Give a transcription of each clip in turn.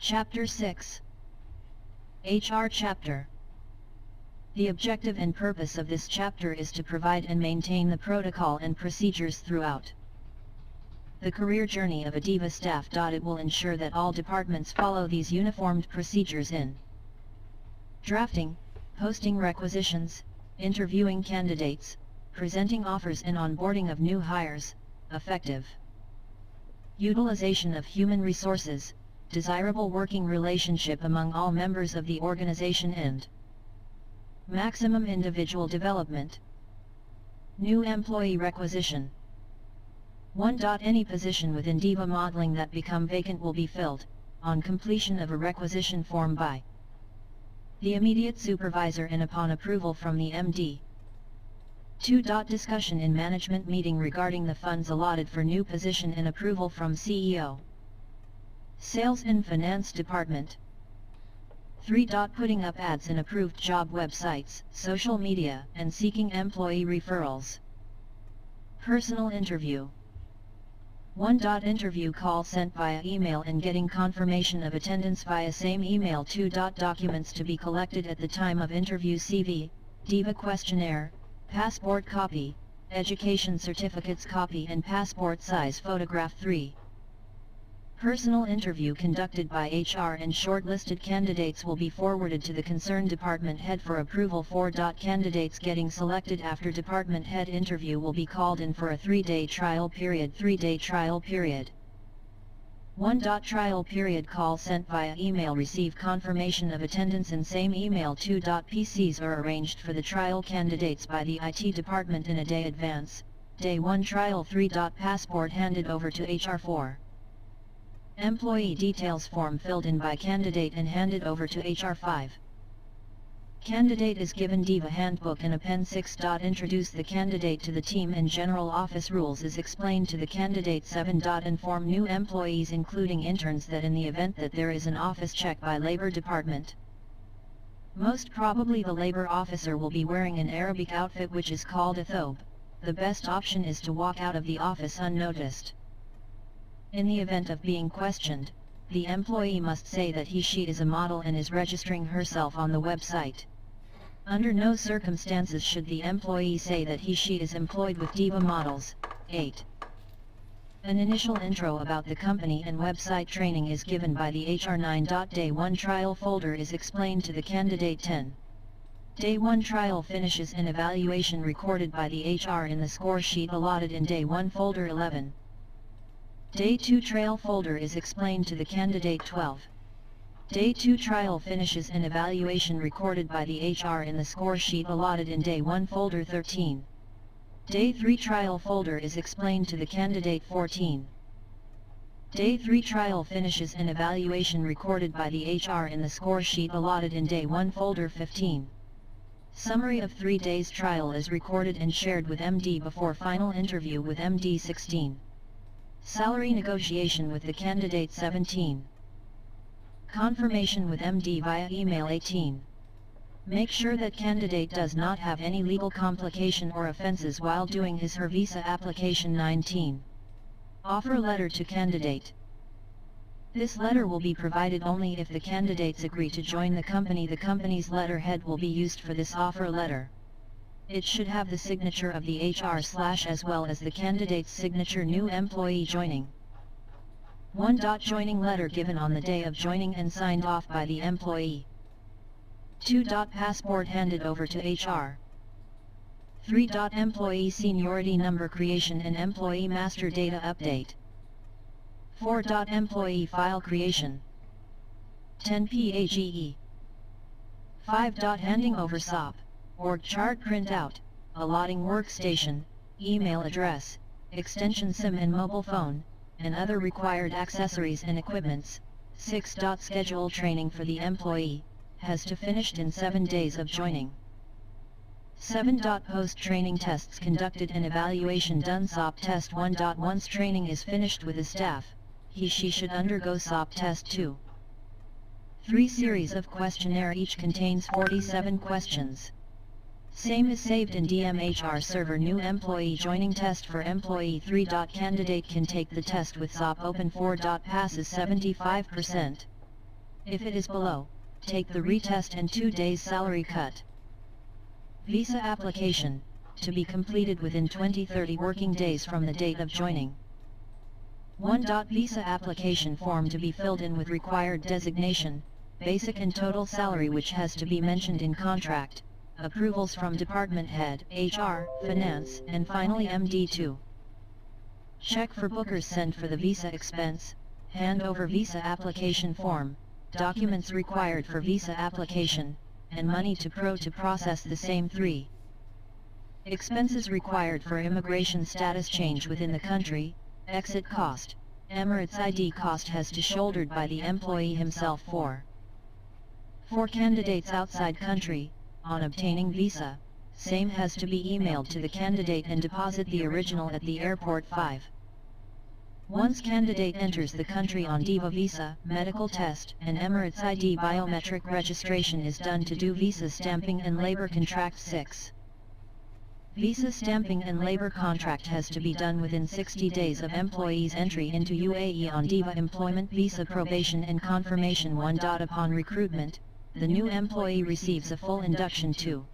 Chapter 6. HR Chapter. The objective and purpose of this chapter is to provide and maintain the protocol and procedures throughout the career journey of a DIVA staff. It will ensure that all departments follow these uniformed procedures in drafting, posting requisitions, interviewing candidates, presenting offers and onboarding of new hires, effective utilization of human resources, desirable working relationship among all members of the organization and maximum individual development. New employee requisition. 1. Any position within DIVA modeling that become vacant will be filled, on completion of a requisition form by the immediate supervisor and upon approval from the MD. 2. Discussion in management meeting regarding the funds allotted for new position and approval from CEO. Sales and Finance Department. 3. Putting up ads in approved job websites, social media, and seeking employee referrals. Personal interview. 1. Interview call sent via email and getting confirmation of attendance via same email. 2. Documents to be collected at the time of interview: CV, DIVA questionnaire, passport copy, education certificates copy and passport size photograph. 3. Personal interview conducted by HR and shortlisted candidates will be forwarded to the concerned department head for approval. 4. Candidates getting selected after department head interview will be called in for a 3-day trial period. 3-day trial period. 1. Trial period call sent via email, receive confirmation of attendance in same email. 2. PCs are arranged for the trial candidates by the IT department in a day advance. Day 1 trial. 3. Passport handed over to HR. 4. Employee details form filled in by candidate and handed over to HR. 5. Candidate is given DIVA handbook and a pen. 6. Introduce the candidate to the team and general office rules is explained to the candidate. 7. Inform new employees including interns that in the event that there is an office check by Labor Department, most probably the labor officer will be wearing an Arabic outfit which is called a thobe. The best option is to walk out of the office unnoticed. In the event of being questioned, the employee must say that he/she is a model and is registering herself on the website. Under no circumstances should the employee say that he/she is employed with DIVA models. 8. An initial intro about the company and website training is given by the HR. 9. Day 1 trial folder is explained to the candidate. 10. Day 1 trial finishes and evaluation recorded by the HR in the score sheet allotted in Day 1 folder. 11. Day 2 trial folder is explained to the candidate. 12. Day 2 trial finishes and evaluation recorded by the HR in the score sheet allotted in Day 1 folder. 13. Day 3 trial folder is explained to the candidate. 14. Day 3 trial finishes and evaluation recorded by the HR in the score sheet allotted in Day 1 folder. 15. Summary of 3 days trial is recorded and shared with MD before final interview with MD. 16. Salary negotiation with the candidate. 17. Confirmation with MD via email. 18. Make sure that candidate does not have any legal complication or offenses while doing his/her visa application. 19. Offer letter to candidate. This letter will be provided only if the candidates agree to join the company. The company's letterhead will be used for this offer letter. It should have the signature of the HR/ as well as the candidate's signature. New employee joining. 1. Joining letter given on the day of joining and signed off by the employee. 2. Passport handed over to HR. 3. Employee seniority number creation and employee master data update. 4. Employee file creation. 10. PAGE. 5. Handing over SOP, org chart printout, allotting workstation, email address, extension SIM and mobile phone, and other required accessories and equipments. 6. Schedule training for the employee, has to finished in 7 days of joining. 7. Post-training tests conducted and evaluation done. SOP test. 1. Once training is finished with the staff, he/she should undergo SOP test 2. 3 series of questionnaire, each contains 47 questions. Same is saved in DMHR server. New employee joining test for employee. 3. Candidate can take the test with SOP open. 4. Passes 75%. If it is below, take the retest and 2 days salary cut. Visa application, to be completed within 20-30 working days from the date of joining. 1. Visa application form to be filled in with required designation, basic and total salary which has to be mentioned in contract, approvals from department head, HR, finance, and finally MD2. Check for bookers sent for the visa expense, hand over visa application form, documents required for visa application, and money to process the same. 3. Expenses required for immigration status change within the country, exit cost, Emirates ID cost has to shouldered by the employee himself. 4. For candidates outside country, on obtaining visa, same has to be emailed to the candidate and deposit the original at the airport. 5. Once candidate enters the country on DIVA visa, medical test and Emirates ID biometric registration is done to do visa stamping and labor contract. 6. Visa stamping and labor contract has to be done within 60 days of employee's entry into UAE on DIVA employment visa probation and confirmation. 1. Upon recruitment, the new employee receives a full induction. 2.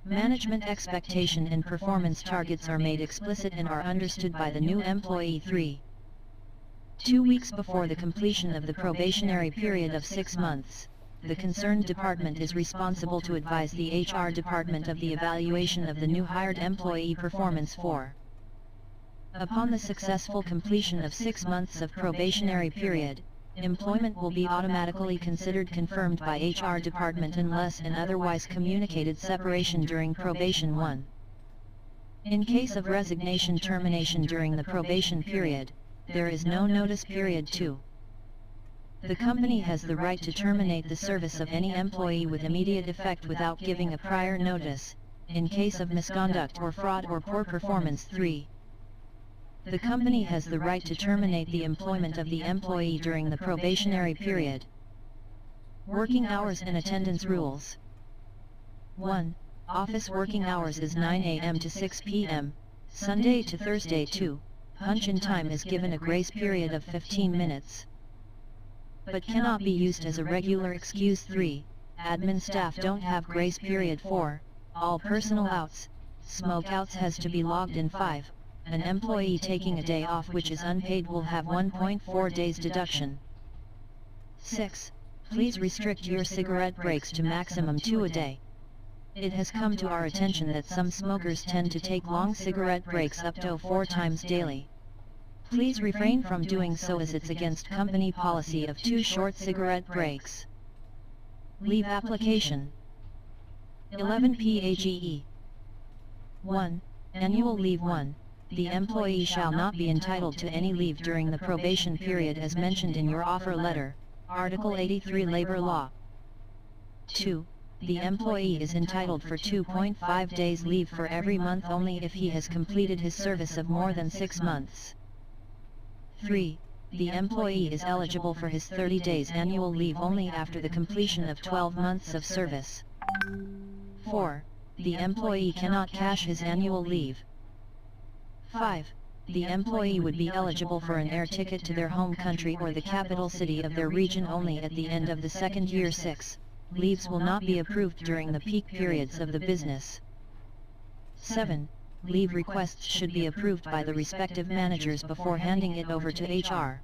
Management expectation and performance targets are made explicit and are understood by the new employee. 3. 2 weeks before the completion of the probationary period of 6 months, the concerned department is responsible to advise the HR department of the evaluation of the new hired employee performance. 4. Upon the successful completion of 6 months of probationary period, employment will be automatically considered confirmed by HR department unless an otherwise communicated separation during probation. 1. In case of resignation termination during the probation period, there is no notice period. 2. The company has the right to terminate the service of any employee with immediate effect without giving a prior notice, in case of misconduct or fraud or poor performance. 3. The company has the right to terminate the employment of the employee during the probationary period. Working hours and attendance rules. 1. Office working hours is 9 a.m. to 6 p.m., Sunday to Thursday. 2. Punch-in time is given a grace period of 15 minutes. But cannot be used as a regular excuse. 3. Admin staff don't have grace period. 4. All personal outs, smoke outs has to be logged in. 5. An employee taking a day off which is unpaid will have 1.4 days deduction. 6. Please restrict your cigarette breaks to maximum 2 a day. It has come to our attention that some smokers tend to take long cigarette breaks up to 4 times daily. Please refrain from doing so as it's against company policy of 2 short cigarette breaks. Leave application. 11 PAGE. 1. Annual leave. 1. The employee shall not be entitled to any leave during the probation period as mentioned in your offer letter, Article 83 Labor Law. 2. The employee is entitled for 2.5 days leave for every month only if he has completed his service of more than 6 months. 3. The employee is eligible for his 30 days annual leave only after the completion of 12 months of service. 4. The employee cannot cash his annual leave. 5. The employee would be eligible for an air ticket to their home country or the capital city of their region only at the end of the 2nd year. 6. Leaves will not be approved during the peak periods of the business. 7. Leave requests should be approved by the respective managers before handing it over to HR.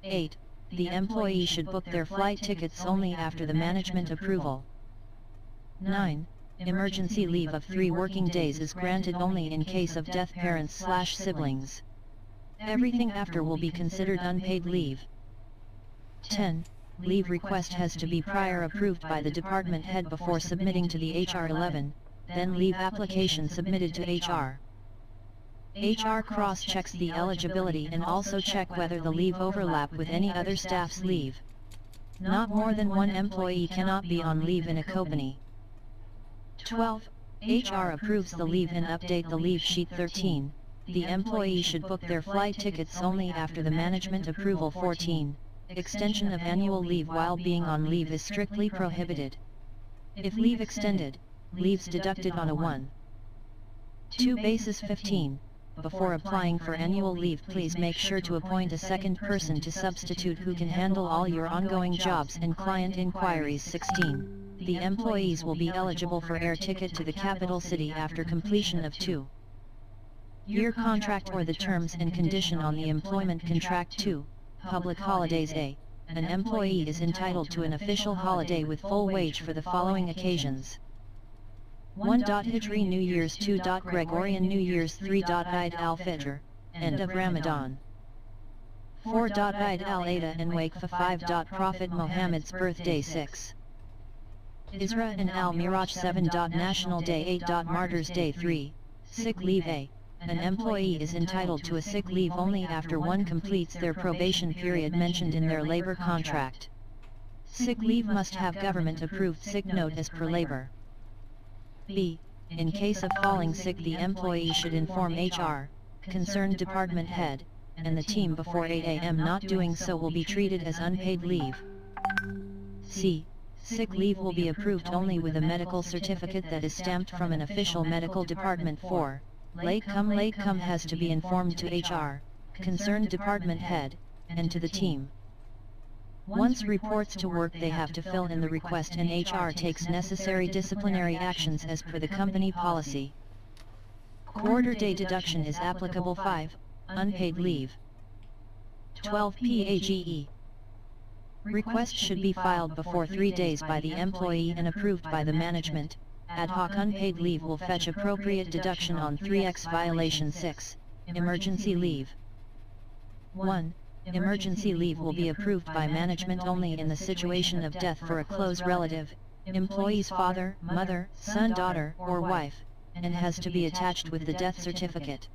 8. The employee should book their flight tickets only after the management approval. 9. Emergency leave of 3 working days is granted only in case of death parents/siblings. Everything after will be considered unpaid leave. 10. Leave request has to be prior approved by the department head before submitting to the HR. 11. Then leave application submitted to HR. HR cross-checks the eligibility and also check whether the leave overlap with any other staff's leave. Not more than 1 employee cannot be on leave in a company. 12. HR approves the leave and update the leave sheet. 13. The employee should book their flight tickets only after the management approval. 14. Extension of annual leave while being on leave is strictly prohibited. If leave extended, leaves deducted on a 1. 2 basis. 15. before applying for annual leave, please make sure to appoint a second person to substitute who can handle all your ongoing jobs and client inquiries. 16. The employees will be eligible for air ticket to the capital city after completion of 2-year contract or the terms and condition on the employment contract. 2. Public holidays. A. An employee is entitled to an official holiday with full wage for the following occasions: 1. Hijri New Year's, 2. Gregorian New Year's, 3. Eid al-Fitr, end of Ramadan, 4. Eid al-Adha and Waqfa, 5. Prophet Muhammad's birthday, 6. Isra and al-Miraj, 7. National Day, 8. Martyrs Day, 3. Sick leave. A. An employee is entitled to a sick leave only after one completes their probation period mentioned in their labor contract. Sick leave must have government-approved sick note as per labor. B. In case of falling sick, the employee should inform HR, concerned department head, and the team before 8 a.m. Not doing so will be treated as unpaid leave. C. Sick leave will be approved only with a medical certificate that is stamped from an official medical department. 4. Late come has to be informed to HR, concerned department head, and to the team. Once reports to work, they have to fill in the request and HR takes necessary disciplinary actions as per the company policy. Quarter day deduction is applicable. 5. Unpaid leave. 12. PAGE. Request should be filed before 3 days by the employee and approved by the management. Ad hoc unpaid leave will fetch appropriate deduction on 3x violation. 6. Emergency leave. 1. Emergency leave will be approved by management only in the situation of death for a close relative, employee's father, mother, son, daughter, or wife, and has to be attached with the death certificate.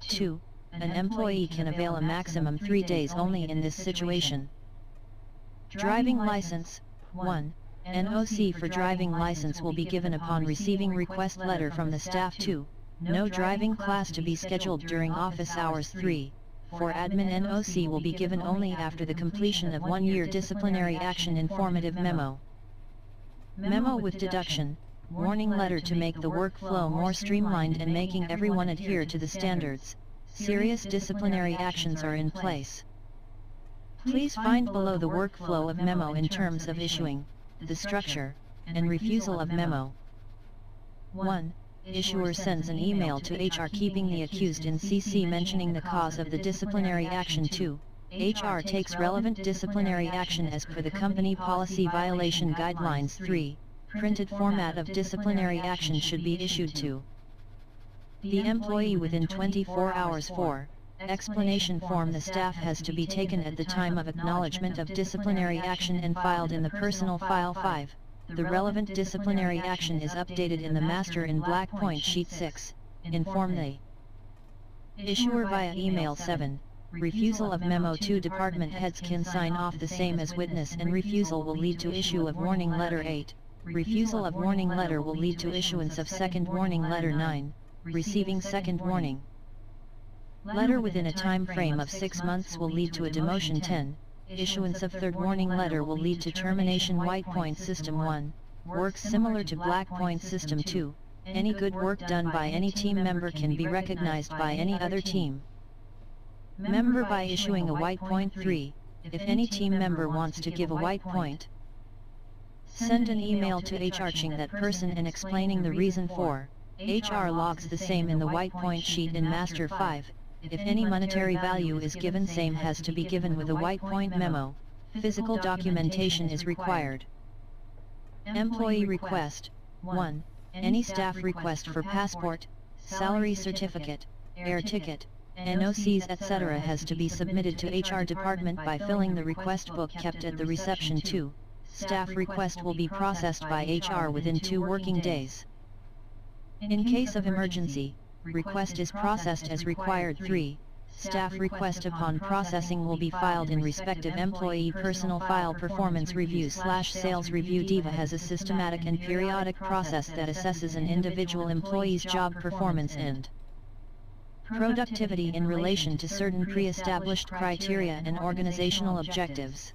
2. An employee can avail a maximum 3 days only in this situation. Driving license. 1. NOC for driving license will be given upon receiving request letter from the staff. 2. No driving class to be scheduled during office hours. 3. For admin, NOC will be given only after the completion of 1 year disciplinary action. Informative memo. Memo with deduction, warning letter to make the workflow more streamlined and making everyone adhere to the standards. Serious disciplinary actions are in place. Please find below the workflow of memo in terms of issuing, the structure, and refusal of memo. 1. Issuer sends an email to HR keeping the accused in CC mentioning the cause of the disciplinary action. 2. HR takes relevant disciplinary action as per the company policy violation guidelines. 3. Printed format of disciplinary action should be issued to the employee within 24 hours. 4. Explanation form. The staff has to be taken at the time of acknowledgement of disciplinary action and filed in the personal file. 5. The relevant disciplinary action is updated in the master in black point sheet. 6. Inform the issuer via email. 7. Refusal of memo. 2. Department heads can sign off the same as witness and refusal will lead to issue of warning letter. 8. Refusal of warning letter will lead to issuance of second warning letter. 9. Receiving second warning letter within a time frame of 6 months will lead to a demotion. 10. Issuance of third warning letter will lead to termination. White point system. 1. Works similar to black point system. 2. Any good work done by any team member can be recognized by any other team member by issuing a white point. 3. If any team member wants to give a white point, send an email to HR-ing that person and explaining the reason for. HR logs the same in the white point sheet in master. 5. If any monetary value is given, same has to be given with a white point memo. Physical documentation is required. Employee request. 1. Any staff request for passport, salary certificate, air ticket, NOCs etc. has to be submitted to HR department by filling the request book kept at the reception. 2. Staff request will be processed by HR within 2 working days. In case of emergency, request is processed as required. 3. Staff request upon processing will be filed in respective employee personal file. Performance review / sales review. DIVA has a systematic and periodic process that assesses an individual employee's job performance and productivity in relation to certain pre-established criteria and organizational objectives.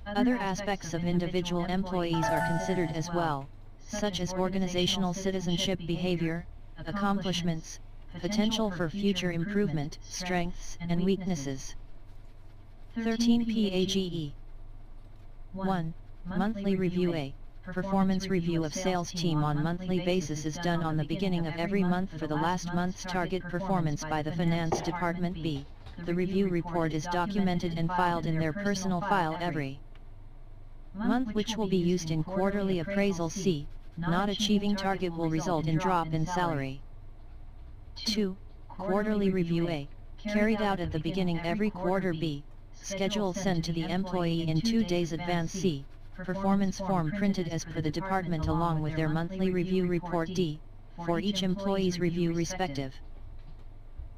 Other aspects of individual employees are considered as well, such as organizational citizenship, behavior, accomplishments, potential for future improvement, strengths and weaknesses. 13 PAGE 1. Monthly review. A performance review of sales team on monthly basis is done on the beginning of every month for the last month's target performance by the finance department. B. The review report is documented and filed in their personal file every month, which will be used in quarterly appraisal. C. Not achieving target will result in drop in salary. 2. Quarterly review. A carried out at the beginning every quarter. B. Schedule sent to the employee in 2 days advance. C. Performance form printed as per the department along with their monthly review report. D. For each employee's review respective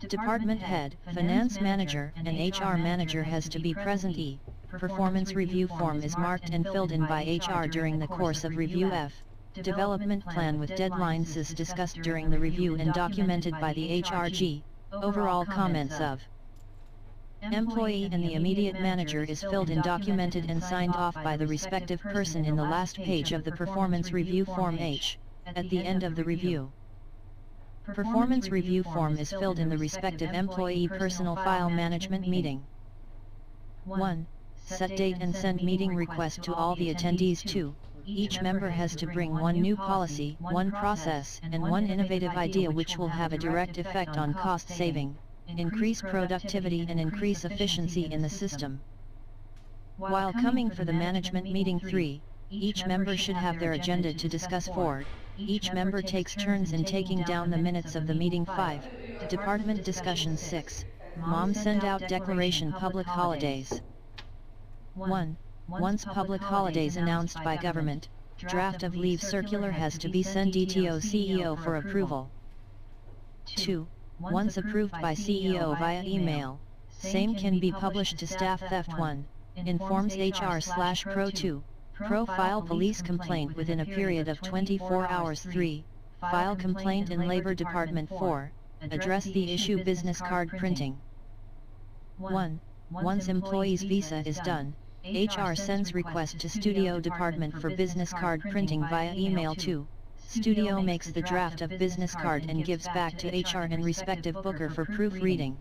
department head, finance manager, and HR manager has to be present. E. Performance review form is marked and filled in by HR during the course of review. F. Development plan with deadlines is discussed during the review and documented by the HRG. Overall comments of employee and the immediate manager is filled in, documented and signed off by the respective person in the last page of the performance review form. H. At the end of the review, performance review form is filled in the respective employee personal file management meeting. 1. Set date and send meeting request to all the attendees. 2. Each member has to bring one new policy, one process, and one innovative idea which will have a direct effect on cost saving, increase productivity and increase efficiency in the system. While coming for the management meeting. 3. Each member should have their agenda to discuss. 4. Each member takes turns in taking down the minutes of the meeting. 5. Department discussions. 6. Mom send out declaration public holidays. 1. Once public holidays announced by government, draft of leave circular has to be sent DTO CEO for approval. 2. Once approved by CEO via email, same can be published to staff. Theft. 1. Informs HR/Pro. 2. File police complaint within a period of 24 hours. 3. File complaint in Labor Department. 4. Address the issue business card printing. 1. Once employee's visa is done, HR sends request to Studio Department for business card printing via email. 2. Studio makes the draft of business card and gives back to HR and respective booker for proofreading.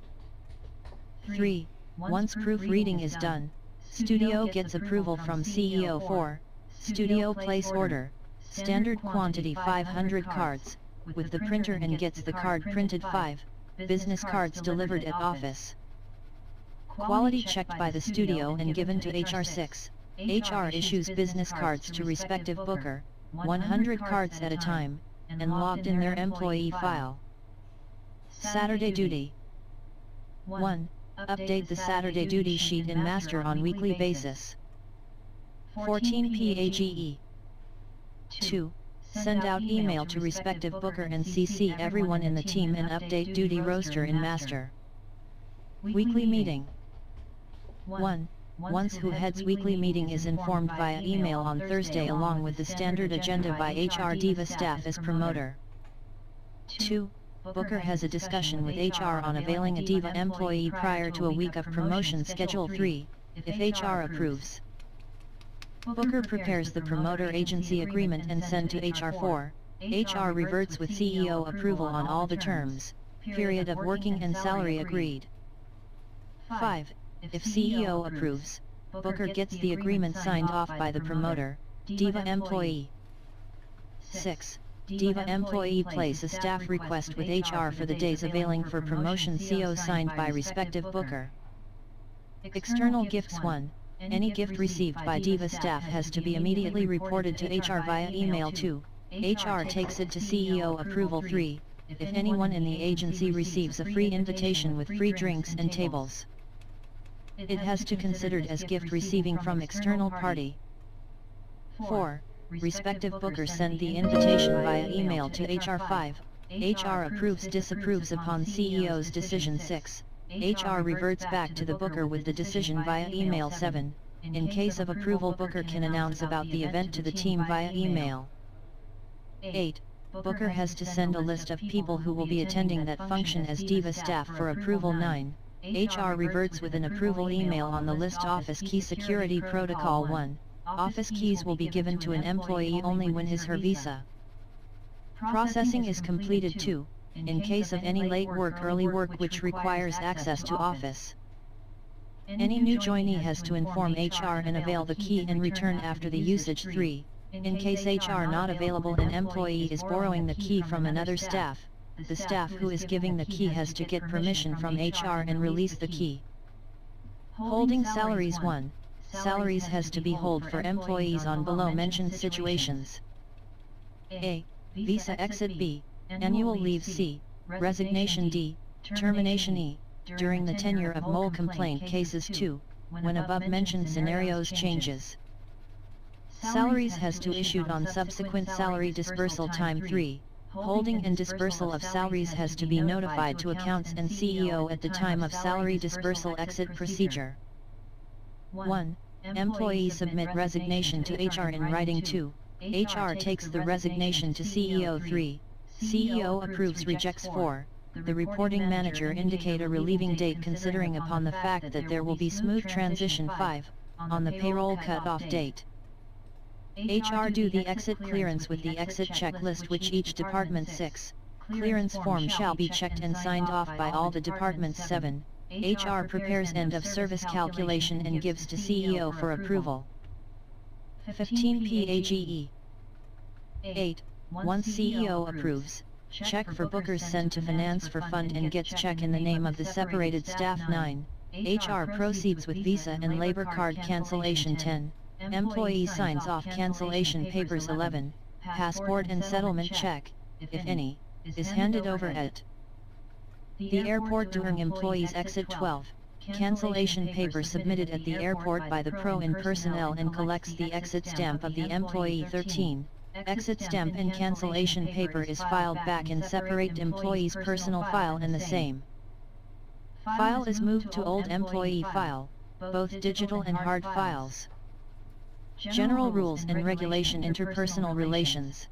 3. Once proofreading is done, Studio gets approval from CEO. 4. Studio place order, standard quantity 500 cards, with the printer and gets the card printed. 5. Business cards delivered at office. Quality checked by the studio and given to HR. 6. HR issues business cards to respective booker, 100 cards at a time, and logged in their employee file. Saturday duty. 1. Update the Saturday duty sheet in master on weekly basis. 14 PAGE. 2. Send out email to respective booker and CC everyone in the team and update duty roster in master. Weekly meeting. 1. Once who heads weekly meeting is informed via email on Thursday along with the standard agenda by HR Diva staff as promoter. 2. Booker has a discussion with HR on availing a Diva employee prior to a week of promotion schedule. 3. If HR approves, Booker prepares the promoter agency agreement and send to HR. 4. HR reverts with CEO approval on all the terms, period of working and salary agreed. 5. If CEO approves, Booker gets the agreement signed off by the promoter, Diva employee. 6. Diva employee place a staff request with HR for the days availing for promotion. CO signed by respective booker. External gifts. 1. Any gift received by Diva staff has to be immediately reported to HR via email. 2. HR takes it to CEO approval. 3. If anyone in the agency receives a free invitation with free drinks and tables, it has to considered as gift receiving from external party. 4. Respective bookers send the invitation via email to HR. 5. HR approves disapproves upon CEO's decision. 6. HR reverts back to the booker with the decision via email. 7. In case of approval, booker can announce about the event to the team via email. 8. Booker has to send a list of people who will be attending that function as Diva staff for approval. 9. HR reverts with an approval email on the list. Office key security protocol. 1. Office keys will be given to an employee only when his/her visa processing is completed. 2. in case of any late work, early work which requires access to office. Any new joinee has to inform HR and avail the key in return after the usage. 3. In case HR not available, an employee is borrowing the key from another staff, the staff who is giving the key has to get permission from HR and release the key. Holding salaries. 1. Salaries has to be held for employees on below mentioned situations. A. Visa exit. B. Annual leave. C. Resignation. D. Termination. E. During the tenure of mole complaint cases. 2. When above mentioned scenarios changes. Salaries has to issued on subsequent salary dispersal time. 3. Holding and dispersal of salaries has to be notified to accounts and CEO at the time of salary dispersal. Exit procedure. 1. Employee submit resignation to HR in writing. 2. HR takes the resignation to CEO. 3. CEO approves, rejects. 4. The reporting manager indicate a relieving date considering upon the fact that there will be smooth transition. 5. On the payroll cut-off date. HR do the exit clearance with the exit checklist which each department. 6. Clearance form shall be checked and signed off by all the departments. 7. HR prepares end of service calculation and gives to CEO for approval. 15. PAGE. 8. Once CEO approves, check for bookers send to finance for fund and gets check in the name of the separated staff. 9. HR proceeds with visa and labor card cancellation. 10. Employee signs off cancellation papers. 11. Passport and settlement check, if any, is handed over at the airport during employee's exit. 12. Cancellation paper submitted at the airport by the pro in personnel and collects the exit stamp of the employee. 13. Exit stamp and cancellation paper is filed back in separate employee's personal file and the same file is moved to old employee file, both digital and hard files. General rules and regulation. Interpersonal relations.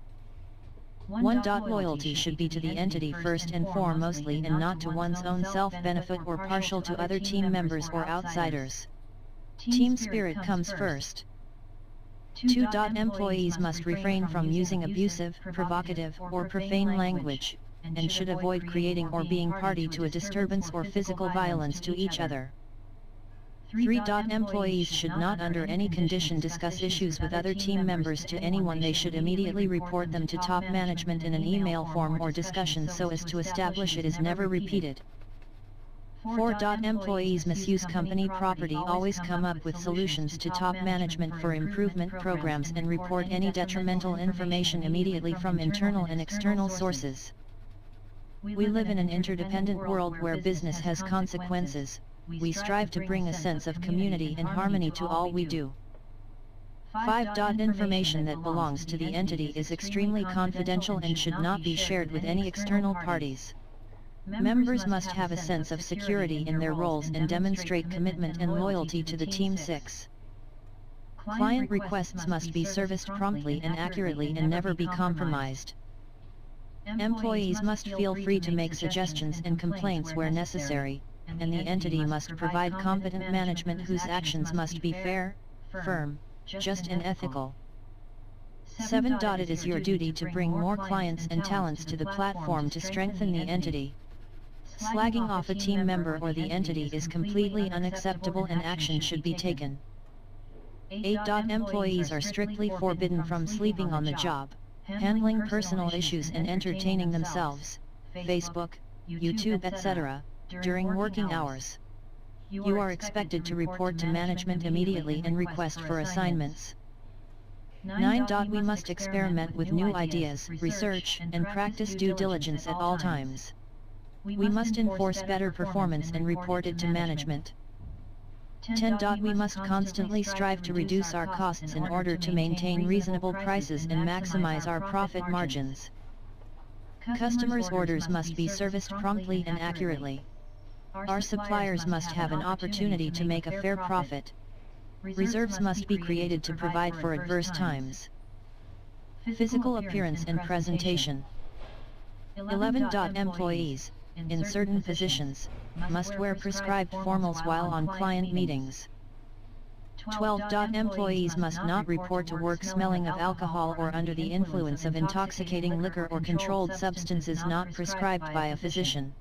1. Loyalty should be to the entity first and foremostly and not to one's own self-benefit or partial to other team members or outsiders. Team spirit comes first. 2. Employees must refrain from using abusive, provocative, or profane language, and should avoid creating or being party to a disturbance or physical violence to each other. 3. Employees should not under any condition discuss issues with other team members to anyone. They should immediately report them to top management in an email form or discussion so as to establish it is never repeated. 4. Employees misuse company property. Always come up with solutions to top management for improvement programs and report any detrimental information immediately from internal and external sources. We live in an interdependent world where business has consequences. We strive to bring a sense of community and harmony to all we do. 5. Information that belongs to the entity is extremely confidential and should not be shared with any external parties. Members must have a sense of security in their roles and demonstrate commitment and loyalty to the team. 6. Client requests must be serviced promptly and accurately and never be compromised. Employees must feel free to make suggestions and complaints where necessary, and the entity must provide competent management whose actions must be fair, firm, just and ethical. 7. It is your duty to bring more clients and talents to the platform to strengthen the entity. Slagging off a team member or the entity is completely unacceptable and action should be taken. 8. Employees are strictly forbidden from sleeping on the job, handling personal issues and entertaining themselves, Facebook, YouTube, etc., during working hours. You are expected to report to management immediately and request for assignments. 9. We must experiment with new ideas, research, and practice due diligence at all times. We must enforce better performance and report it to management. 10. We must constantly strive to reduce our costs in order to maintain reasonable prices and maximize our profit margins. Customers' orders must be serviced promptly and accurately. Our suppliers must have an opportunity to make a fair profit. Reserves must be created to provide for adverse times. Physical appearance and presentation. 11. Employees, in certain positions, must wear prescribed formals while on client meetings. 12. Employees must not report to work smelling of alcohol or under the influence of intoxicating liquor or controlled substances not prescribed by a physician.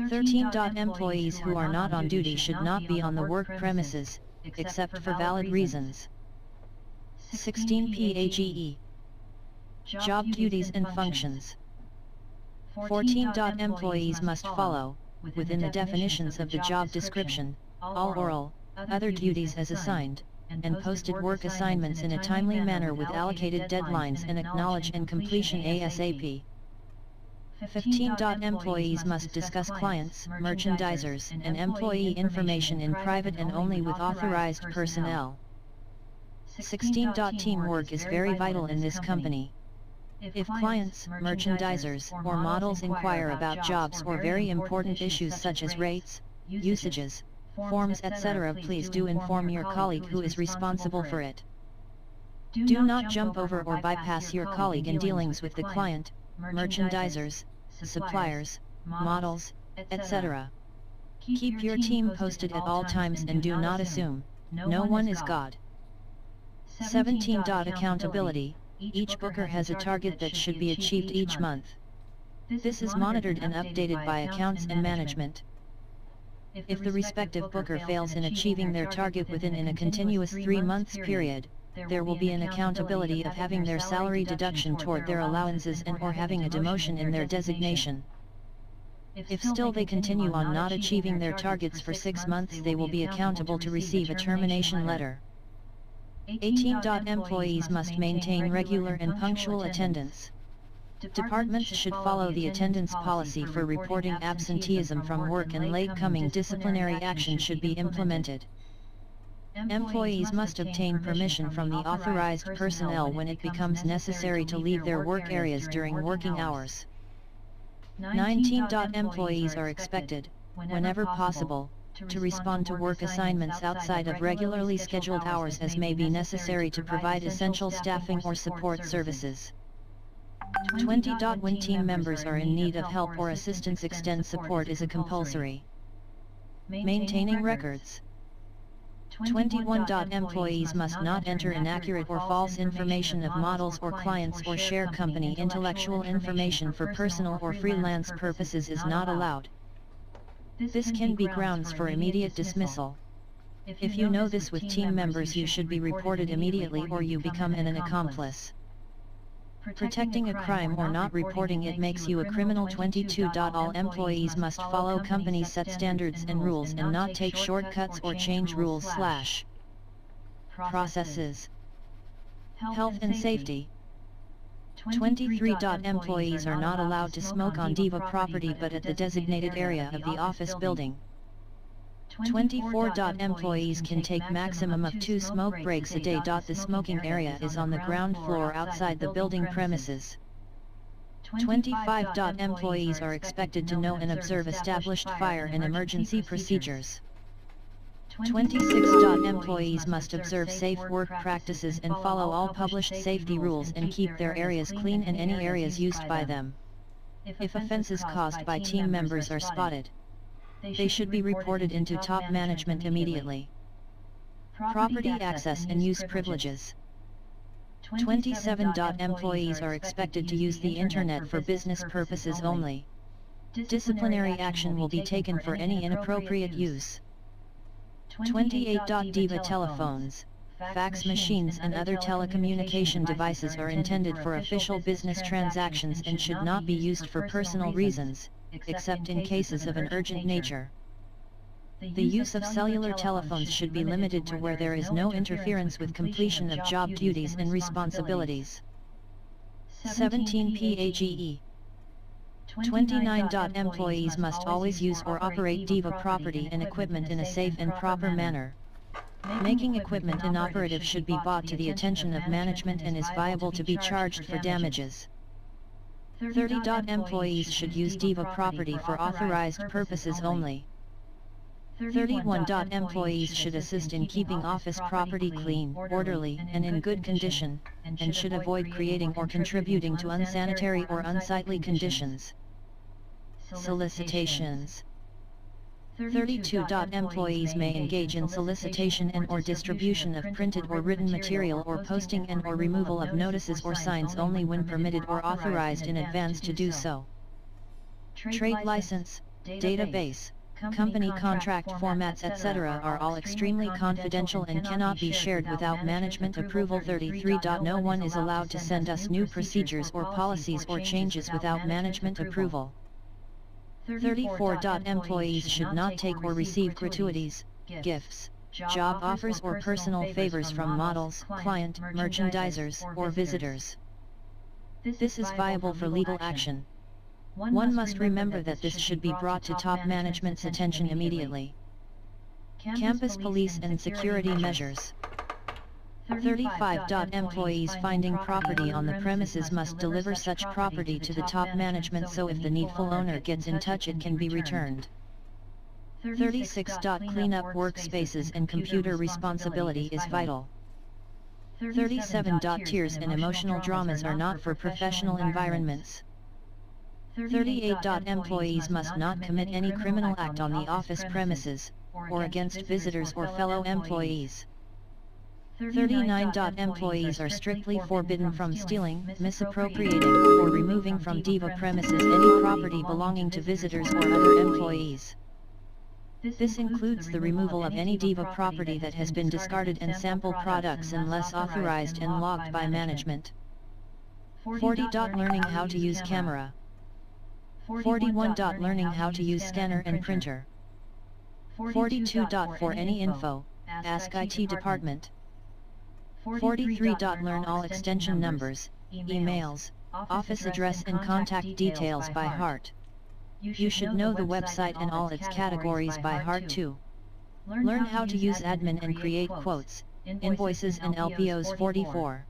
13. Employees who are not on duty should not be on the work premises, except for valid reasons. 16. PAGE. Job duties and functions. 14. Employees must follow, within the definitions of the job description, all oral, other duties as assigned, and posted work assignments in a timely manner with allocated deadlines and acknowledge and completion ASAP. 15. Employees must discuss clients, merchandisers, and employee information in private and only with authorized personnel. 16. Teamwork is very vital in this company. If clients, merchandisers, or models inquire about jobs or very important issues such as rates, usages, forms, etc., please do inform your colleague who is responsible for it. Do not jump over or bypass your colleague in dealings with the client, merchandisers, suppliers, models, etc. Keep your team posted at all times and do not assume, no one is God. 17. Accountability. Each booker has a target that should be achieved each month. This is monitored and updated by accounts and management. If the respective booker fails in achieving their target within a continuous 3 months period, there will be an accountability of having their salary deduction toward their allowances and or having a demotion in their designation. If still they continue on not achieving their targets for 6 months, they will be accountable to receive a termination letter. 18. Employees must maintain regular and punctual attendance. Departments should follow the attendance policy for reporting absenteeism from work, and late-coming disciplinary action should be implemented. Employees must obtain permission from the authorized personnel when it becomes necessary to leave their work areas during working hours. 19. Employees are expected, whenever possible, to respond to work assignments outside of regularly scheduled hours as may be necessary to provide essential staffing or support services. 20. When team members are in need of help or assistance, extend support is a compulsory. Maintaining records. 21. Employees must not enter inaccurate or false information of models or clients or share company intellectual information for personal or freelance purposes is not allowed. This can be grounds for immediate dismissal. If you know this with team members, you should be reported immediately or you become an accomplice. Protecting a crime or not reporting it makes you a criminal. 22. All employees must follow company set standards and rules and not take shortcuts or change rules / processes. Health and safety. 23. Employees are not allowed to smoke on Diva property but at the designated area of the office building. 24. Employees can take maximum of 2 smoke breaks a day. The smoking area is on the ground floor outside the building premises. 25. Employees are expected to know and observe established fire and emergency procedures. 26. Employees must observe safe work practices and follow all published safety rules and keep their areas clean and any areas used by them. If offenses caused by team members are spotted, they should be reported into top management immediately. Property access and use privileges. 27. Employees are expected to use the Internet for business purposes only. Disciplinary action will be taken for any inappropriate use. 28. Diva telephones, fax machines and other telecommunication devices are intended for official business transactions and should not be used for personal reasons, except in cases of an urgent nature. The use of cellular telephones should be limited to where there is no interference with completion of job duties and responsibilities. 17. PAGE. 29. Employees must always use or operate Diva property and equipment in a safe and proper manner. Making equipment inoperative should be brought to the attention of management and is viable to be charged for damages. 30. Employees should use Diva property for authorized purposes only. 31. Employees should assist in keeping office property clean, orderly, and in good condition, and should avoid creating or contributing to unsanitary or unsightly conditions. Solicitations. 32. Employees may engage in solicitation and/or distribution of printed or written material or posting and/or removal of notices or signs only when permitted or authorized in advance to do so. Trade license, database, company contract formats etc. are all extremely confidential and cannot be shared without management approval. 33. No one is allowed to send us new procedures or policies or changes without management approval. 34. Employees should not take or receive gratuities, gifts, job offers or personal favors from models, client, merchandisers, or visitors. This is viable for legal action. One must remember that this should be brought to top management's attention immediately. Campus police and security measures. 35. Employees finding property on the premises must deliver such property to the top management so if the needful owner gets in touch it can be returned. 36. Clean up workspaces and computer responsibility is vital. 37. Tears and emotional dramas are not for professional environments. 38. Employees must not commit any criminal act on the office premises, or against visitors or fellow employees. 39. Employees are strictly forbidden from stealing, misappropriating, or removing from DIVA premises any property belonging to visitors or other employees. This includes the removal of any DIVA property that has been discarded and sample products unless authorized and logged by management. 40. Learning how to use camera. 41. Learning how to use scanner and printer. 42. For any info, ask IT department. 43. Learn all extension numbers, emails, office address and contact details by heart. You should know the website and all its categories by heart too. Learn how to use admin and create quotes, invoices and LPOs. 44.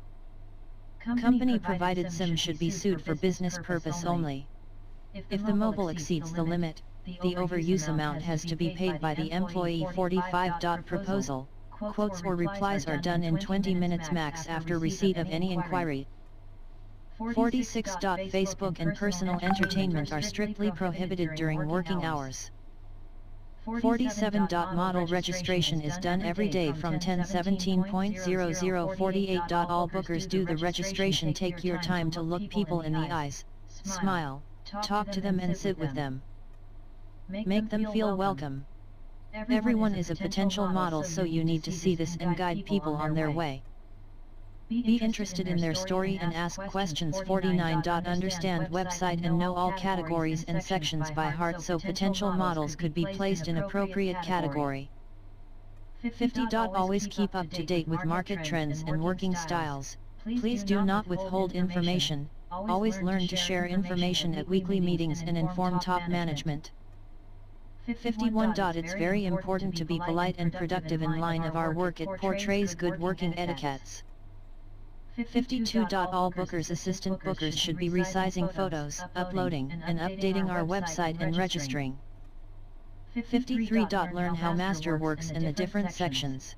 Company provided SIM should be sued for business purpose only. If the mobile exceeds the limit, the overuse amount has to be paid by the employee. 45. Proposal, quotes or replies are done in 20 minutes max after receipt of any inquiry. 46. Facebook and personal entertainment are strictly prohibited during working hours. 47. Model registration is done every day from 10:17.00. 48. All bookers do the registration. Take your time to look people in the eyes, smile, talk to them and sit with them. Make them feel welcome. Everyone is a potential model, so you need to see this and guide people on their way. Be interested in their story and ask questions. 49. Understand website and know all categories and sections by heart so potential models could be placed in appropriate category. 50. Always keep up to date with market trends and working styles. Please do not withhold information. Always learn to share information at weekly meetings and inform top management. 51. It's very important to be polite and productive in line of our work. It portrays good working etiquettes. 52. All bookers, assistant bookers should be resizing photos, uploading and updating our website and registering. 53. Learn how master works in the different sections.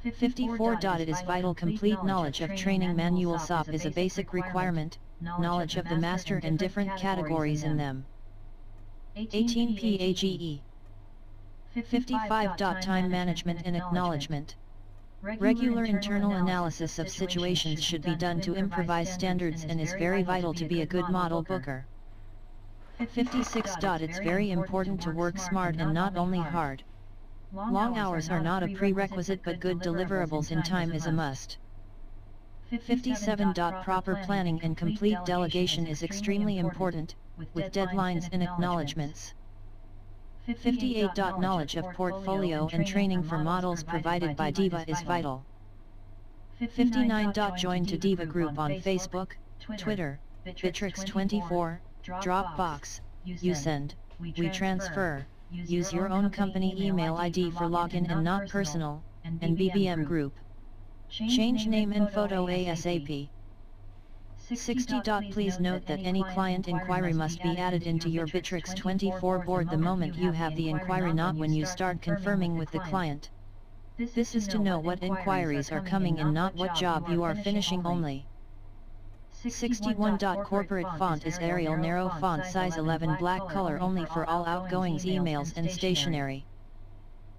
54. It is vital complete knowledge of training manual. SOP is a basic requirement, knowledge of the master and different categories in them. 18. PAGE. 55. Time management and acknowledgement. Regular internal analysis of situations should be done to improvise standards and is very vital to be a good model booker. 56. It's very important to work smart and not only hard. Long hours are not a prerequisite, but good deliverables in time is a must. 57. Proper planning and complete delegation is extremely important, with deadlines and acknowledgements. 58. Knowledge of portfolio and training for models provided by DIVA is vital. 59. Join to DIVA group on Facebook, Twitter, Bitrix24, Dropbox, Usend, WeTransfer. Use your own company email ID for login and not personal, and BBM group. Change name and photo ASAP. 60. Please note that any client inquiry must be added into your Bitrix24 board the moment you have the inquiry, not when you start confirming with the client. This is to know what inquiries are coming and not what job you are finishing only. 61. Corporate font is Arial, narrow font size 11, black color only for all outgoings, emails and stationery.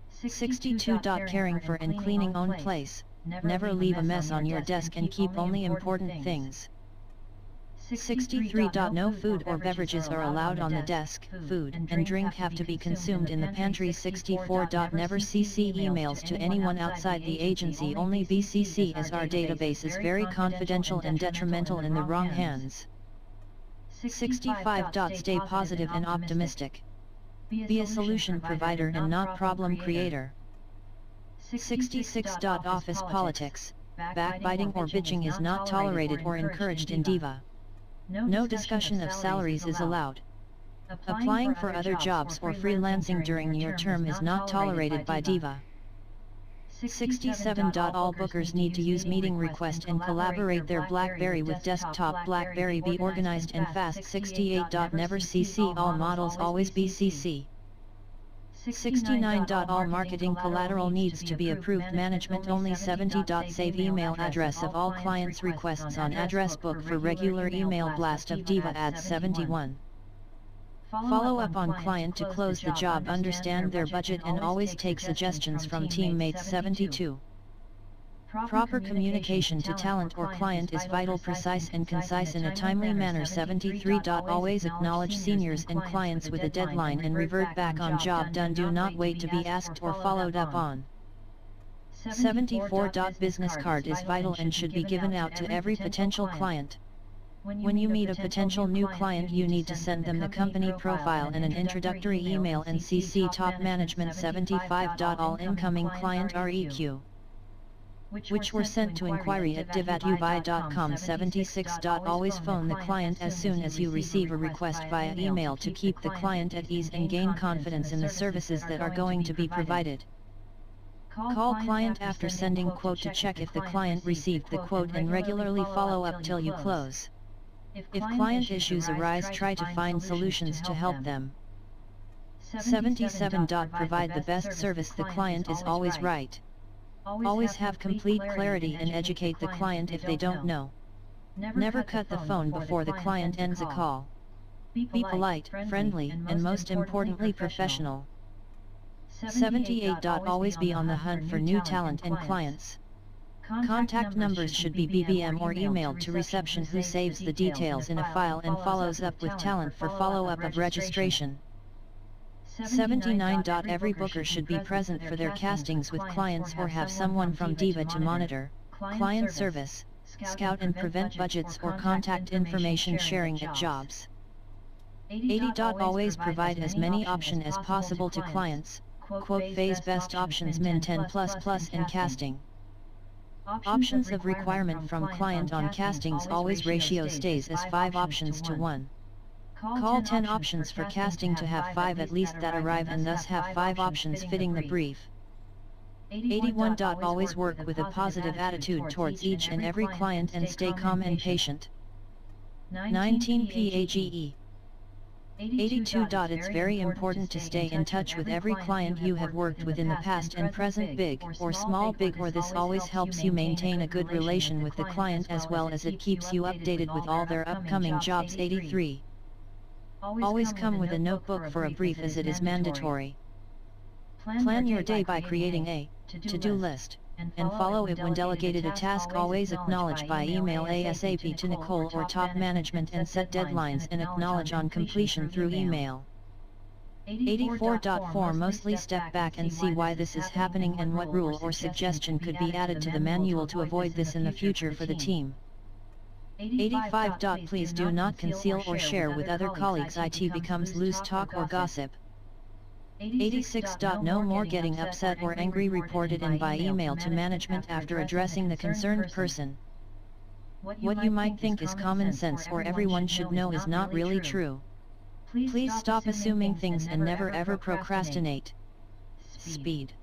62. Caring for and cleaning own place. Never leave a mess on your desk and keep only important things. 63. No food or beverages are allowed on the desk. Food and drink have to be consumed in the pantry. 64. Never CC emails to anyone outside the agency, only BCC, as our database is very confidential and detrimental in the wrong hands. 65. Stay positive and optimistic. Be a solution provider and not problem creator. 66. Office politics. Backbiting or bitching is not tolerated or encouraged in Diva. No discussion of salaries is allowed. Applying for other jobs or freelancing during your term is not tolerated by Diva. 67. All bookers need to use meeting request and collaborate their BlackBerry with desktop BlackBerry. Be organized and fast. 68. Never CC all models, always BCC. 69. All marketing collateral needs to be approved, management only. 70. Save email address of all clients' requests on address book for regular email blast of Diva ads. 71. Follow up on client to close the job, understand their budget and always take suggestions from teammates. 72. Proper communication to talent or client is vital, precise and concise in a timely manner. 73. Always acknowledge seniors and clients with a deadline and revert back on job done. Do not wait to be asked or followed up on. 74. Business card is vital and should be given out to every potential client. When you meet a potential new client, you need to send them the company profile and an introductory email and CC top management. 75. All incoming client REQ which were sent to inquiry@div@ubuy.com. 76. Always phone the client as soon as you receive a request via email to keep the client at ease and gain confidence in the services that are going to be provided. Call client after sending quote to check if the client received the quote and regularly follow up till you close. If client issues arise, try to find solutions to help them. 77. Provide the best service. The client is always right. Always have complete clarity and educate the client if they don't know. Never cut the phone before the client ends a call. Be polite, friendly, and most importantly professional. 78. Always be on the hunt for new talent and clients. Contact numbers should be BBM or emailed to reception, who saves the details in a file and follows up with talent for follow-up of registration. 79. Every booker should be present for their castings with clients or have someone from Diva to monitor client service, scout and prevent budgets or contact information sharing at jobs. 80. Always provide as many options as possible to clients. Quote phase best options min 10++ in casting. Options of requirement from client on castings always ratio stays as 5 options to 1. Call 10 options for casting to have 5 at least that arrive and thus have 5 options fitting the brief. 81. Always work with a positive attitude towards each and every client and stay calm and patient. 19. PAGE. 82. It's very important to stay in touch with every client you have worked with in the past and present, big or small. Big or this always helps you maintain a good relation with the client as well as it keeps you updated with all their upcoming jobs. 83. Always come with a notebook for a brief as it is mandatory. Plan your day by creating a to-do list, and follow it when delegated a task. Always acknowledge by email ASAP to Nicole or top management and set deadlines and acknowledge on completion through email. 84. Mostly step back and see why this is happening and what rule or suggestion could be added to the manual to avoid this in the future for the team. 85. Please do not conceal or share with other colleagues. IT becomes loose talk or gossip. 86. No more getting upset or angry reported in by email to management after addressing the concerned person. What you might think is common sense or everyone should know is not really true. Please stop assuming things and never ever procrastinate. Speed.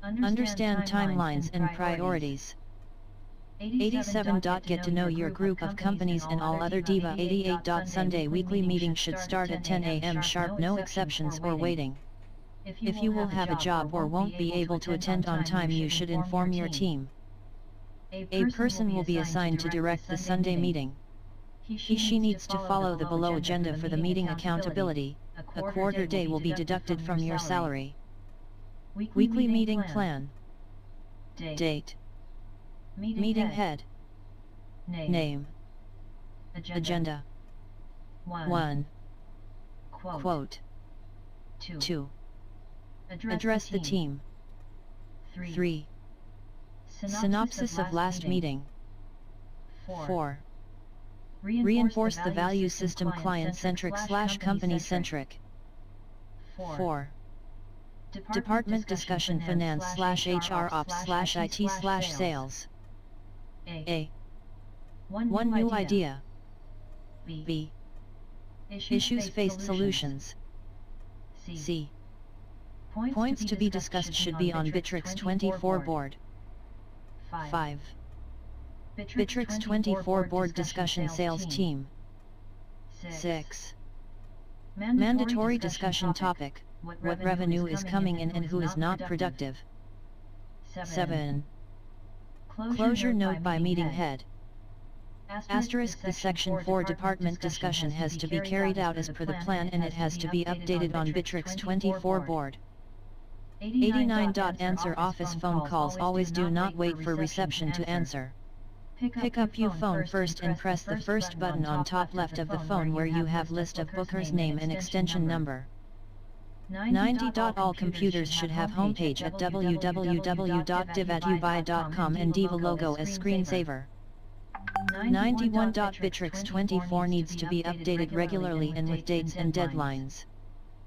Understand timelines and priorities. 87. Get to know your group of companies and all other Diva. 88. Sunday weekly meeting should start at 10 a.m. sharp, no exceptions or waiting. If you will have a job or won't be able to attend on time, you should inform your team. A person will be assigned to direct the Sunday meeting. She needs to follow the below agenda for the meeting accountability. A quarter day will be deducted from your salary. Weekly meeting plan. Date. Meeting head. Name. Agenda. 1. Quote. 2. Address the team. 3. Synopsis of last meeting. 4. Reinforce the value system client-centric / company-centric. 4. Department discussion finance / HR ops / IT / sales. A. One new idea. B. Issues faced solutions. C. Points to be discussed should be on Bitrix 24 board. 5. Bitrix 24 board discussion sales team. 6. Mandatory discussion topic, what revenue is coming in and who is not productive. 7. Closure note by meeting head. Asterisk the section 4 department discussion has to be carried out as per the plan and it has to be updated on Bitrix 24 board. 89. Answer office phone calls. Always do not wait for reception to answer. Pick up your phone first and press the first button on top left of the phone where you have list of booker's name and extension number. 90. All computers should have homepage at www.div@ubuy.com and Diva logo as screensaver. 91. Bitrix 24 needs to be updated regularly and with dates and deadlines.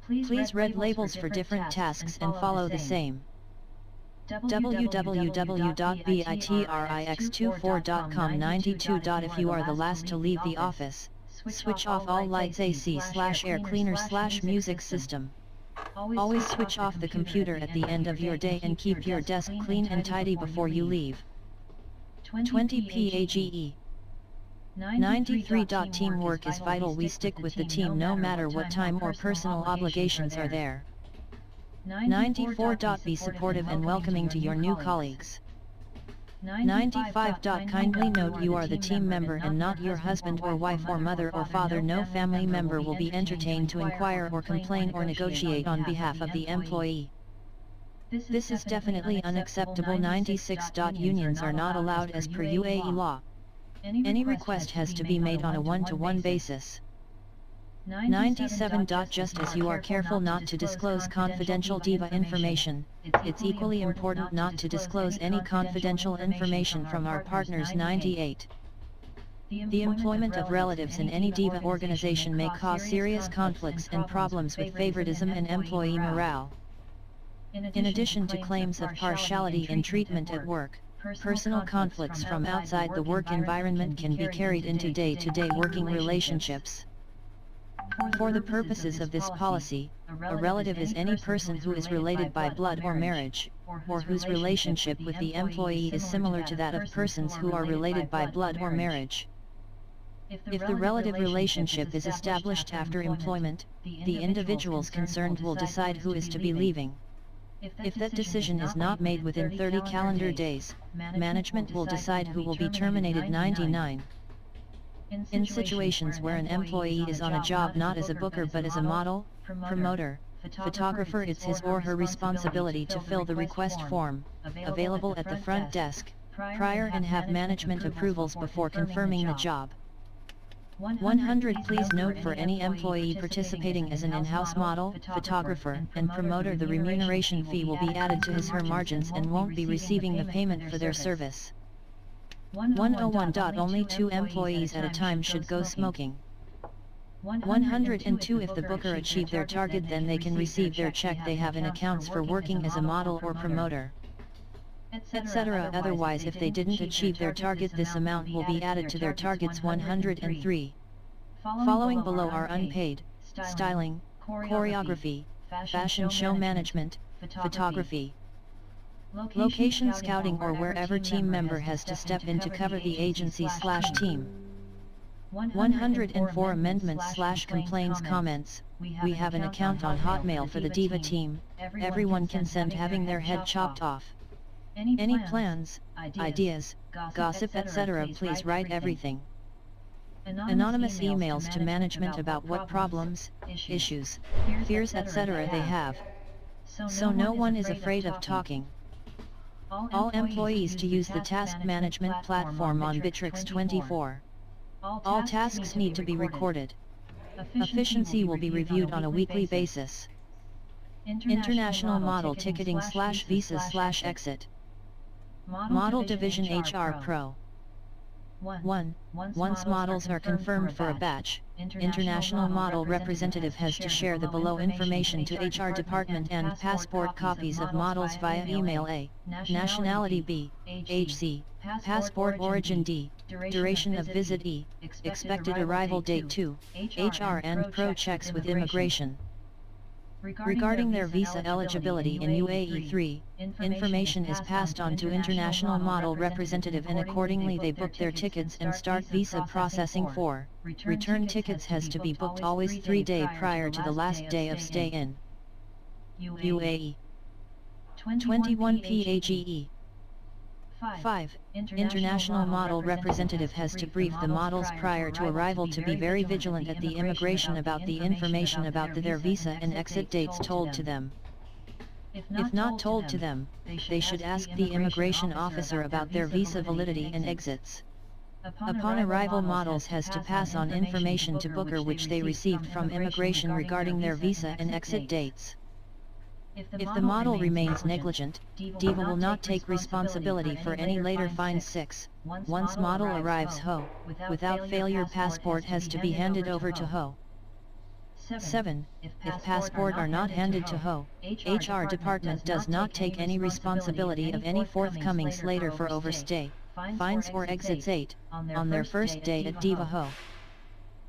Please read labels for different tasks and follow the same. www.bitrix24.com. 92. If you are the last to leave the office, switch off all lights, AC/air cleaner/ music system. Always switch off the computer at the end of your day and keep your desk clean and tidy before you leave. 20. PAGE. 93. Teamwork is vital. We stick with the team no matter what time or personal obligations are there. 94. Be supportive and welcoming to your new colleagues. 95. Kindly note you are the team member and not your husband or wife or mother or father. No family member will be entertained to inquire or complain or negotiate on behalf of the employee. This is definitely unacceptable. 96. Unions are not allowed as per UAE law. Any request has to be made on a one-to-one basis. 97. Just as you are careful not to disclose confidential Diva information, it's equally important not to disclose any confidential information from our partners. 98. The employment of relatives in any Diva organization may cause serious conflicts and problems with favoritism and employee morale. In addition to claims of partiality in treatment at work, personal conflicts from outside the work environment can be carried into day-to-day working relationships. For the purposes of this policy, a relative is any person who is related by blood or marriage, or whose relationship with the employee is similar to that of persons who are related by blood or marriage. If the relative relationship is established after employment, the individuals concerned will decide who is to be leaving. If that decision is not made within 30 calendar days, management will decide who will be terminated. 99. In situations where an employee is on a job not as a booker but as a model, promoter, photographer, it's his or her responsibility to fill the request form, available at the front desk, prior and have management approvals before confirming the job. 100. Please note for any employee participating as an in-house model, photographer, and promoter, the remuneration fee will be added to his/her margins and won't be receiving the payment for their service. 101. Only 2 employees at a time should go smoking. 102. If the booker achieve their target, then they can receive their check they have in accounts for working as a model or promoter, etc. Otherwise, if they didn't achieve their target, this amount will be added to their targets. 103. Following below are unpaid: styling, choreography, fashion show management, photography, location scouting, or wherever team member has to step in to cover the agency/team. 104. Amendments/complaints comments. We have an account on Hotmail for the Diva team. Everyone can send having their head chopped off. Any plans, ideas, gossip, etc. please write everything. Anonymous emails to management about what problems, issues, fears etc. they have. So no one is afraid of talking. All employees to use the task management platform on Bittrex 24. All tasks need to be recorded. Efficiency will be reviewed on a weekly basis. International Model Ticketing /Visa/Exit. Model Division HR Pro. 1. Once models are confirmed for a batch, International Model Representative has to share the below information to HR Department and passport copies of models via email. A. Nationality B. Age C. Passport origin D. Duration of visit E. Expected arrival date 2. HR and Pro checks with immigration. Regarding their visa eligibility in UAE 3, information is passed on to International Model Representative and accordingly they book their tickets and start visa processing. 4. Return tickets has to be booked always 3 days prior to the last day of stay in UAE. 21 PAGE. 5. International Model Representative has to brief the models prior to arrival to be very vigilant at the immigration about the information about their visa and exit dates told to them. If not told to them, they should ask the immigration officer about their visa validity and exits. Upon arrival, models has to pass on information to booker which they received from immigration regarding their visa and exit dates. If the model remains negligent, DIVA will not take responsibility for any later fines. 6. Once model arrives HO, without failure passport has to be handed over to HO. 7. If passport are not handed to HO, HR department does not take any responsibility of any forthcomings later for overstay, fines or exits. 8. On their first day at DIVA HO,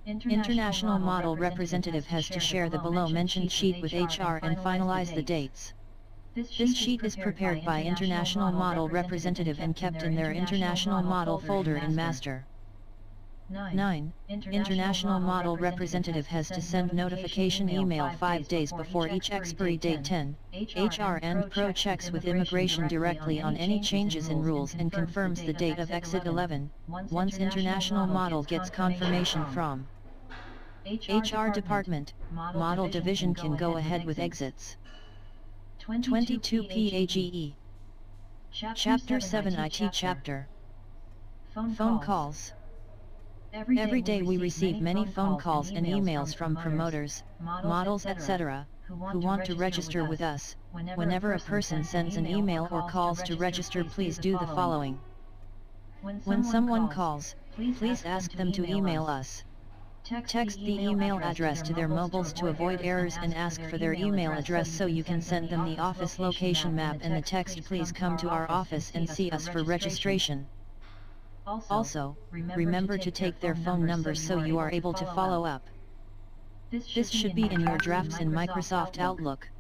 International Model Representative has to share the below mentioned sheet with HR and finalize the dates. This sheet is prepared by International Model Representative and kept in their International Model folder in Master. 9. International Model Representative has to send notification email 5 days before each expiry date. 10. HR and Pro checks with immigration directly on any changes in rules and confirms the date of exit. 11. Once International Model gets confirmation from HR Department, Model Division can go ahead with exits. 22 PAGE. Chapter 7 IT Chapter. Phone calls. Every day we receive many phone calls and emails from promoters, models etc., who want to register with us. Whenever a person sends an email or calls to register, please do the following. When someone calls, please ask them to email us. Text the email address to their mobiles to avoid errors and ask for their email address so you can send them the office location map and the text please come to our office and see us for registration. Also, remember to take their phone numbers so you are able to follow up. This should be in your drafts in Microsoft Outlook.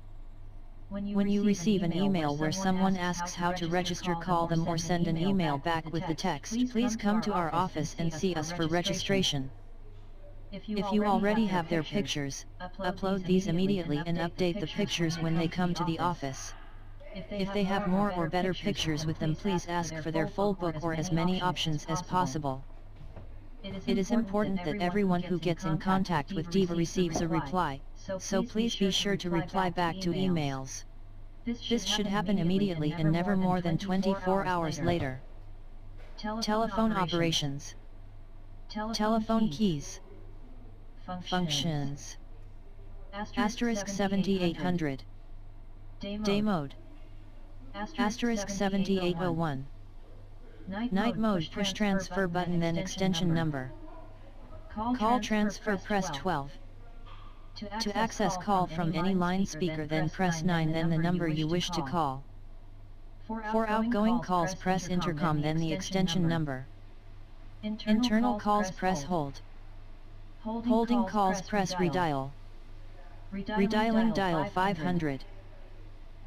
When you receive an email where someone asks how to register, call them or send an email back with the text, please come to our office and see us for registration. If you already have their pictures, upload these immediately and update the pictures when they come to the office. If they have more or better pictures with them, please ask for their full book or as many options as possible. It is important that everyone who gets in contact with DIVA receives a reply, so please be sure to reply back to emails. This should happen immediately and never more than 24 hours later. Telephone operations. Telephone keys. Functions. Asterisk 7800. Day mode. Asterisk 7801. Night mode, push transfer button then extension number. Call transfer press 12. To access call from any line speaker then press 9 then the number you wish to call. For outgoing calls press intercom then the extension number. Internal calls press hold. Holding calls press redial. Redialing dial 500.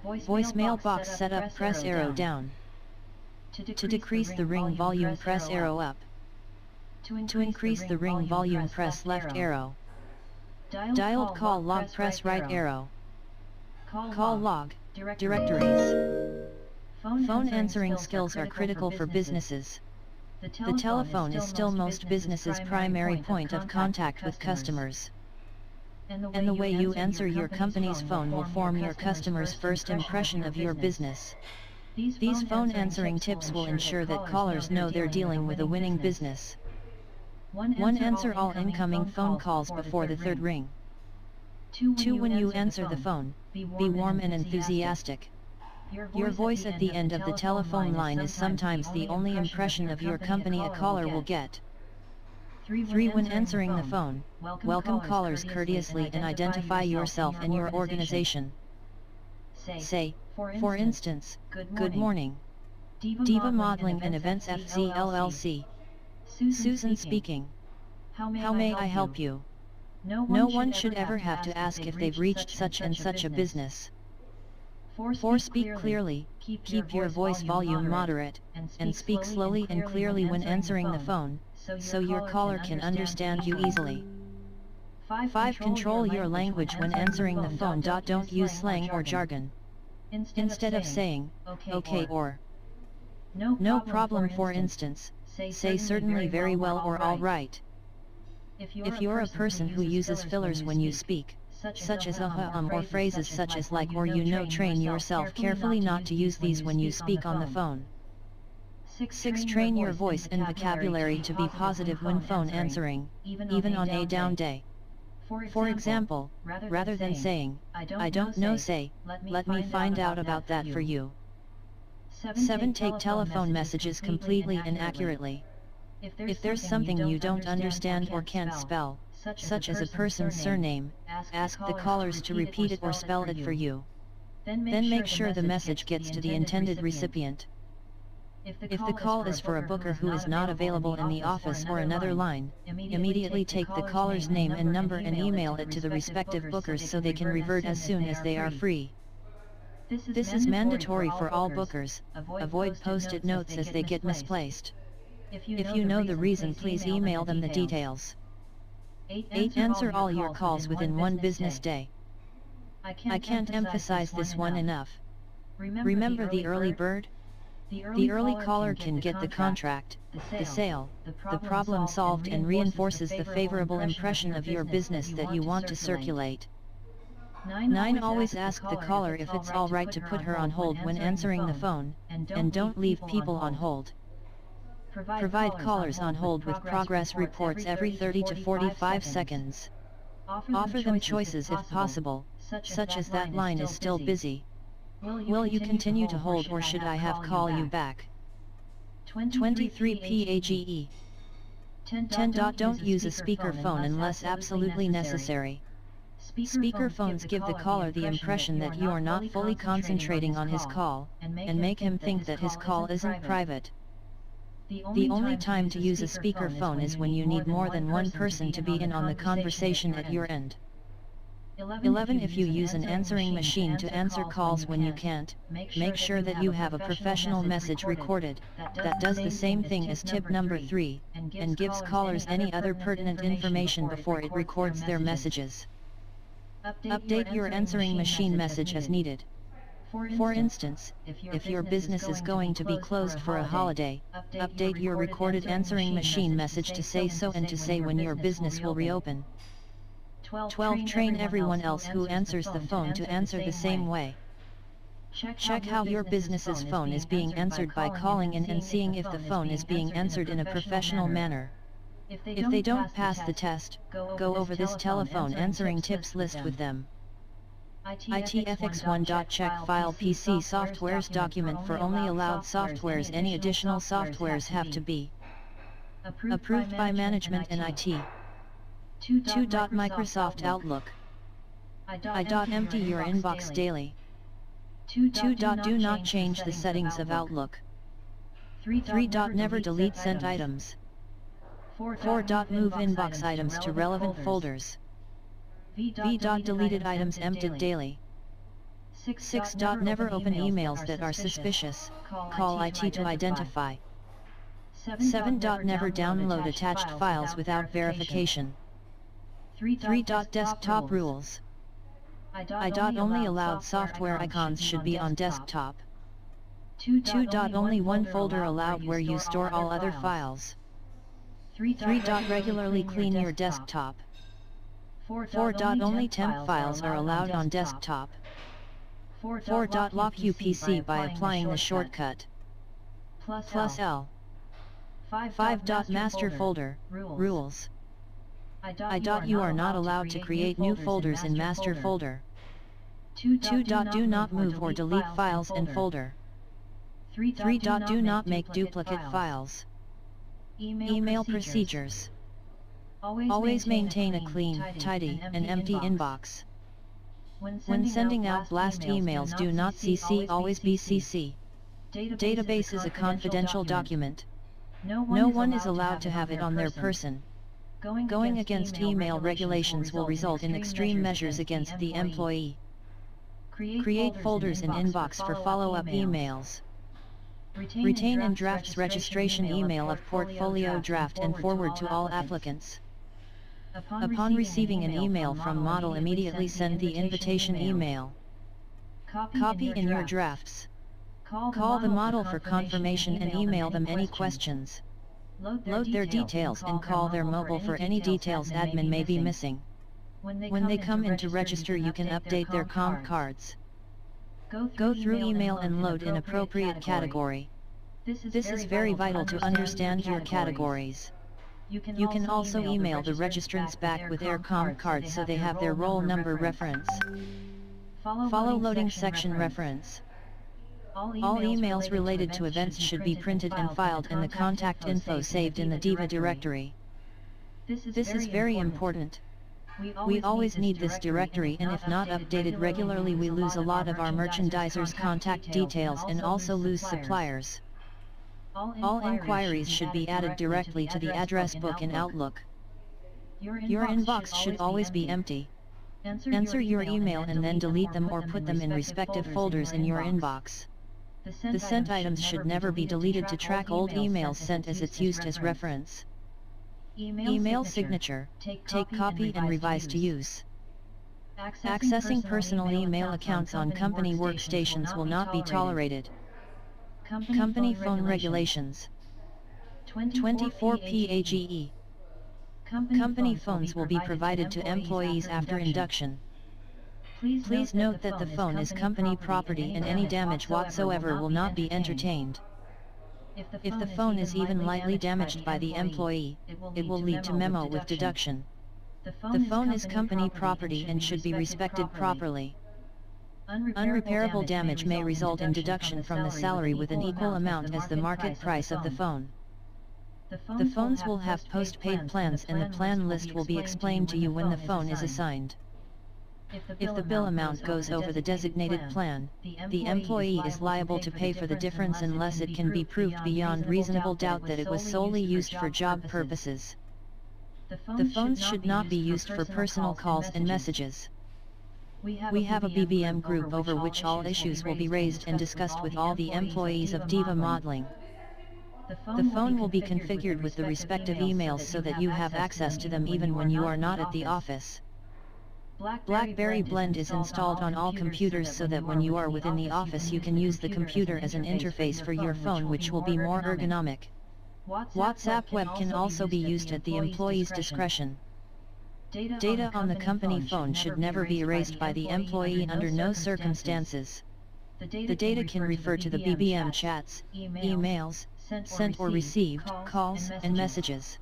Voicemail box setup press arrow down. To decrease the ring volume press arrow up. To increase the ring volume press left arrow. Dialed call log press right arrow. Call log, directories. Phone answering skills are critical for businesses. The telephone is still most businesses' primary point of contact with customers. And the way you answer your company's phone will form your customer's first impression of your business. These phone answering tips will ensure that callers know they're dealing with a winning business. 1. Answer all incoming phone calls before the third ring. 2. When you answer the phone, be warm and enthusiastic. Your voice at the end of the telephone line is sometimes the only impression of your company a caller will get. 3. When answering the phone, welcome callers courteously and identify yourself and your organization. Say, for instance, "Good morning. Diva Modeling and Events FZ LLC. Susan speaking. How may I help you?" No one should ever have to ask if they've reached such and such a business. 4. Speak clearly, keep your voice volume moderate, and speak slowly and clearly when answering the phone, so your caller can understand you easily. 5. Control your language when answering the phone. Don't use slang or jargon. Instead of saying, "Okay" or "No problem," for instance, say "certainly," "very well," or "all right." If you're a person who uses fillers when you speak, such as or phrases such as like or train yourself carefully not to use these when you speak on the phone. 6. Train your voice and vocabulary to be positive when phone answering, even on a down day. For example, rather than saying, "I don't know," say, "Let me find out about that for you." 7. Take telephone messages completely and accurately. If there's something you don't understand or can't spell, such as a person's surname, ask the callers to repeat it or spell it for you. Then make sure the message gets to the intended recipient. If the call is for a booker who is not available in the office or another line, immediately take the caller's name and number and email it to the respective bookers so they can revert as soon as they are free. This is mandatory for all bookers. Avoid post-it notes as they get misplaced. If you know the reason, please email them the details. 8. Answer all your calls within one business day. I can't emphasize this one enough. Remember the early bird? The early caller can get the contract, the sale, the problem solved, and reinforces the favorable impression of your business that you want to circulate. 9. Always ask the caller if it's alright to put her on hold when answering the phone, and don't leave people on hold. Provide callers on hold with progress reports every 30 to 45 seconds. Offer them choices if possible, such as "That line is still busy. Will you continue to hold, or should I have call you back?" 23. PAGE. 10. Don't use a speakerphone unless absolutely necessary. Speakerphones give the caller the impression that you are not fully concentrating on his call, and make him think that his call isn't private. The only time to use a speakerphone is when you need more than one person to be in on the conversation at your end. 11. If you use an answering machine to answer calls when you can't, make sure that you have a professional message recorded that does the same thing as tip number 3, and gives callers any other pertinent information before it records their messages. Update your answering machine message as needed. For instance, if your business is going to be closed for a holiday, update your recorded answering machine message to say so and to say when your business will reopen. 12. Train everyone else who answers the phone to answer the same way. Check how your business's phone is being answered by calling in and seeing if the phone is being answered in a professional manner. If they don't pass the test, go over this telephone answering tips list with them. ITFX1. Check file PC softwares document for only allowed softwares. Any additional softwares have to be approved by management and IT. 2. Microsoft Outlook. Empty your inbox daily. 2. Do not change the settings of Outlook. 3. Never delete sent items. 4. Move inbox items to relevant folders. Deleted items emptied daily. 6. Never open emails that are suspicious. Call IT to identify. 7. Never download attached files without verification. 3. Desktop rules. Only allowed software icons should be on desktop. 2. Only one folder allowed where you store all other files. 3. Regularly clean your desktop. 4. Only temp files are allowed on desktop. 4. Lock your PC by applying the shortcut +L. 5. Master folder, rules. You are not allowed to create new folders in master folder. 2. Do not move or delete files in folder. 3. Do not make duplicate files. Email procedures. Always maintain a clean, tidy, and empty inbox. When sending out blast emails, do not CC, always be CC. Database is a confidential document. No one is allowed to have it on their person. Going against email regulations will result in extreme measures against the employee. Create folders in inbox for follow-up emails. Retain in drafts registration email of portfolio draft and forward to all applicants. Upon receiving an email from model, immediately send the invitation email. Copy in your drafts. Call the model for confirmation and email them any questions. Load their details and call their mobile for any details admin may be missing. When they come in to register, you can update their comp cards. Go through email and load in appropriate category. This is very vital to understand your categories. You can also email the registrants back with their comp cards so they have their roll number reference. Follow loading section reference. All emails related to events should be printed and filed in the contact info saved in the Diva directory. This is very important. We always need this directory, and if not updated regularly, we lose a lot of our merchandisers' contact details and also lose suppliers. All inquiries should be added directly to the address book in Outlook. Your inbox should always be empty. Answer your email and then delete them or put them in respective folders in your inbox. The sent items should never be deleted to track old emails sent, as it's used as reference. Email signature, take copy and revise to use. Accessing personal email accounts on company workstations will not be tolerated. Company phone regulations. 24 PAGE. Company phones will be provided to employees after induction. Please note that the phone is company property and any damage whatsoever will not be entertained. If the phone is even lightly damaged by the employee, it will lead to memo with deduction. The phone is company property and should be respected properly. Unrepairable damage may result in deduction from the salary with an equal amount as the market price of the phone. The phones will have post-paid plans, and the plan list will be explained to you when the phone is assigned. If the bill amount goes over the designated plan, the employee is liable to pay for the difference unless it can be proved beyond reasonable doubt that it was solely used for job purposes. The phones should not be used for personal calls and messages. We have a BBM group over which all issues will be raised and discussed with all the employees of Diva Modeling. The phone will be configured with the respective emails so that you have access to them even when you are not at the office. BlackBerry Blend is installed on all computers so that when you are within the office you can use the computer as an interface for your phone, which will be more ergonomic. WhatsApp Web can also be used at the employee's discretion. Data on the company phone should never be erased by the employee under no circumstances. The data can refer to the BBM chats, emails, sent or received, calls, and messages.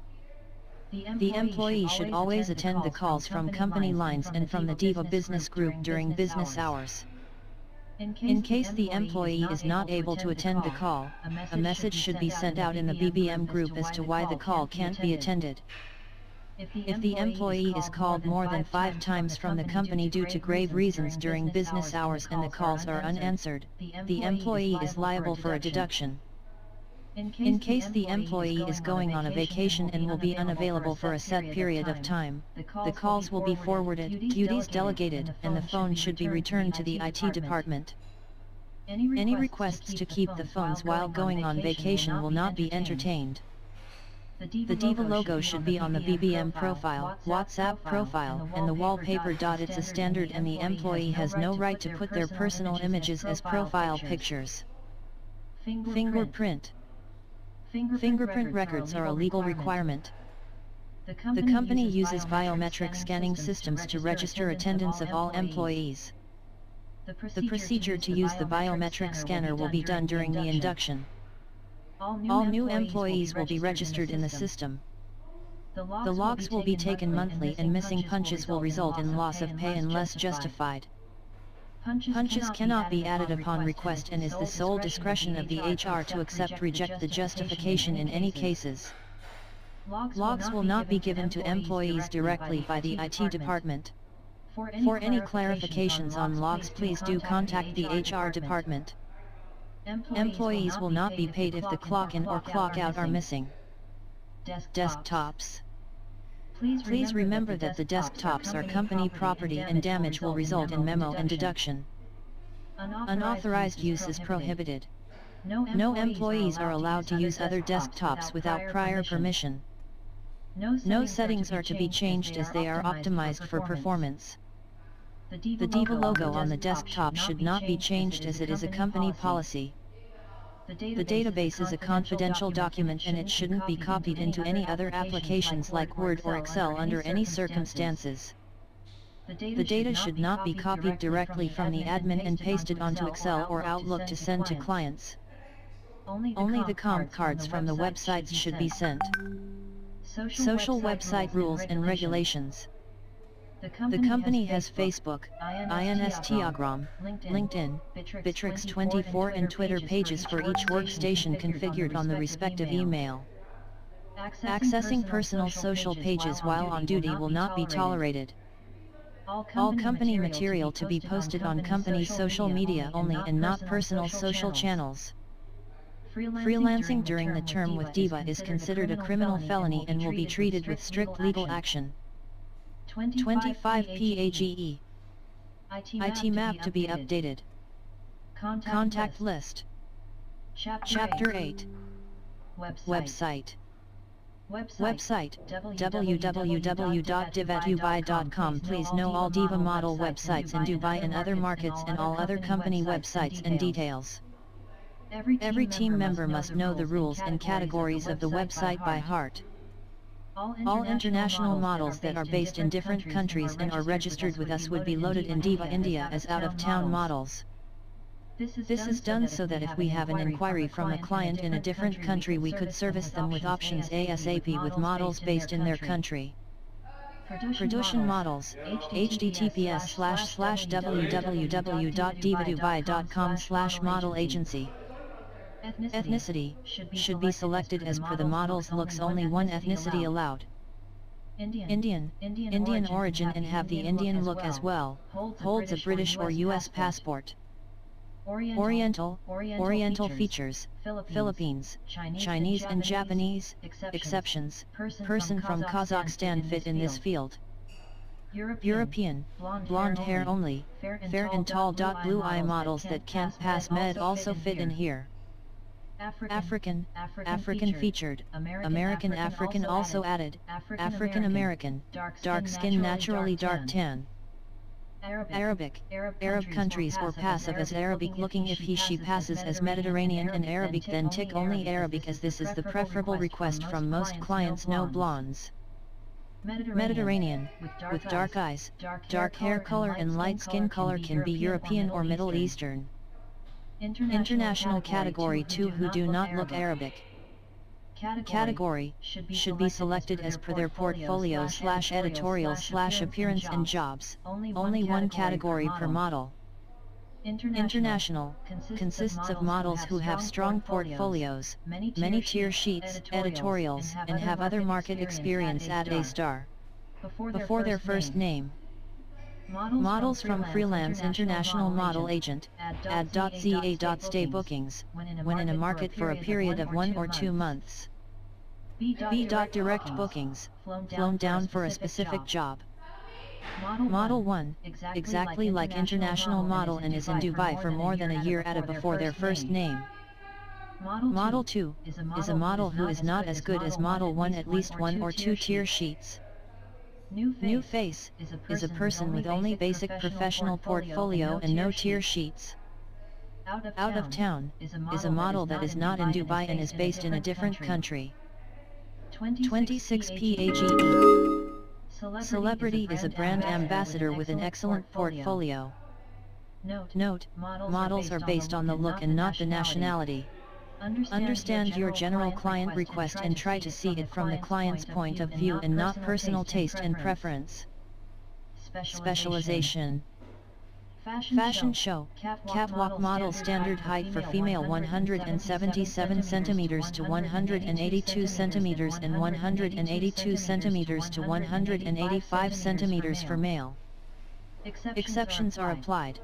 The employee should always attend the calls from company lines and from the Diva Business Group during business hours. In case the employee is not able to attend the call, a message should be sent out in the BBM group as to why the call can't be attended. If the employee is called more than 5 times from the company due to grave reasons during business hours and the calls are unanswered, the employee is liable for a deduction. In case the employee is going on a vacation and will be unavailable for a set period of time, the calls will be forwarded, duties delegated, and the phone should be returned to the IT department. Any requests to keep the phones while going on vacation will not be entertained. The Diva logo should be on the BBM profile, WhatsApp profile, and the wallpaper. It's a standard, and the employee has no right to put their personal images as profile pictures. Fingerprint. Fingerprint records are a legal requirement. The company uses biometric scanning systems to register attendance of all employees. The procedure to use the biometric scanner will be done during the induction. All new employees will be registered in the system. The logs will be taken monthly and missing punches will result in loss of pay unless justified. Punches cannot be added upon request and is the sole discretion of the HR to accept/reject the justification in any cases. Logs will not be given to employees directly by the IT department. For any clarifications on logs, please do contact the HR department. Employees will not be paid if the clock in or clock out are missing. Desktops. Please remember that the desktops are company property and damage will result in memo and deduction. Unauthorized use is prohibited. No employees are allowed to use other desktops without prior permission. No settings are to be changed as they are optimized for performance. The Diva logo on the desktop should not be changed as it is a company policy. The database is a confidential document and it shouldn't be copied into any other applications like Word or Excel under any circumstances. The data should not be copied directly from the admin and pasted onto Excel or Outlook to send to clients. Only the comp cards from the websites should be sent. Social website rules and regulations. The company has Facebook, Instagram, LinkedIn, Bitrix24 and Twitter pages for each workstation configured on the respective email. Accessing personal social pages while on duty will not be tolerated. All company material to be posted on company social media only and not personal social channels. Freelancing during the term with Diva is considered a criminal felony and will be treated with strict legal action. 25 PAGE. IT map to be updated. Contact list. Chapter 8. Website. www.diva@dubai.com. Please know all Diva model websites in Dubai and other markets and all other company websites and details. Every team member must know the rules and categories of the website by heart. All international models that are based in different countries and are registered with us would be loaded in Diva India as out-of-town models. This is done so that if we have an inquiry from a client in a different country we could service them with options ASAP with models based in their country. Production models, https://www.divadubai.com/model agency. Ethnicity should be selected as per the model's looks, only one ethnicity allowed. Indian origin and have the Indian look as well, holds a British or US passport. Oriental features, Philippines, Chinese and Japanese, exceptions, person from Kazakhstan fit in this field. European, blonde hair only, fair and tall. Blue eye models that can't pass med also fit in here. African featured, American African also added, African American, dark skin naturally dark tan. Arabic, Arab countries or passive as Arabic looking. If he/she passes as Mediterranean and Arabic then tick only Arabic as this is the preferable request from most clients. No blondes. Mediterranean, with dark eyes, dark hair color and light skin color can be European or Middle Eastern. International category 2 who do not look Arabic. Category should be selected as per their portfolio/editorial/appearance and jobs, only one category per model. International consists of models who have strong portfolios, many tier sheets, editorials, and have other market experience. Add a star before their first name. Models from freelance international model agent, add.za.stay bookings, when in a market for a period of 1 or 2 months. B.direct bookings, flown down for a specific job. Model 1, exactly like international model and is in Dubai for more than a year. Add before their first name. Model 2, is a model who is not as good as Model 1, at least 1 or 2 tier sheets. New face is a person with only basic professional portfolio and no tier sheets. Out of town is a model that is not in Dubai and is based in a different country. 26 PAGE. Celebrity is a brand ambassador with an excellent portfolio. Note, models are based on the look and not the nationality. Understand your general client request and try to see it from the client's point of view and not personal taste and preference. Specialization. Fashion show, catwalk model standard height for female 177 cm to 182 cm and 182 cm to 185 cm for male. Exceptions are applied.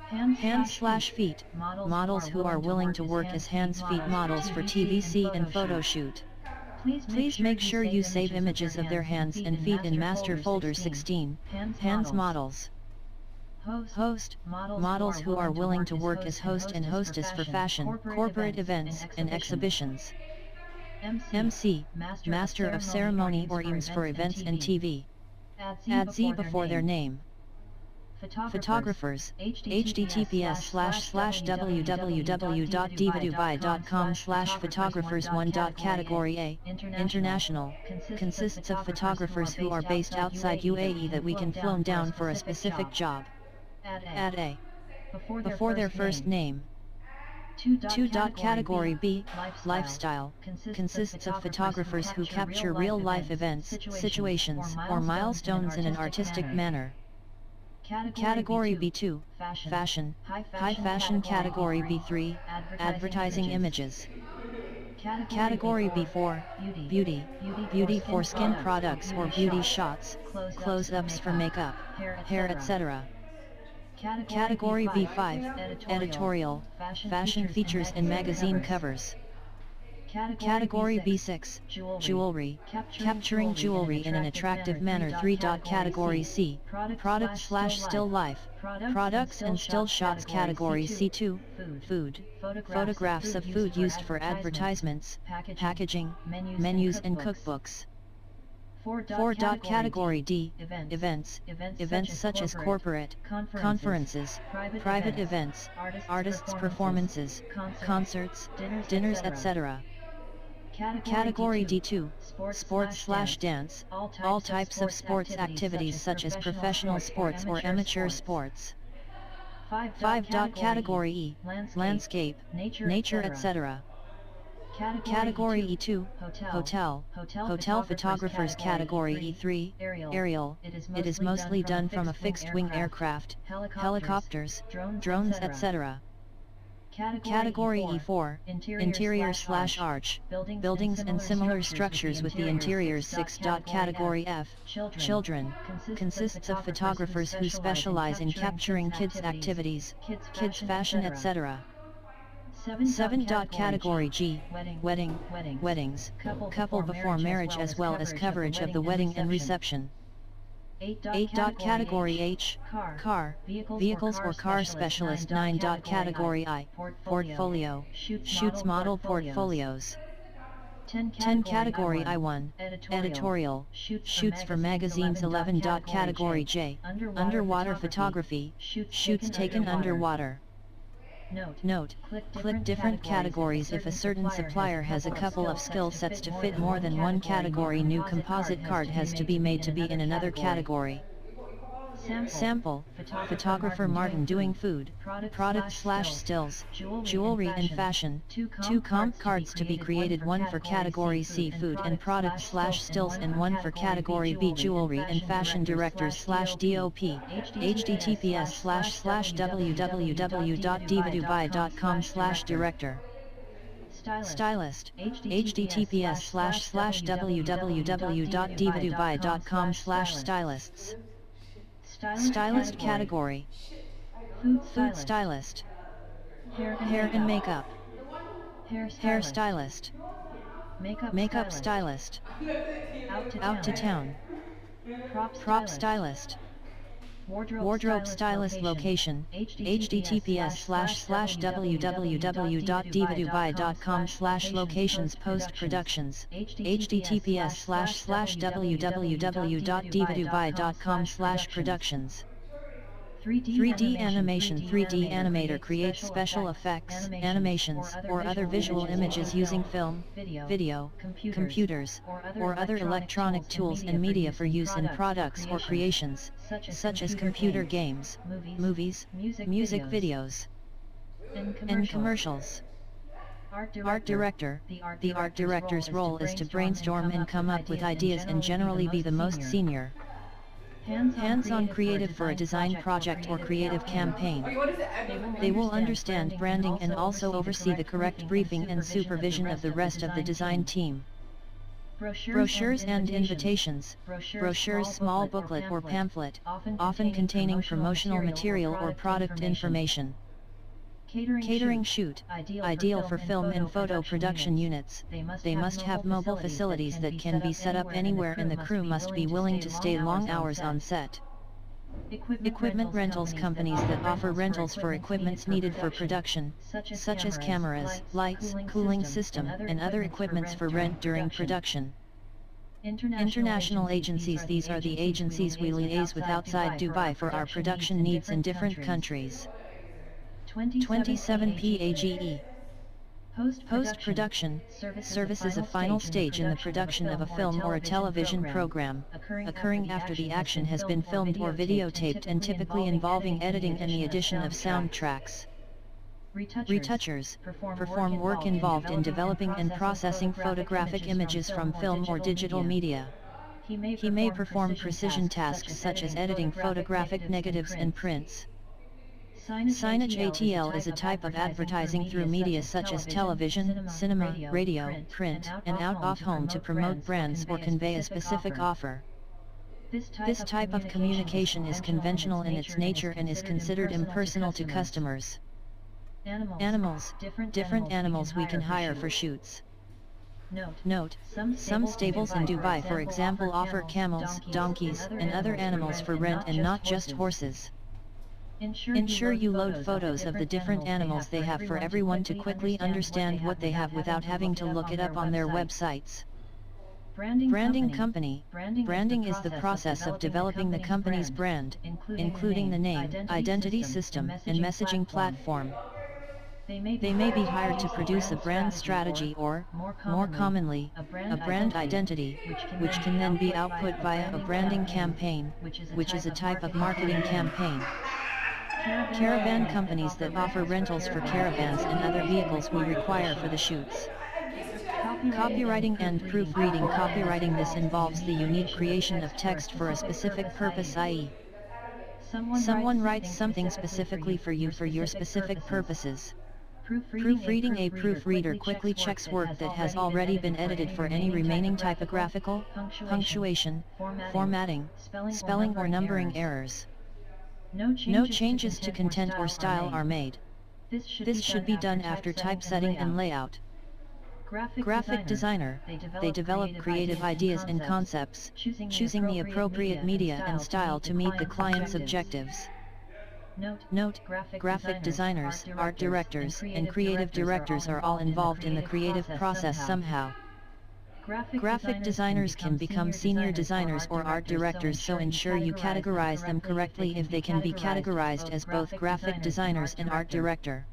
Hands/feet, models who are willing to work as hands/feet models for TVC and photo shoot. Please make sure you save images of their hands and feet in master folder 16, hands models. Host, models who are willing to work as host and hostess for fashion, corporate events, and exhibitions. MC, master of ceremony or EMS for events and TV. Add Z before their name. Photographers, https://www.divadubai.com/photographers1. Category A, International, consists of photographers who are based outside UAE that we can flown down for a specific job. Add A before their first name. 2. Category B, Lifestyle, consists of photographers who capture real-life events, situations, or milestones in an artistic manner. Category B2, Fashion, High Fashion. Category B3, Advertising images. Category B4, Beauty for skin products or beauty shots, close-ups for makeup, hair, etc. Category B5, Editorial, Fashion features and magazine covers. Category B6, Jewelry, capturing jewelry in an attractive manner. 3. Category C, Product/still life, products and still shots. Category C2, Food, photographs of food used for advertisements, packaging, menus and cookbooks. 4. Category D, Events such as corporate, conferences, private events, artists' performances, concerts, dinners, etc. Category D2, Sports/dance, all types of sports activities such as professional sports or amateur sports. 5. Category E, Landscape, nature, etc. Category E2, Hotel photographers. Category E3, Aerial, it is mostly done from a fixed-wing aircraft, helicopters, drones, etc. Category E4, Interior/arch, buildings and similar structures with the interiors. 6. Category F, Children, consists of photographers who specialize in capturing kids' activities, kids' fashion, etc. 7. Category G, Weddings, couple before marriage as well as coverage of the wedding and reception. 8. Category H, Car, vehicles or car specialist. 9. Category I, Portfolio, shoots model portfolios. 10. Category I1, Editorial, shoots for magazines. 11. Category J, Underwater photography, shoots taken underwater. Note, click different categories if a certain supplier has a couple of skill sets to fit more than one category. New composite card has to be made to be in another category. Sample, photographer Martin doing food, product/stills, jewelry and fashion. 2 comp cards to be created, one for category C food and product/stills and one for category B jewelry and fashion. Directors/DOP, https://www.divadubai.com/director. Stylist, https://www.divadubai.com/stylists. Stylist category, Food stylist, Hair and makeup, Hair stylist, Makeup stylist, Out to town, Prop stylist, Wardrobe stylist. Location, https://www.divadubai.com/locations. Post productions, https://www.divadubai.com/productions. 3D animation. 3D animator creates special effects, animations, or other visual images using film, video, computers, or other electronic tools and media for use in products or creations, such as computer games, movies, music videos, and commercials. Art director. The art director's role is to brainstorm and come up with ideas and generally be the most senior. Hands-on creative for a design project or creative campaign. They will understand branding and also oversee the correct briefing and supervision of the rest of the design team. Brochures and invitations. Brochures, small booklet or pamphlet, often containing promotional material or product information. Catering shoot, ideal for film and photo production units. They must have mobile facilities that can be set up anywhere and the crew must be willing to stay long hours on set. Equipment rentals. Companies that offer rentals for equipments needed for production, such as cameras, lights, cooling system, and other equipments for rent during production. International agencies. These are the agencies we liaise with outside Dubai for our production needs in different countries. 27 PAGE. Post-production, service is a final stage in the production of a film or a television program, occurring after the action has been filmed or videotaped and typically involving editing and the addition of soundtracks. Retouchers perform work involved in developing and processing photographic images from film or digital media. He may perform precision tasks such as editing photographic negatives and prints. Signage. ATL is a type of advertising through media such as television, cinema, radio, print, and out-of-home to promote brands or convey a specific offer. This type of communication is conventional in its nature and is considered impersonal to customers. Animals. Different animals we can hire for shoots. Note, some stables in Dubai, for example, offer camels, donkeys, and other animals for rent and not just horses. Ensure you load photos of the different animals they have for everyone to quickly understand what they have without having to look it up on their websites. Branding company. Branding is the process of developing the company's brand, including the name, identity system, and messaging platform. They may be hired to produce a brand strategy or, more commonly, a brand identity, which can then be output via a branding campaign, which is a type of marketing campaign. Caravan companies that offer rentals for caravans and other vehicles we require for the shoots. Copywriting and proofreading. Copywriting. This involves the unique creation of text for a specific purpose, i.e., someone writes something specifically for you for your specific purposes. Proofreading. A proofreader quickly checks work that has already been edited for any remaining typographical, punctuation, formatting, spelling or numbering errors. No changes to content or style are made. This should be done after typesetting and layout. Graphic designer. They develop creative ideas and concepts, choosing the appropriate media and style to meet the client's objectives. Note, graphic designers, art directors, and creative directors are all involved in the creative process somehow. Graphic designers can become senior designers or art directors, so ensure you categorize them correctly if they can be categorized as both graphic designers and art director.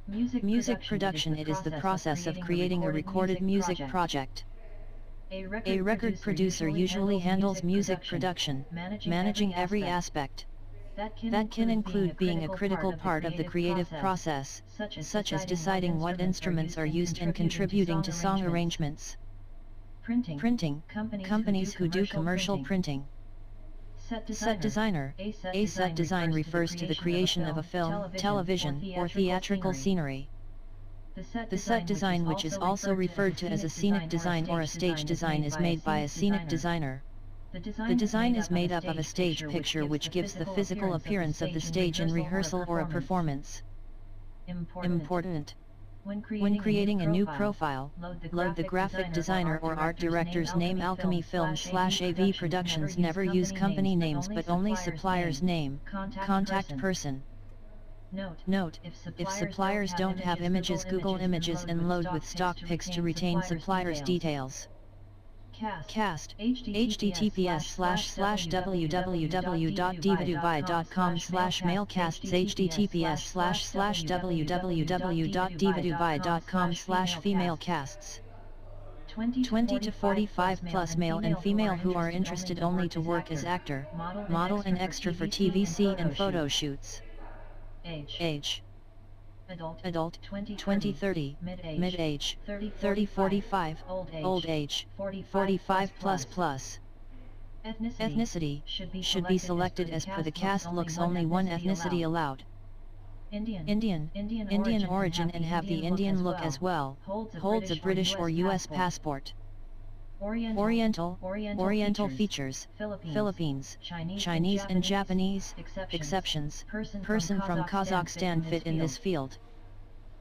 Music production. It is the process of creating a recorded music project. A record producer usually handles music production, managing every aspect. That can include being a critical part of the creative process, such as deciding what instruments are used and contributing to song arrangements. Printing. Companies who do commercial printing. Set designer. A set design refers to the creation of a film, television, or theatrical scenery. The set design, which is also referred to as a scenic design or a stage design, is made by a scenic designer. The design is made up of a stage picture which gives the physical appearance of the stage in rehearsal or a performance. Important. When creating a new profile, load the graphic designer or art director's name. Alchemy Film/AV Productions never use company names but only supplier's name, contact person. Note, if suppliers don't have images, Google Images and load with stock pics to retain supplier's details. Cast, https://www.divadubai.com/mailcasts https://www.divadubai.com/femalecasts 20 to 45 plus male and female who are interested only to work as actor, model and extra for TVC and photo shoots. Age Adult 20-30, mid-age 30-45, old age 45 plus. Ethnicity should be selected as per the cast looks, only one ethnicity allowed. Indian origin and have the Indian look as well, holds a British or US passport. Oriental features, Philippines, Chinese and Japanese, exceptions, person from Kazakhstan fit in this field.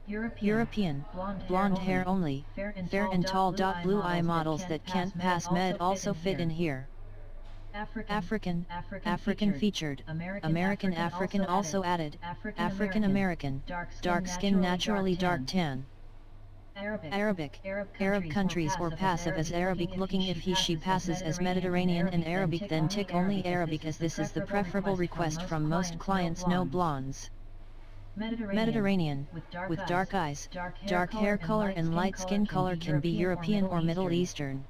European, blonde hair only, fair and tall. Blue eye models that can't pass med also fit in here. African featured, American African also added, African American, dark skin naturally dark tan. Arabic, Arab countries or passive as Arabic looking. If he/she passes as Mediterranean and Arabic then tick only Arabic, as this is the preferable request from most clients. No blondes. Mediterranean, with dark eyes, dark hair color and light skin color can be European or Middle Eastern.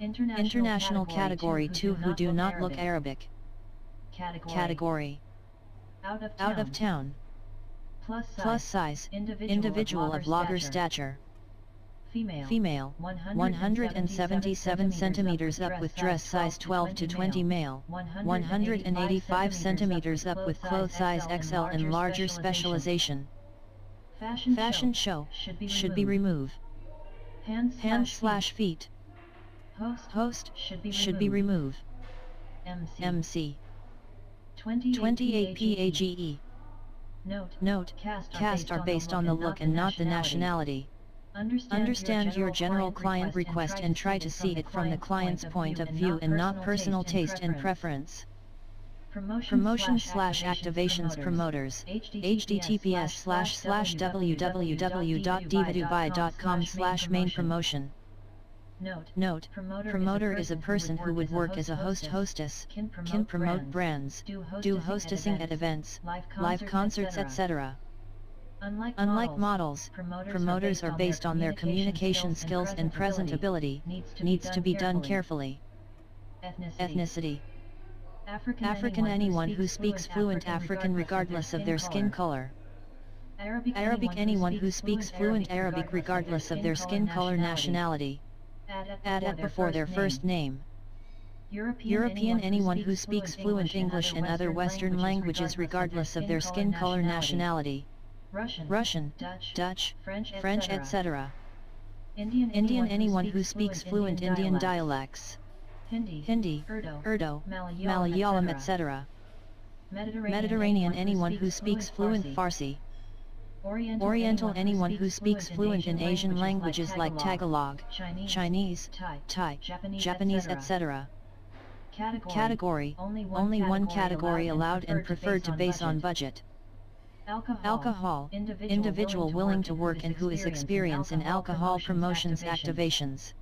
International category 2 who do not look Arabic. Category out of town. Plus size, individual of logger stature. Female, 177 centimeters up with dress size 12 to 20. Male, 185 centimeters up with cloth size XL and larger specialization. Fashion show, should be remove. Hands/feet. Host, should be remove. MC. 28 PAGE. Note, cast are based on the look and not the nationality. Understand your general client request and try to see it from the client's point of view and not personal taste and preference. Promotion/activations promoters, https://www.divadubai.com/main promotion. Note, promoter is a person who would work as a host/hostess, can promote brands, do hostessing at events, live concerts, etc. Unlike models, promoters are based on their communication skills and presentability, needs to be done carefully. Ethnicity. African anyone who speaks fluent African regardless of their skin color. Arabic anyone who speaks fluent Arabic regardless of their skin color nationality. Add at before their first name. European anyone who speaks fluent English and other Western languages regardless of their skin color nationality. Russian, Dutch, French, etc. Indian anyone who speaks fluent Indian dialects. Hindi, Urdu, Malayalam, etc. Mediterranean anyone who speaks fluent Farsi. Oriental anyone who speaks fluent in Asian languages like Tagalog, Chinese, Thai, Japanese, etc. Category, only one category allowed and preferred to base on budget. Alcohol, individual willing to work and who is experienced in alcohol promotions activations.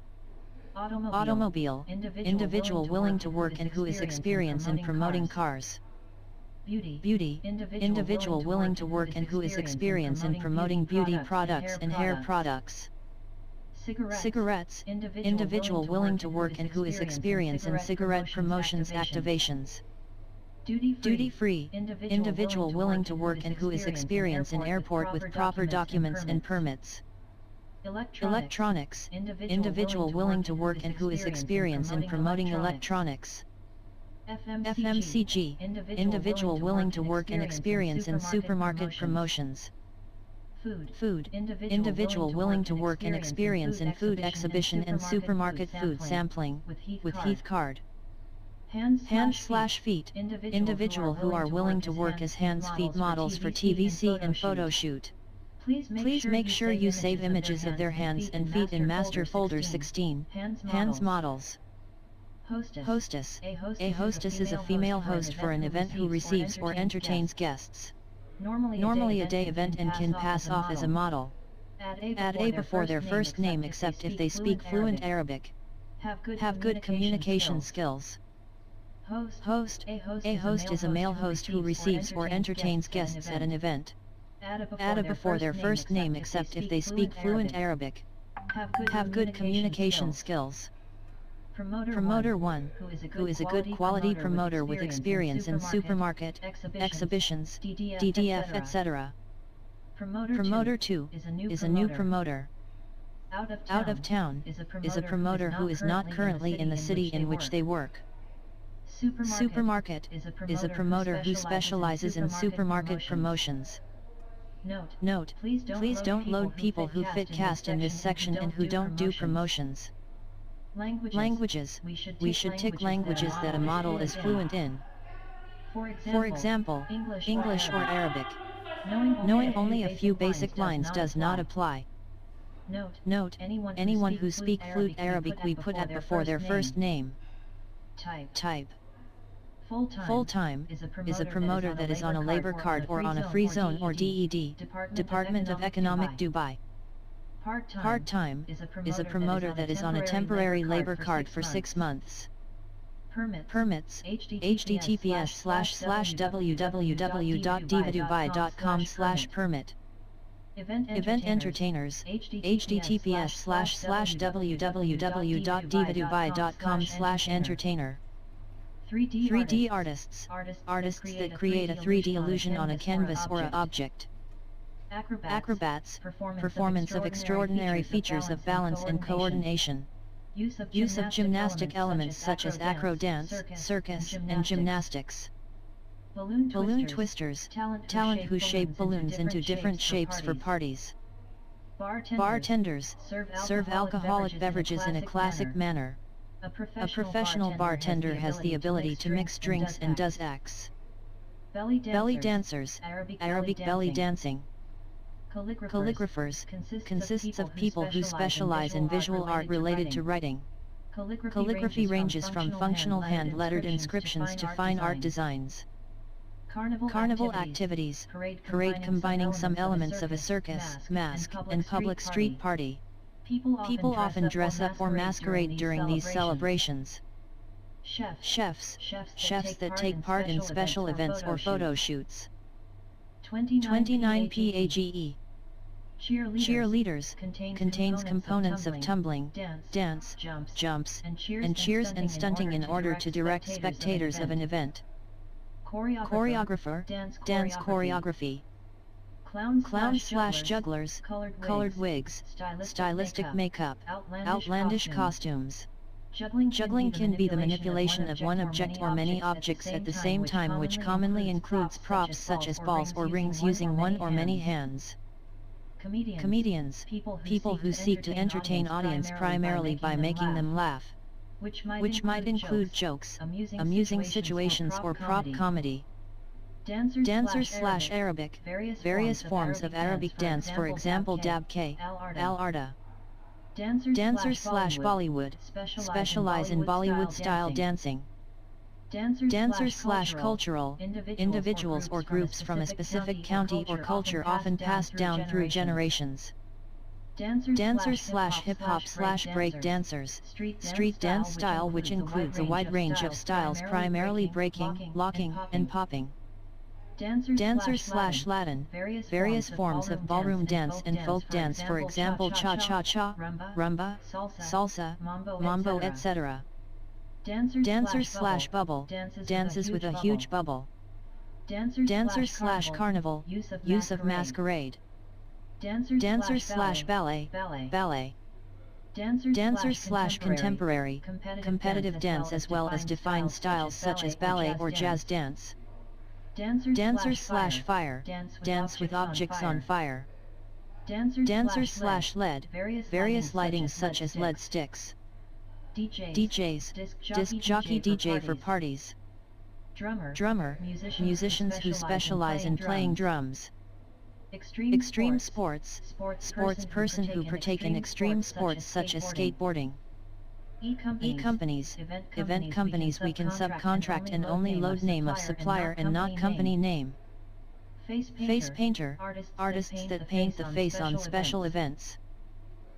Automobile, individual willing to work and who is experienced in promoting cars. Beauty, individual willing to work and who is experienced in promoting beauty products and hair products. Cigarettes, individual willing to work and who is experienced in cigarette promotions activations. Duty-free, individual willing to work and who is experienced in airport with proper documents and permits. Electronics, individual willing to work and who is experienced in promoting electronics. FMCG, individual willing to work and experience in supermarket promotions. Food, individual willing to work and experience in food exhibition and supermarket food sampling, with Heath card. Hands/feet, individual who are willing to work as hands/feet models for TVC and photo shoot. Please make sure you save images of their hands and feet in master folder 16, hands models. Hostess. A hostess is a female host for an event who receives or entertains guests. Normally a day event and can pass off as a model. Add a before their first name except if they speak fluent Arabic. Have good communication skills. Host. A host is a male host who receives or entertains guests at an event. Add before their first name except if they speak fluent Arabic. Have good communication skills. Promoter 1, who is a good quality promoter with experience in supermarket, exhibitions, DDF etc. Promoter 2, is a new promoter. Out of town, is a promoter who is not currently in the city in which they work. Supermarket, is a promoter who specializes in supermarket promotions. Note, please don't load people who fit cast in this section and who don't do promotions. Languages, we should tick languages that a model is fluent in. For example, English or Arabic. Knowing only a few basic lines does not apply. Note, anyone who speak fluent Arabic we put at before their first name. Type. Full-time, is a promoter that is on a labor card or on a free zone or DED, Department of Economic Dubai. Part-time, is a promoter that is on a temporary labor card for 6 months. Permits, https://www.divadubai.com/permit. Event entertainers, https://www.divadubai.com/entertainer. 3D artists, artists that create a 3D illusion on a canvas or an object. Acrobats, performance of extraordinary features of balance and coordination. Use of gymnastic elements such as acro dance, circus, and gymnastics. Balloon twisters, talent who shape balloons into different shapes for parties. Bartenders, serve alcoholic beverages in a classic manner. A professional bartender has the ability to mix drinks and does acts. Belly dancers, Arabic belly dancing. Calligraphers, consists of people who specialize in visual art related to writing. Calligraphy ranges from functional hand-lettered inscriptions to fine art designs. Carnival activities, parade combining some elements of a circus, masque, and public street party. People often dress up or masquerade during these celebrations. Chefs that take part in special events or photo shoots. 29 PAGE. Cheerleaders, contains components of tumbling, dance, jumps, and cheers and stunting in order to direct spectators of an event. Choreographer, dance choreography. Clown/jugglers, colored wigs, stylistic makeup, outlandish costumes. Juggling can be the manipulation of one object or many objects at the same time, which commonly includes props such as balls or rings using one or many hands. Comedians, people who seek to entertain audience primarily by making them laugh, which might include jokes, amusing situations or prop comedy. Dancers/Arabic, various forms of Arabic dance, for example Dabke, Al-Arda. Dancers/Bollywood, specialize in Bollywood-style dancing. Dancers/cultural, individuals or groups from a specific county or culture often passed down through generations. Dancers/hip-hop/break dancers, street dance style which includes a wide range of styles primarily breaking, locking, and popping. Dancers/Latin, various forms of ballroom dance and folk dance, for example cha-cha-cha, rumba, salsa, mambo etc. Dancers/bubble, dances with a huge bubble. Dancers/carnival, use of masquerade. Dancers/ballet, ballet. Dancers/contemporary, competitive dance as well as defined styles such as ballet or jazz dance. Dancers/fire, dance with objects on fire. Dancers/LED, various lightings such as LED sticks. DJs, disc jockey DJ for parties. Drummer, musicians who specialize in playing drums. Extreme sports, sports person who partake in extreme sports such as skateboarding. E-companies, event companies we can subcontract and only load name of supplier and not company name. Face painter, artists that paint the face on special events.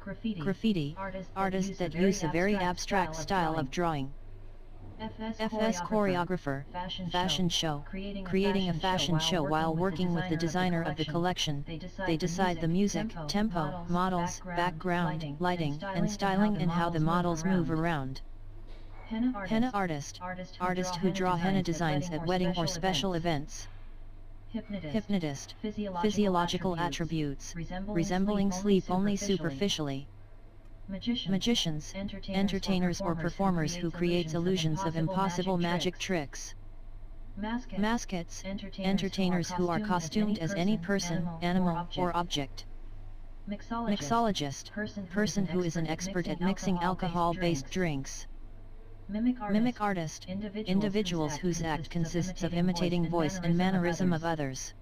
Graffiti, artists that use a very abstract style of drawing. FS choreographer, fashion show, creating a fashion show while working with the designer of the collection. They decide the music, tempo, models, background, lighting, and styling and how the models move around. Henna artist, artist who draw henna designs at wedding or special events. Hypnotist, physiological attributes, resembling sleep only superficially. Magicians, entertainers or performers who creates illusions of impossible magic tricks. Mascots, entertainers who are costumed as any person, animal, or object. Mixologist, person who is an expert at mixing alcohol-based drinks. Mimic artist, individuals whose act consists of imitating voice and mannerism of others.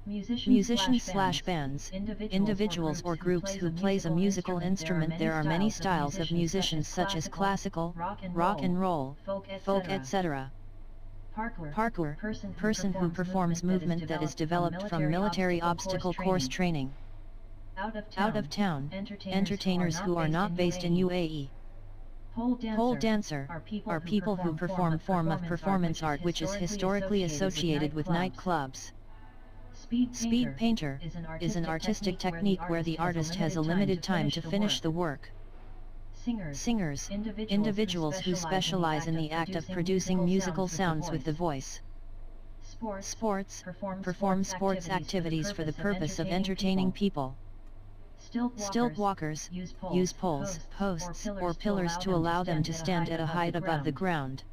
Musicians/bands, individuals or groups who plays a musical instrument. There are many styles of musicians such as classical, rock and roll, folk, etc. Parkour, person who performs movement that is developed from military obstacle course training. Out of town, entertainers who are not based in UAE. Pole dancer, are people who perform form of performance art which is historically associated with nightclubs. Speed painter, is an artistic technique where the artist has a limited time to finish the work. Singers, individuals who specialize in the act of producing musical sounds with the voice. Sports, perform sports activities for the purpose of entertaining people. Stilt walkers, use poles, posts, or pillars to allow them to stand at a height above the ground.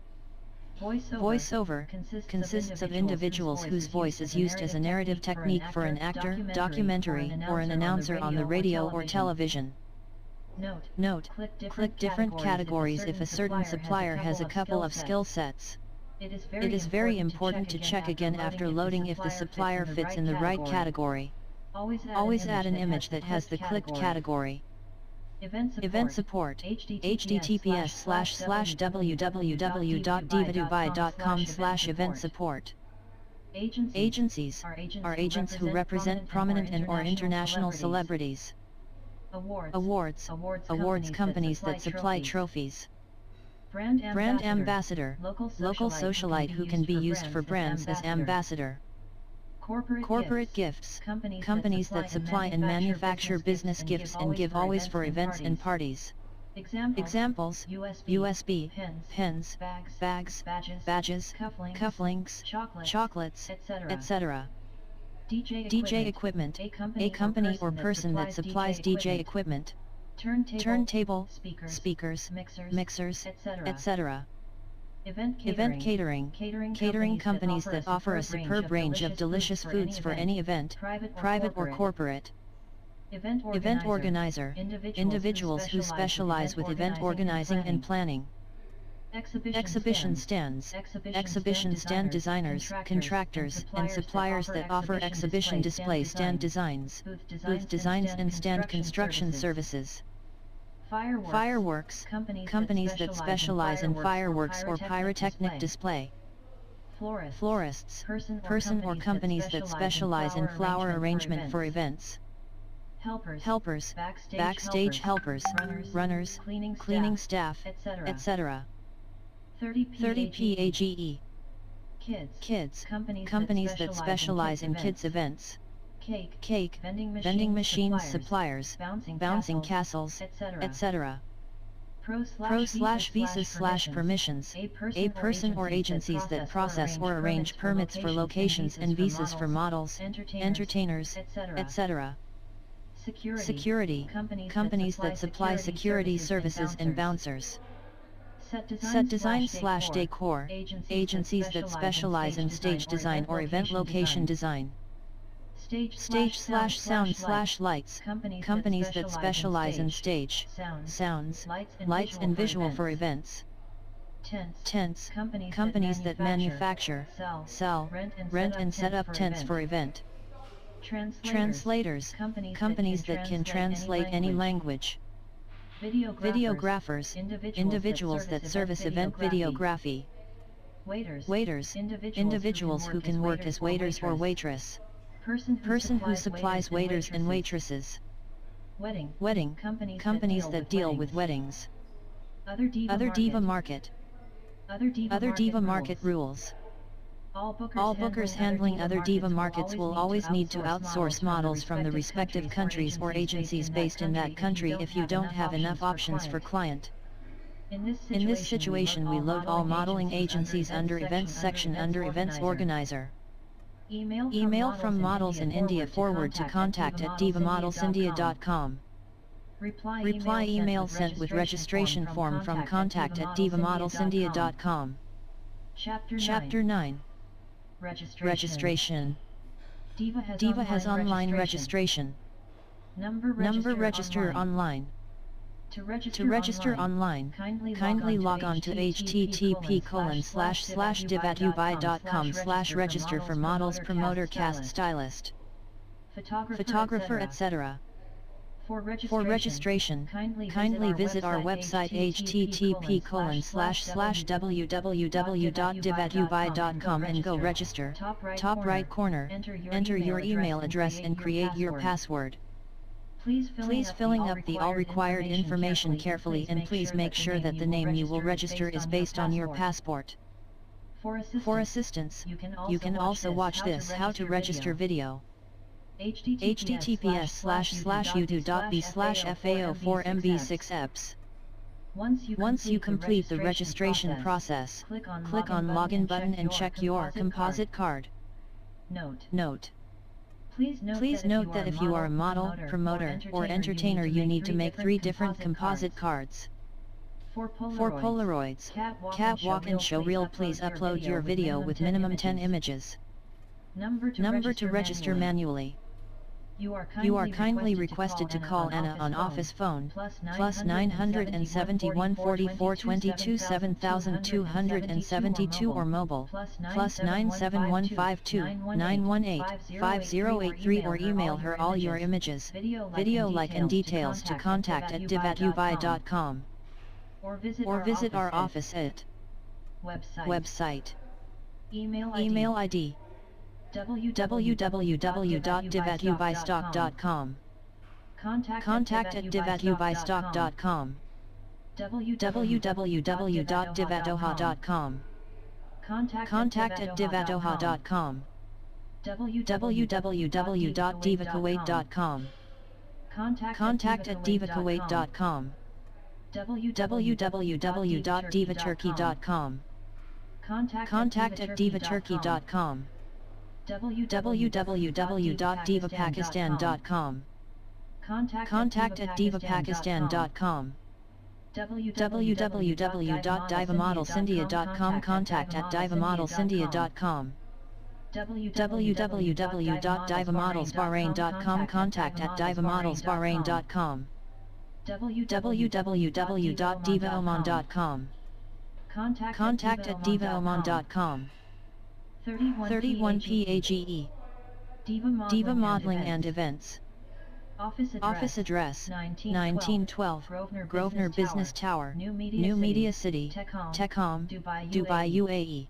Voiceover consists of individuals whose voice is used as a narrative technique for an actor, documentary, or an announcer on the radio or television. Note, click different categories if a certain supplier has a couple of skill sets. It is very important to check again after loading if the supplier fits in the right category. Always add an image that has the clicked category. Event support, https://www.divadubai.com/event support. Agencies, are agents who represent prominent and or international celebrities. Awards, companies that supply trophies. Brand ambassador, local socialite who can be used for brands as ambassador. Corporate gifts, companies that supply and manufacture business gifts and give always for events and parties. Examples, USB, pens, bags, badges, cufflinks, chocolates, etc. DJ equipment, a company or person that supplies DJ equipment. Turntable, speakers, mixers, etc. Event catering companies that offer a superb range of delicious foods for any event, private or corporate. Event organizer, individuals who specialize with event organizing and planning. Exhibition stands, exhibition stand designers, contractors, and suppliers that offer exhibition display stand designs, booth designs and stand construction services. Fireworks, companies that specialize in fireworks or pyrotechnic display. Florists, person or companies that specialize in flower arrangement for events. Helpers, backstage helpers, runners, cleaning staff, etc. 30 PAGE. Kids, companies that specialize in kids events. Cake, vending machines suppliers, bouncing castles, etc. Pro/visas/permissions, a person or agencies that process or arrange permits for locations and visas for models, entertainers, etc. Security, companies that supply security services and bouncers. Set design/decor, agencies that specialize in stage design or event location design. Stage/sound/lights, companies that specialize in stage, sounds, lights and visual for events. Tents, companies that manufacture, sell, rent and set up tents for event. Translators, companies that can translate any language. Videographers, individuals that service event videography. Waiters, individuals who can work as waiters or waitress. Person who supplies waiters and waitresses. Wedding, companies that deal with weddings. Other diva market. Other diva market rules. All bookers handling other diva markets will always need to outsource models from the respective countries or agencies based in that country if you don't have enough options for client. In this situation we load all modeling agencies under Events section under Events Organizer. Email from models in India forward to contact@divamodelsindia.com. Reply email sent with registration form from contact@divamodelsindia.com. Chapter 9. Registration. Diva has online registration. Number register online. To register online, kindly log on to http://div@ubi.com/register for models, promoter, cast, stylist, photographer, etc. For registration, kindly visit our website http://www.div@ubi.com and go register. Top right corner, enter your email address and create your password. Please filling up the all required information carefully and please make sure that the name you will register is based on your passport. For assistance, you can also watch this how to register video. https://youtube.b/fao4mb6eps. Once you complete the registration process, click on Login button and check your composite card. Note. Please note that if you are a model, promoter, or entertainer you need to make 3 different composite cards. For Polaroids, catwalk and showreel, please upload your video with minimum 10 images. Number to register manually. You are kindly requested to call Anna on office phone, +971 44 22 7272 or mobile, +971 52 918 5083 or email her all your images, video like and details to contact@div@ubi.com. Or visit our office at website. Email ID www.div@ubistock.com. Contact@div@ubistock.com. www.div@doha.com. Contact@div@doha.com. www.divakuwait.com. Contact@divakuwait.com. www.divaturkey.com. Contact@divaturkey.com. www.divapakistan.com. Contact@divapakistan.com. www.divamodelsindia.com. Contact@divamodelsindia.com. www.divamodelsbahrain.com. Contact@divamodelsbahrain.com. www.divaoman.com. Contact@divaoman.com. 31 PAGE. Diva Modeling and Events. Office address 1912 Grosvenor Business Tower, New Media City, Techom, Dubai, UAE.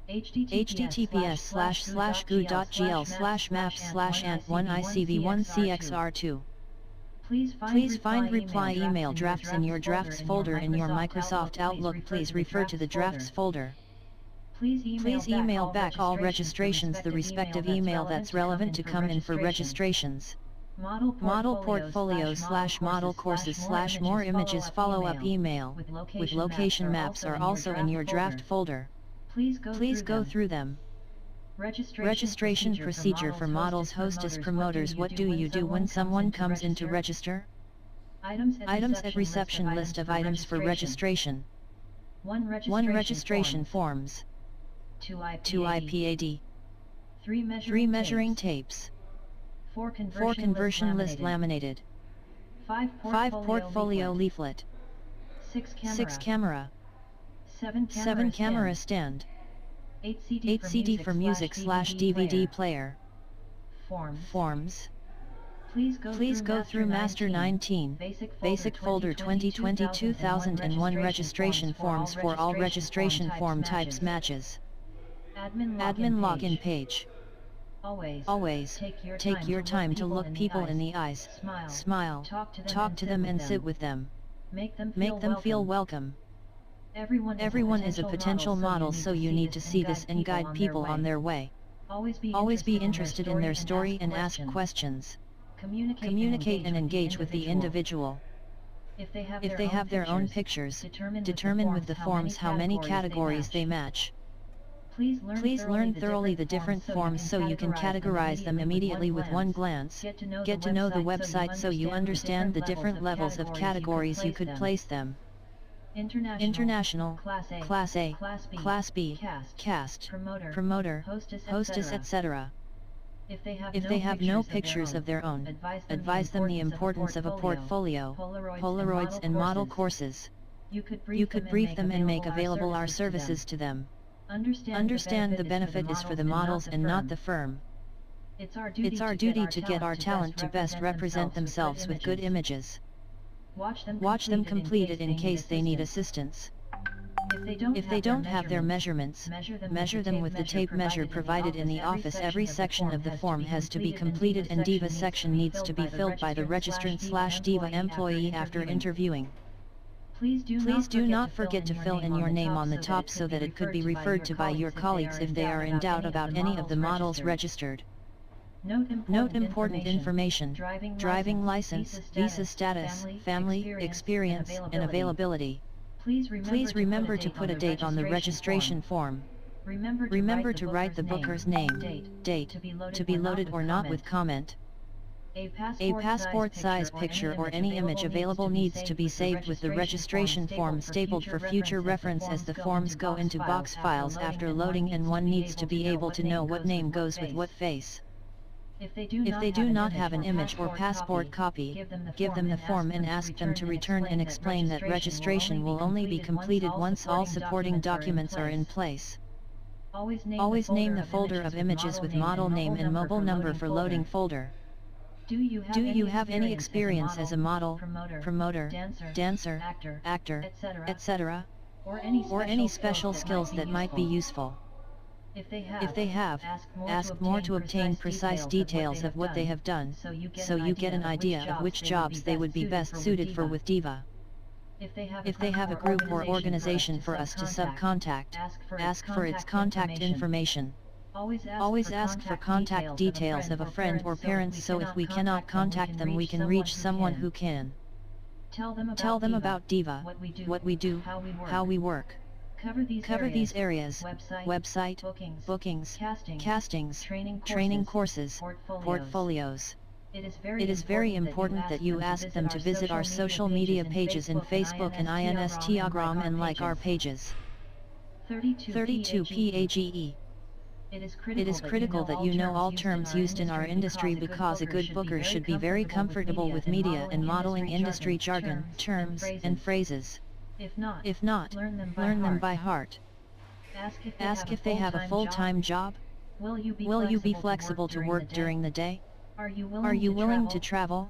https://goo.gl/maps/ant1icv1cxr2. Please find reply email drafts in your drafts folder in your Microsoft Outlook. Please refer to the drafts folder. Please email back all registrations the respective email that's relevant to come in for registrations. Model portfolio/model courses/more images follow-up email with location maps are also in your draft folder. Please go through them. Registration procedure for models, hostess, promoters. What do you do when someone comes in to register? Items at reception. List of items for registration. 1 registration forms. 2 iPad. 3 measuring tapes. 4 conversion list laminated. 5 portfolio leaflet. 6 camera. 7 camera stand. 8 CD for music/DVD player. Forms. Please go through Master 19, Basic Folder 2020-2001 Registration Forms for all registration form types matches. Admin login page. Always, take your time to look people in the eyes, smile, talk to them and sit with them. Make them feel welcome. Everyone is a potential model, so you need to see this and guide people on their way. Always be interested in their story and ask questions. Communicate and engage with the individual. If they have their own pictures, determine with the forms how many categories they match. Please learn thoroughly the different forms so you can categorize them immediately with one glance. Get to know the website so you understand the different levels of categories you could place them. International, Class A, Class B, Cast, Promoter, Hostess, etc. If they have no pictures of their own, advise them the importance of a portfolio, Polaroids and model courses. You could brief them and make available our services to them. Understand the benefit is for the models and not the firm. It's our duty to get our talent to best represent themselves with good images. Watch them complete it in case they need assistance. If they don't have their measurements, measure them with the tape measure provided in the office. Every section of the form has to be completed and Diva section needs to be filled by the registrant/Diva employee after interviewing. Please do not forget to fill in your name on the top so that it could be referred to by your colleagues if they are in doubt about any of the models registered. Note important information: driving license, visa status, family, experience, and availability. Please remember to put a date on the registration form. Remember to write the booker's name, date, to be loaded or not with comment. A passport size picture or any image available needs to be saved with the registration form stapled for future reference as the forms go into box files after loading, and one needs to be able to know what name goes with what face. If they do not have an image or passport copy, give them the form and ask them to return and explain that registration will only be completed once all supporting documents are in place. Always name the folder of images with model name and mobile number for loading folder. Do you have any experience as a model, promoter, dancer, actor, etc., or any special skills that might be useful? If they have, ask more to obtain precise details of what they have done, so you get an idea of which jobs they would be best suited for with Diva. If they have a group or organization for us to subcontact, ask for its contact information. Always ask for contact details of a friend or parents, so if we cannot contact them we can reach someone who can. Tell them about Diva, what we do, how we work. Cover these areas: website, bookings, castings, training courses, portfolios. It is very important that you ask them to visit our social media pages in Facebook and Instagram and like our pages. 32 PAGE. It is critical that you know all terms used in our industry, because a good booker should be very comfortable with media and modeling industry jargon, terms, and phrases. If not, learn them by heart. Ask if they have a full-time job. Will you be flexible to work during the day? Are you willing to travel?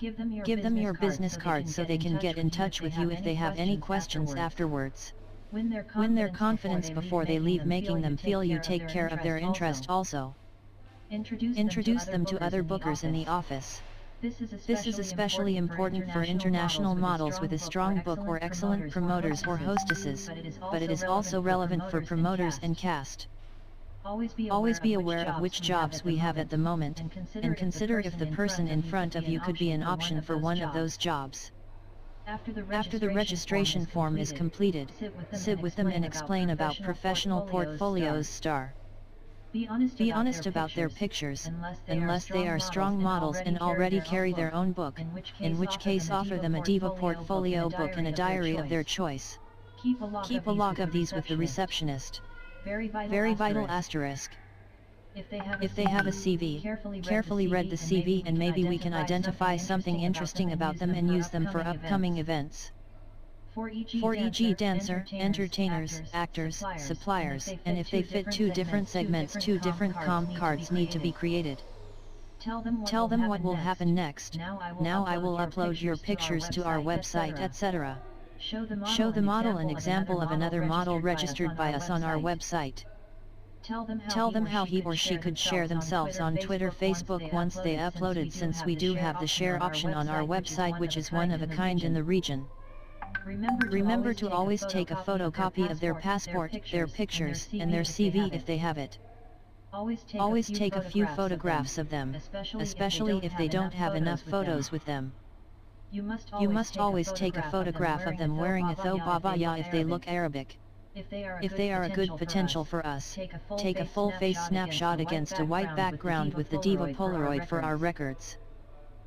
Give them your business card so they can get in touch with you if they have any questions afterwards. Win their confidence before they leave, making them feel you take care of their interest also. Introduce them to other bookers in the office. This is especially important for international models with a strong book or excellent promoters or hostesses, but it is also relevant for promoters and cast. Always be aware of which jobs we have at the moment, and consider if the person in front of you could be an option for one of those jobs. After the registration form is completed, sit with them and explain about professional portfolios. Be honest about their pictures, unless they are strong models and already carry their own book, in which case offer them a Diva portfolio book and a diary of their choice. Keep a log of these with the receptionist. Very vital asterisk. If they have a CV, carefully read the CV and maybe we can identify something interesting about them and use them for upcoming events. For e.g. dancer, entertainers, actors, suppliers, and if they fit two different segments, two different comp cards need to be created. Tell them what will happen next. Now I will upload your pictures to our website, etc. Show the model an example of another model registered by us on our website. Tell them how he or she could share themselves on Twitter, Facebook once they uploaded, since we do have the share option on our website, which is one of a kind in the region. Remember to always take a photocopy of their passport, their pictures, and their CV if they have it. Always take a few photographs of them, especially if they don't have enough photos with them. You must always take a photograph of them wearing a thobe abaya if they look Arabic. If they are a good potential for us, take a full face snapshot against a white background with the Diva Polaroid for our records.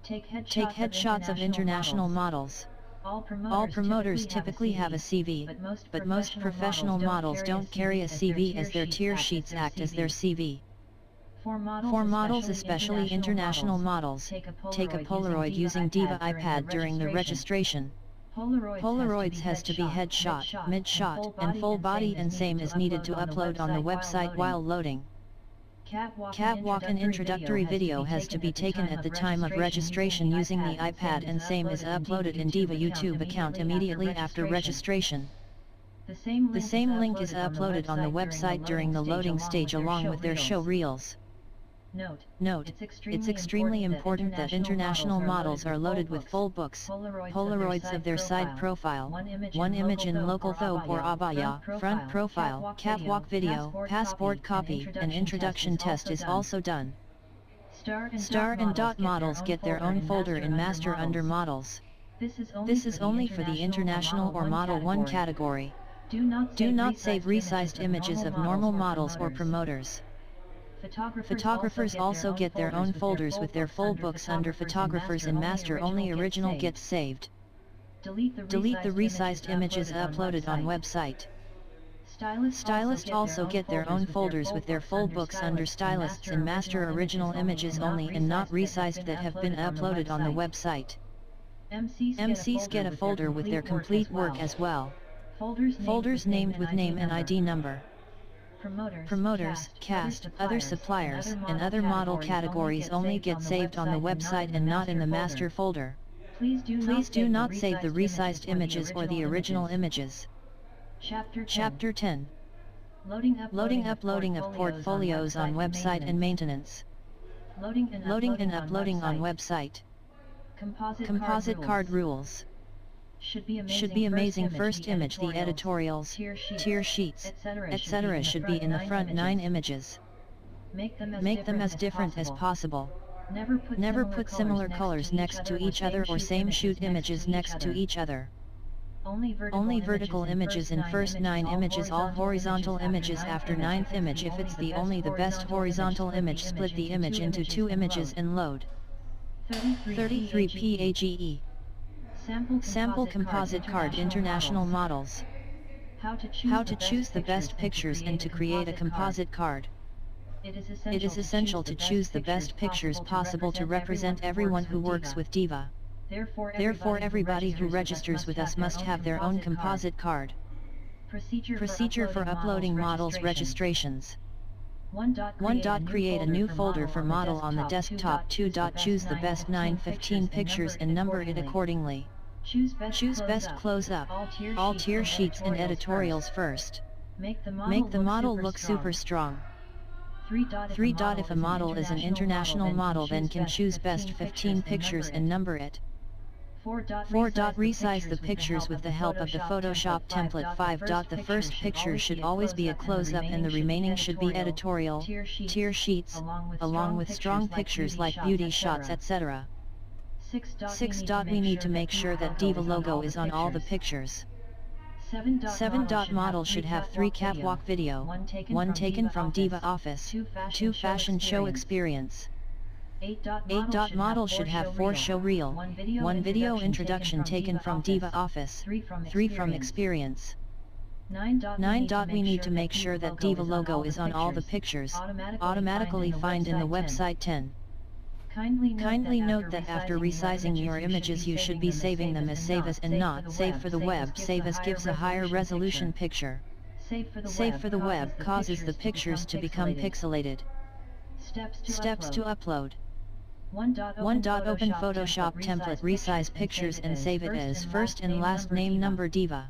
Take headshots of international models. All promoters typically have a CV, but most professional models don't carry a CV, as their tier sheets act as their CV. For models, especially international models, take a Polaroid using Diva iPad during the registration. Polaroids has to be headshot, mid-shot, and full body, and same is needed to upload on the website while loading. Catwalk and introductory video has to be taken at the time of registration using the iPad, and same is uploaded in Diva YouTube account immediately after registration. The same link is uploaded on the website during the loading stage along with their show reels. Note, it's extremely important that international models are loaded with full books, Polaroids of their side profile, one image in local thobe or abaya, front profile, catwalk video, passport copy, and introduction test is also done. Star and dot models get their own folder in master under models. This is only for the international or Model 1 category. Do not save resized images of normal models or promoters. Photographers also get their own folders with their full books under photographers in master only. Original gets saved. Delete the resized images uploaded on website. Stylists also get their own folders with their full books under stylists in master. Original images only and not resized that have been uploaded on the website. MCs get a folder with their complete work as well. Folders named with name and ID number. Promoters, cast, other suppliers, and other model categories only get saved on the website and not in the master folder. Please do not save the resized images or the original images. Chapter 10. Uploading of portfolios on website and maintenance. Loading and uploading on website. Composite card rules. Should be amazing first image. The editorials, tier sheets, etc. should be in the front 9 images. Make them as different as possible. Never put similar colors next to each other or same shoot images next to each other. Only vertical images in first 9 images, all horizontal images after 9th image. If it's only the best horizontal image, split the image into 2 images and load. 33 PAGE. Sample composite card international models. How to choose the best pictures and to create a composite card. It is essential to choose the best pictures possible to represent everyone who works with Diva. Therefore, everybody who registers with us must have their own composite card. Procedure for uploading models registrations. 1. Create a new folder for model on the desktop. 2. Choose the best 9-15 pictures and number it accordingly. Choose best close-up, all tier sheets and editorials first. Make the model look super strong. 3. If a model is an international model, then can choose best 15 pictures and number it. 4. Resize the pictures with the help of the Photoshop template. 5. The first picture should always be a close-up and the remaining should be editorial, tier sheets, along with strong pictures like beauty shots, etc. 6. We need to make sure that Diva logo is on all the pictures. 7. Model should have 3 catwalk video, 1 taken from Diva office, 2 fashion show experience. 8. Model should have 4 show reel, 1 video introduction taken from Diva office, 3 from experience. 9. We need to make sure that Diva logo is on all the pictures, automatically find in the website. 10. Kindly note that after resizing your images you should be saving them as save as and not save for the web. Save as gives a higher resolution picture. Save for the web causes the pictures to become pixelated. Steps to upload. 1. Open Photoshop template, resize pictures and save it as first and last name number Diva.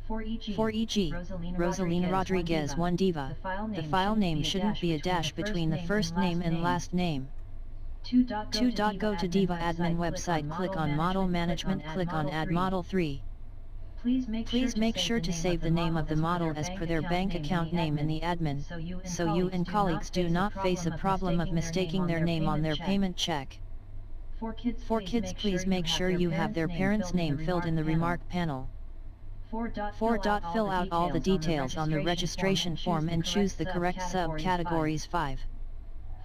For e.g., Rosalina Rodriguez 1 Diva, the file name shouldn't be a dash between the first name and last name. 2. Go to Diva admin website, click on Model Management, click on Add Model 3. Please make sure to save the name of the model as per their bank account name in the admin, so you and colleagues do not face a problem of mistaking their name on their payment check. For kids, please make sure you have their parents' name filled in the remark panel. 4. Fill out all the details on the registration form and choose the correct subcategories. 5.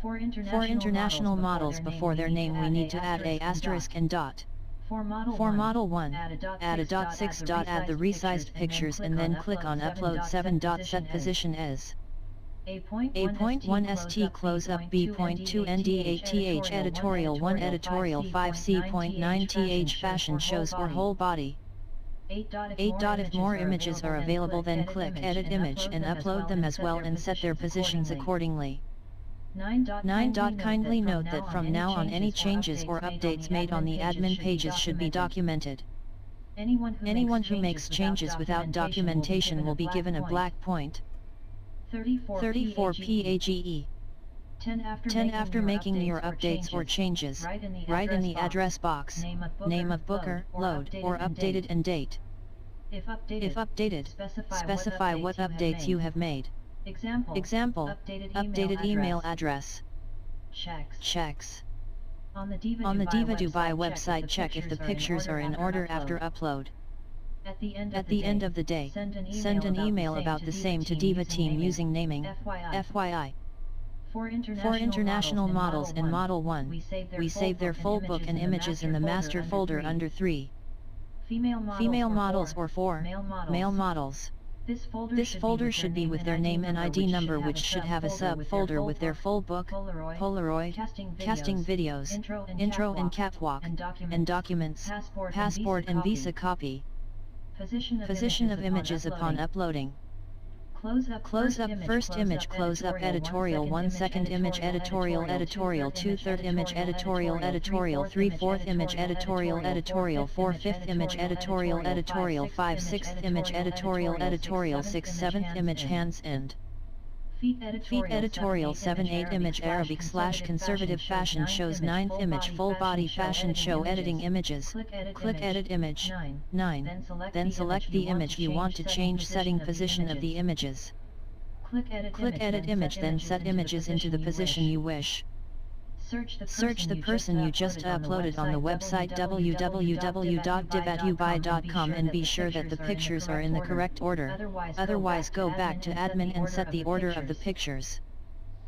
For international models, before their name we need to add a asterisk and dot. For model 1, add a dot 6. Add the resized pictures and then click on Upload 7. Set position as A.1 ST close up B.2 NDATH editorial 1 editorial 5 C.9 TH fashion shows or whole body. 8. If more images are available, then click Edit Image and upload them as well and set their positions accordingly. 9. Kindly note that from now on any changes or updates made on the admin pages should be documented. Anyone who makes changes without documentation will be given a black point. 34 PAGE 10. After making your updates or changes, write in the address box, name of booker, load, or updated and date. If updated, specify what updates you have made. Example, updated email address. Checks. On the Diva Dubai website, check if the pictures are in order after upload. At the end of the day, send an email about the same to Diva team using naming, FYI. For international models and Model 1, we save their full book and images in the master folder under 3. Female models or 4 male models. This folder should be with their name and ID number, which should have a subfolder with their full book, Polaroid, casting videos, intro and catwalk, and documents, passport and visa copy. Position of images upon uploading. Close up first image, close up editorial 1 second image, editorial 2 third image, editorial 3 fourth image, editorial 4 fifth image, editorial 5 sixth image, editorial 6 seventh image, hands and feet, editorial 7 8 image, Arabic / conservative fashion shows 9th image, full body fashion show editing images, click edit image. 9. Then select the image you want to change, setting position of the images. Click edit image, then set images into the position you wish. Search the person you just uploaded on the website www.divatdubai.com and be sure that the pictures are in the correct order, otherwise go back to admin and set the order of the pictures.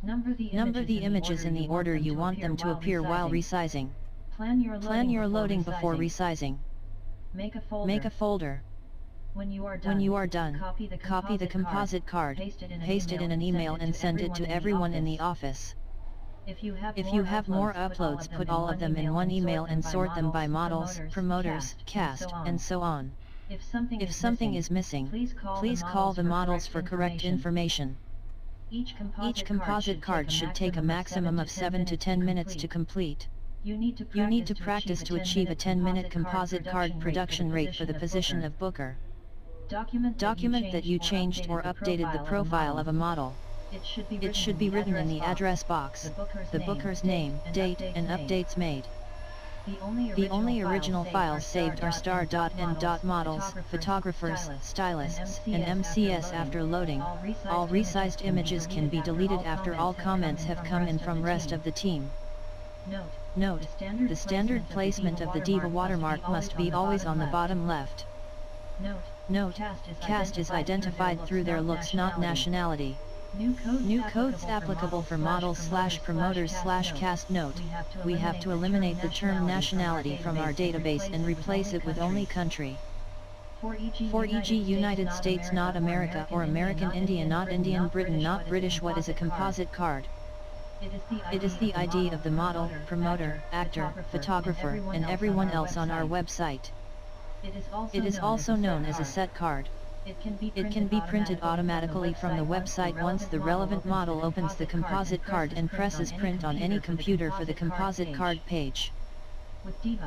Number the images in the order you want them to appear while resizing. Plan your loading before resizing. Make a folder. When you are done, copy the composite card, paste it in an email and send it to everyone in the office. If you have more uploads, put all of them in one email and sort them by models, promoters, cast, and so on. If something is missing, please call the models for correct information. Each composite card should take a maximum of 7 to 10 minutes to complete. You need to practice to achieve a 10-minute composite card production rate for the position of booker. Document that you changed or updated the profile of a model. It should be written in the address box, the booker's name, date, and updates made. The only original files saved are star.n.models, photographers, stylists, and MCS. After loading, all resized images can be deleted after all comments have come in from rest of the team. Note, the standard placement of the Diva watermark must be always on the bottom left. Note, caste is identified through their looks, not nationality. New codes applicable for models / promoters / cast. Note, we have to eliminate the term nationality from our database and replace it with only country. For e.g. United States, not America, or American India, not Indian Britain, not British. What is a composite card? It is the ID of the model, promoter, actor, photographer, and everyone else on our website. It is also known as a set card. It can be printed automatically from the website once the relevant model opens the composite card and presses print on any computer for the composite card page.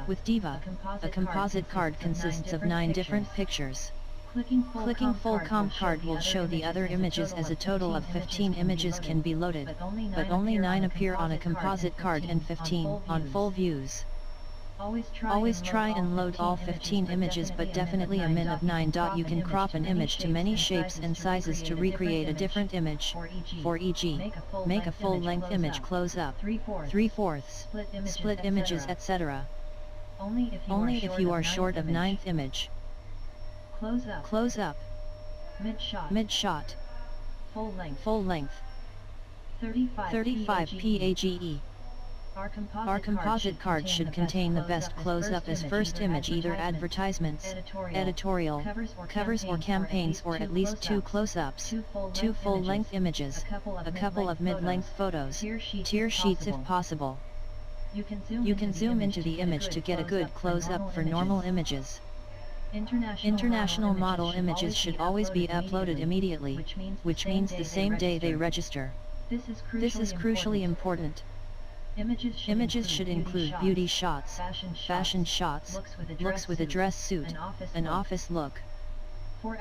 With Diva, a composite card consists of 9 different pictures. Clicking full comp card will show the other images as a total of 15 images can be loaded, but only 9 appear on a composite card and 15 on full views. Always try and load all 15 images, but definitely a min of 9. You can crop an image to many shapes and sizes to recreate a different image, for e.g., make a full-length image close-up, 3/4, split images, etc. Only if you are short of 9th image. Close up, mid-shot, full length, 35 page. Our composite card should contain the best close-up as first image, either advertisements, editorial, covers or campaigns, or at least 2 close-ups, 2 full-length images, a couple of mid-length photos, tier sheets if possible. You can zoom into the image to get a good close-up for normal images. International model images should always be uploaded immediately, which means the same day they register. This is crucially important. Images should include beauty shots, fashion shots, looks with a dress suit, an office look. For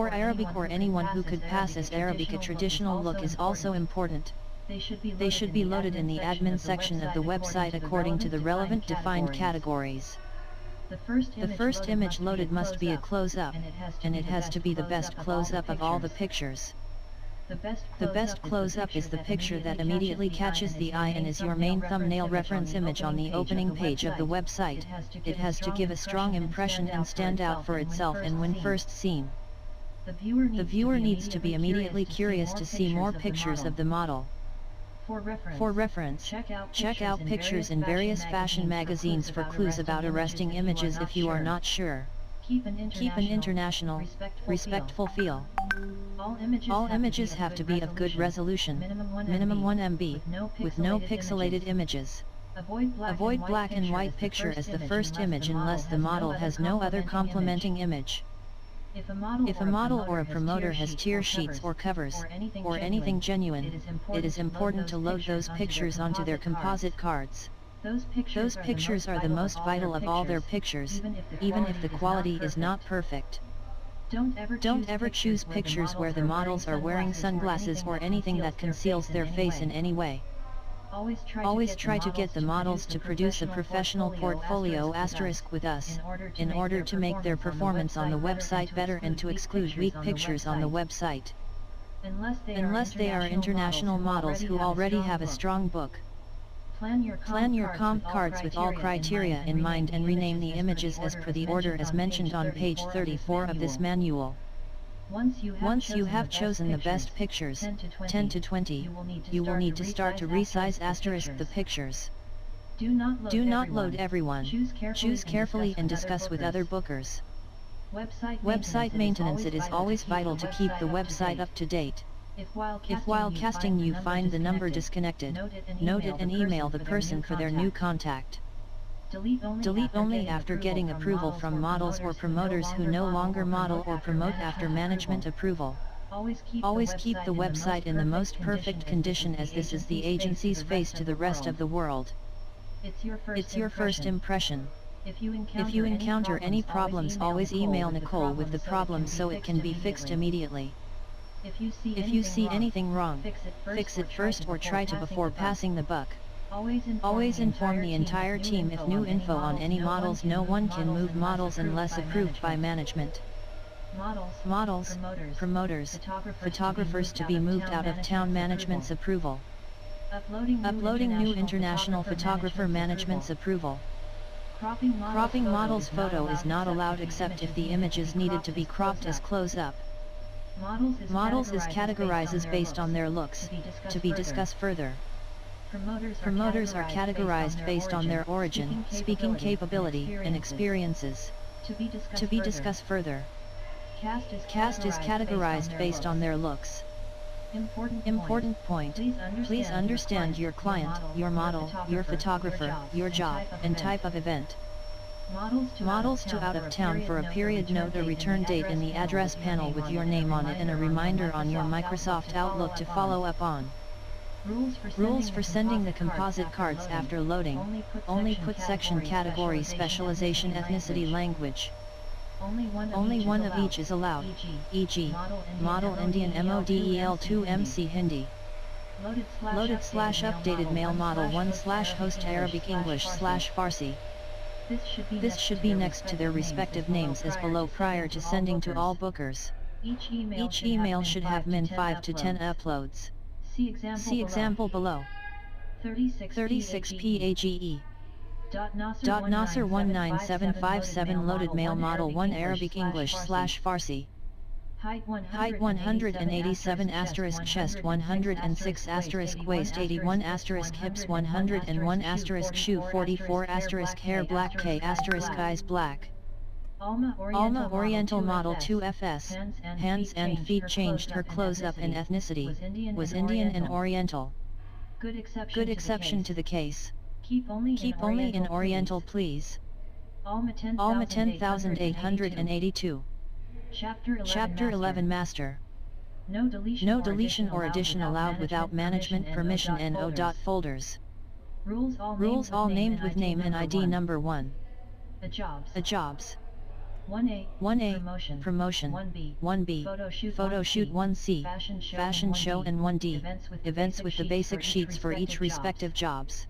Arabic or anyone who could pass as Arabic, a traditional look is also important. They should be loaded in the admin section of the website according to the relevant defined categories. The first image loaded must be a close-up, and it has to be the best close-up of all the pictures. The best close-up is the picture that immediately catches the eye and is your main thumbnail reference image on the opening page of the website. It has to give a strong impression and stand out for itself and when first seen. The viewer needs to be immediately curious to see more pictures of the model. For reference, check out pictures in various fashion magazines for clues about arresting images if you are not sure. Keep an international, respectful feel. All images have to be of good resolution, minimum 1 MB, with no pixelated images. Avoid black and white picture as the first image unless the model has no other complementing image. If a model or a promoter has tier sheets or covers, or anything genuine, it is important to load those pictures onto their composite cards. Those pictures are the most vital of all their pictures, even if the quality is not perfect. Don't ever choose pictures where the models are wearing sunglasses or anything that conceals their face in any way. Always try to get the models to produce a professional portfolio * with us, in order to make their performance on the website better and to exclude weak pictures on the website. Unless they are international models who already have a strong book. Plan your comp cards with all criteria in mind and rename the images as per the order as mentioned on page 34 of this manual. Once you have chosen the best pictures, 10 to 20, you will need to start to resize * the pictures. Do not load everyone. Choose carefully and discuss with other bookers. Website maintenance. It is always vital to keep the website up to date. If while casting you find the number disconnected, note it and email the person for their new contact. Delete only after getting approval from models or promoters who no longer model or promote after management approval. Always keep the website in the most perfect condition, as this is the agency's face to the rest of the world. It's your first impression. If you encounter any problems, always email Nicole with the problem so it can be fixed immediately. If you see anything wrong, fix it first or try to before passing the buck. Always inform the entire team if new info on any models. No one can move models unless approved by management. Models, promoters, photographers to be moved out of town, management's approval. Uploading new international photographer, management's approval. Cropping models' photo is not allowed except if the images needed to be cropped as close-up. Models is categorized based on their looks, to be discussed further. Promoters are categorized based on their origin, speaking capability, and experiences, to be discussed further. Cast is categorized based on their looks. Important point, please understand your client, your model, your photographer, your job, and type of event. Models to out of town for a period. Note a return date in the address panel with your name on it and a reminder on your Microsoft Outlook to follow up on. Rules for sending the composite cards after loading. Only put section, category, specialization, ethnicity, language. Only one of each is allowed, e.g., Model Indian MODEL2 MC Hindi. Loaded/updated male model 1/host Arabic English/Farsi. This should be next to their respective names as below prior to sending to all bookers. Each email should have min 5 to 10 uploads. See example below. 36 PAGE. Nasser 19757 loaded male model 1 Arabic English/Farsi. Height 187 asterisk chest 106 asterisk waist 81 asterisk hips 101 asterisk shoe 44 asterisk hair black K asterisk eyes black. Alma Oriental Model 2 FS, hands and feet changed. Her clothes up and ethnicity, was Indian and Oriental. Good exception to the case. Keep only in Oriental please. Alma 10882. Chapter 11 Master. No deletion or addition allowed without management permission. NO. Folders. Rules all named with name and ID number 1. A jobs. 1A promotion 1B photo shoot 1C fashion show and 1D events with the basic sheets for each respective jobs.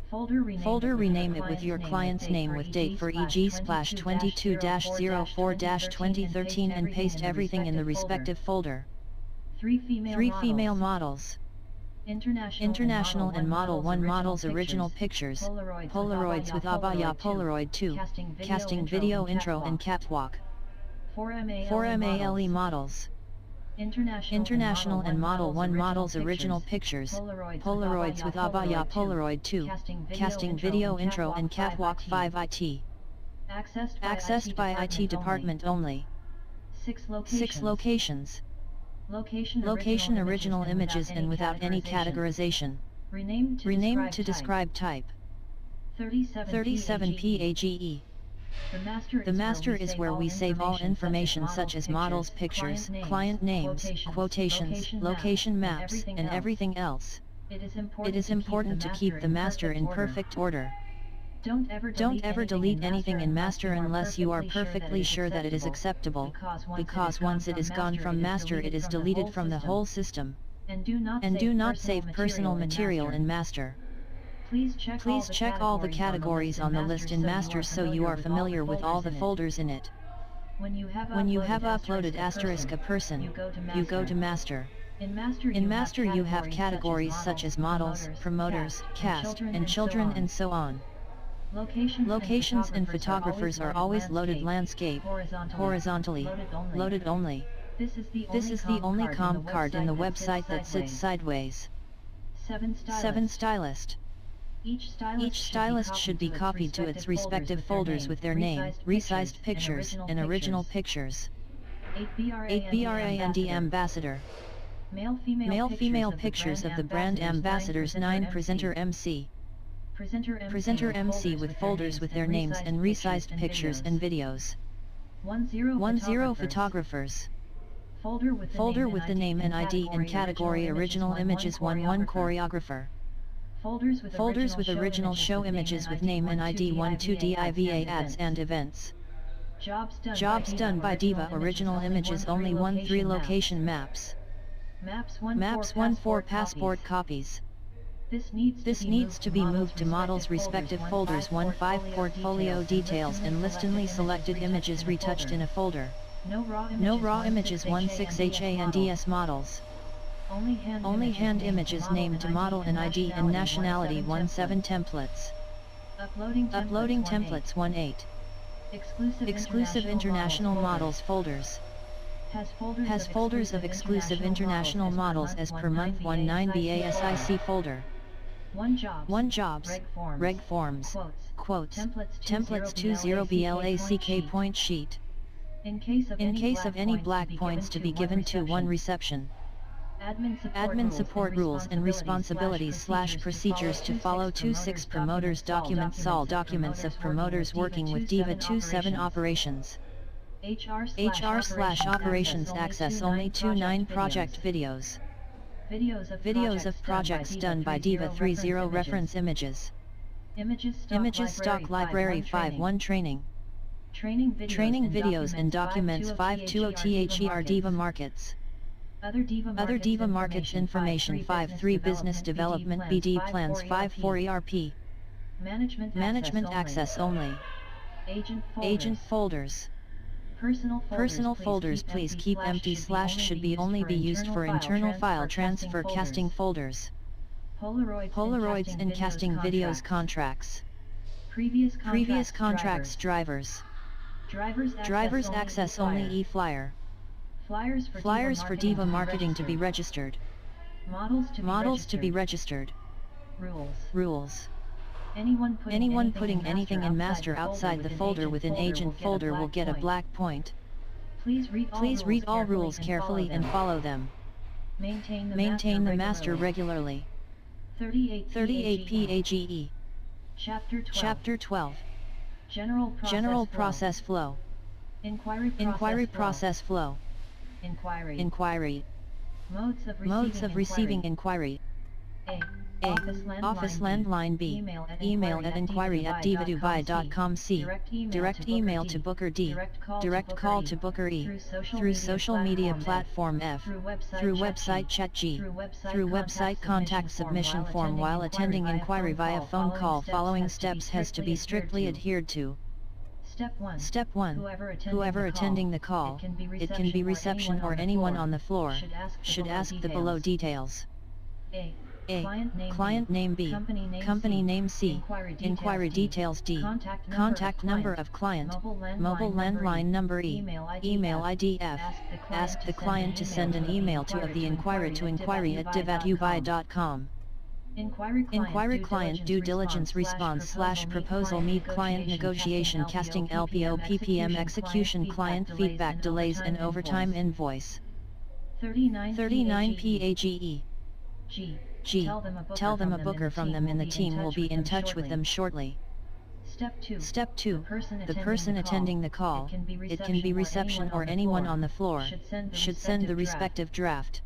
Folder rename it with your client's name with date for e.g. splash 22-04-2013 and paste everything in the respective folder. 3 female models. International and Model 1 models original pictures, Polaroids with Abaya Polaroid 2, casting video intro and catwalk. 4 MALE models. International and Model 1 models original pictures, Polaroids with Abaya Polaroid 2, casting video intro and catwalk. 5 IT. Accessed by IT department only. 6 locations. Location original images and without any categorization. Renamed to describe type. 37 PAGE. The master is where we save all information such as models, pictures, client names, quotations, location maps, and everything else. It is important to keep the master in perfect order. Don't ever delete anything in master unless you are perfectly sure that it is acceptable, because once it is gone from master it is deleted from the whole system. And do not save personal material in master. Please check all the categories on the list in master so you are familiar with all the folders in it. When you have uploaded asterisk a person, you go to master. In master you have categories such as models, promoters, cast, and children and so on. Locations and photographers are always loaded landscape, horizontally, loaded only. This is the only COM card in the website that sits sideways. 7 Stylist. Each stylist should be copied to its respective folders with their name, resized pictures, and original pictures. 8 brand ambassador. Male-female pictures of the brand ambassadors. 9 presenter MC. Presenter MC with folders with their names and resized pictures and videos. 10 photographers. Folder with the name and ID and category original images. 1 choreographer. Folders with original show images with name and ID. 2 DIVA ads and events. Jobs done by Diva original images only. 3 location maps. Maps 4 passport copies. This needs to be moved to models' respective folders. 5 portfolio details and listedly selected images retouched in a folder. No raw images. 6 HANDS models. Only hand images named to model and ID and nationality. 7 templates. Uploading templates. 8 exclusive international models folders. Has folders of exclusive international models as per month. 9 BASIC folder. 1 jobs, reg forms, quotes, templates. 20 BLACK point sheet. In case of any black points to be given to 1 reception. Admin support rules and responsibilities / procedures to follow. 6 promoters documents. All documents of promoters working with Diva. 7 operations. HR / operations access only. 9 project videos. Videos of projects done by Diva. 30 reference images. Images stock library. 1 training. Training videos and documents 520 THER Diva Markets. Other Diva Markets information 5.3 Business Development BD Plans 5.4 ERP. Management access only. Agent folders. Personal folders please keep empty / should be only be used for internal file transfer casting folders. Polaroids in casting videos contracts. Previous contracts drivers. Drivers access only e-flyer. Flyers for Diva Marketing to be registered. Models to be registered. Rules. Anyone putting anything in master outside the folder within agent folder will get a black point. Please read all rules carefully and follow them. Maintain the master regularly. 38 PAGE. Chapter 12. General process flow. Inquiry process flow. Inquiry. Modes of receiving inquiry. A. Office landline. B. Email at inquiry@divadubai.com. C. Direct email to Booker. D. Direct call to Booker. E. Through social media platform. F. Through website chat. G. Through website contact submission form while attending inquiry via phone call. Following steps has to be strictly adhered to. Step 1. Whoever attending the call, it can be reception or anyone on the floor, should ask the below details. A. Client name. B. Company name. C. Inquiry details. D. Contact number of client. Mobile landline number. E. Email ID. F. Ask the client to send an email to of the inquiry to inquiry@divadubai.com. Inquiry client due diligence response / proposal meet client negotiation casting LPO PPM execution client feedback delays and overtime invoice. 39 PAGE. G. Tell them a booker from them in the team will be in touch with them shortly. Step 2. The person attending the call, it can be reception or anyone on the floor, should send the respective draft.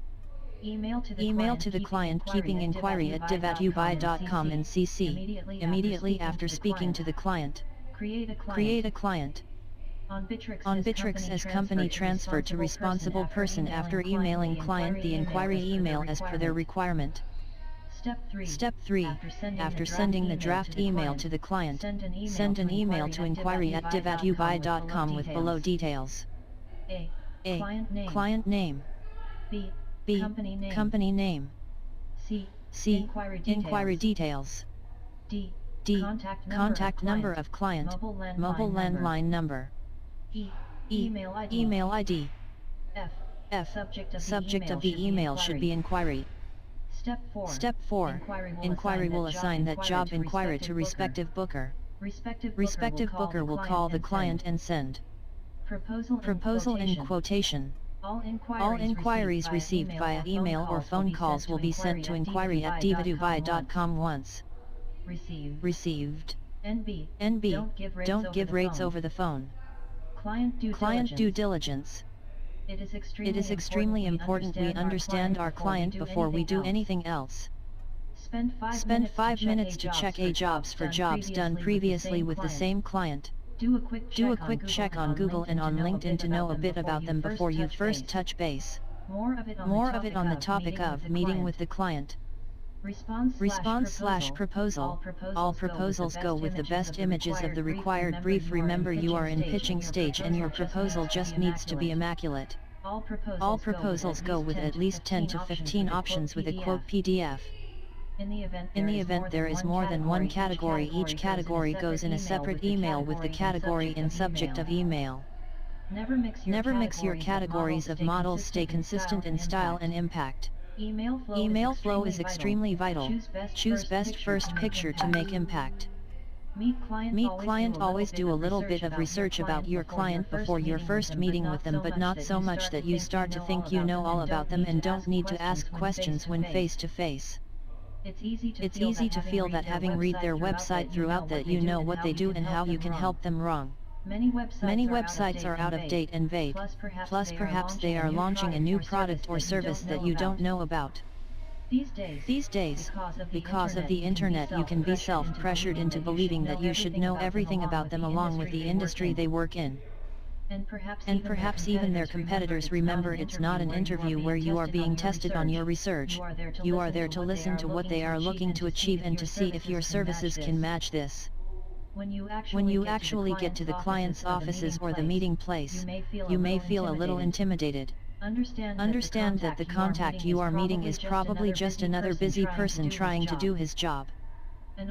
Email to the client keeping inquiry@divadubai.com in CC, immediately after speaking to the client. Create a client. On Bittrex as company transfer to responsible person after emailing client the inquiry email as per their requirement. Step 3. After sending the draft email to the client, send an email to inquiry@divadubai.com with below details. A. Client name. B. Company name. C. Inquiry details. D. Contact number of client. Mobile landline number. E. Email ID. F. Subject of the email should be inquiry. Step 4. Inquiry will assign that job inquiry to respective booker. Respective booker will call the client and send proposal in quotation. All inquiries received via email or phone calls will be sent to inquiry@divadubai.com once received. NB. Don't give rates over the phone. Client due diligence. It is extremely important we understand our client before we do anything else. Spend 5 minutes to check jobs for jobs done previously with the same client. Do a quick check on Google and on LinkedIn to know a bit about them before you first touch base. More of it on the topic of meeting with the client. Response/proposal. All proposals go with the best images of the required brief. Remember you are in pitching stage and your proposal just needs to be immaculate. All proposals go with at least 10 to 15 options with a quote PDF. In the event there is more than one category, each category goes in a separate email with the category in subject of email. Never mix your categories of models. Stay consistent in style and impact. Email flow is extremely vital. Choose best first picture to make impact. Meet client. Always do a little bit of research about your client before your first meeting with them, but not so much that you start to think you know all about them and don't need to ask questions when face to face. It's easy to feel that having read their website throughout that you know what they do and how you can help them wrong. Many websites are out of date and vague, plus perhaps they are launching a new product or service that you don't know about. These days, because of the internet, you can be self-pressured into believing that you should know everything about them along with the industry they work in. And perhaps even their competitors. Remember, it's not an interview where you are being tested on your research. You are there to listen to what they are looking to achieve and to see if your services can match this. When you actually get to the client's offices or the meeting place, you may feel a little intimidated. Understand that the contact you are meeting is probably just another busy person trying to do his job. An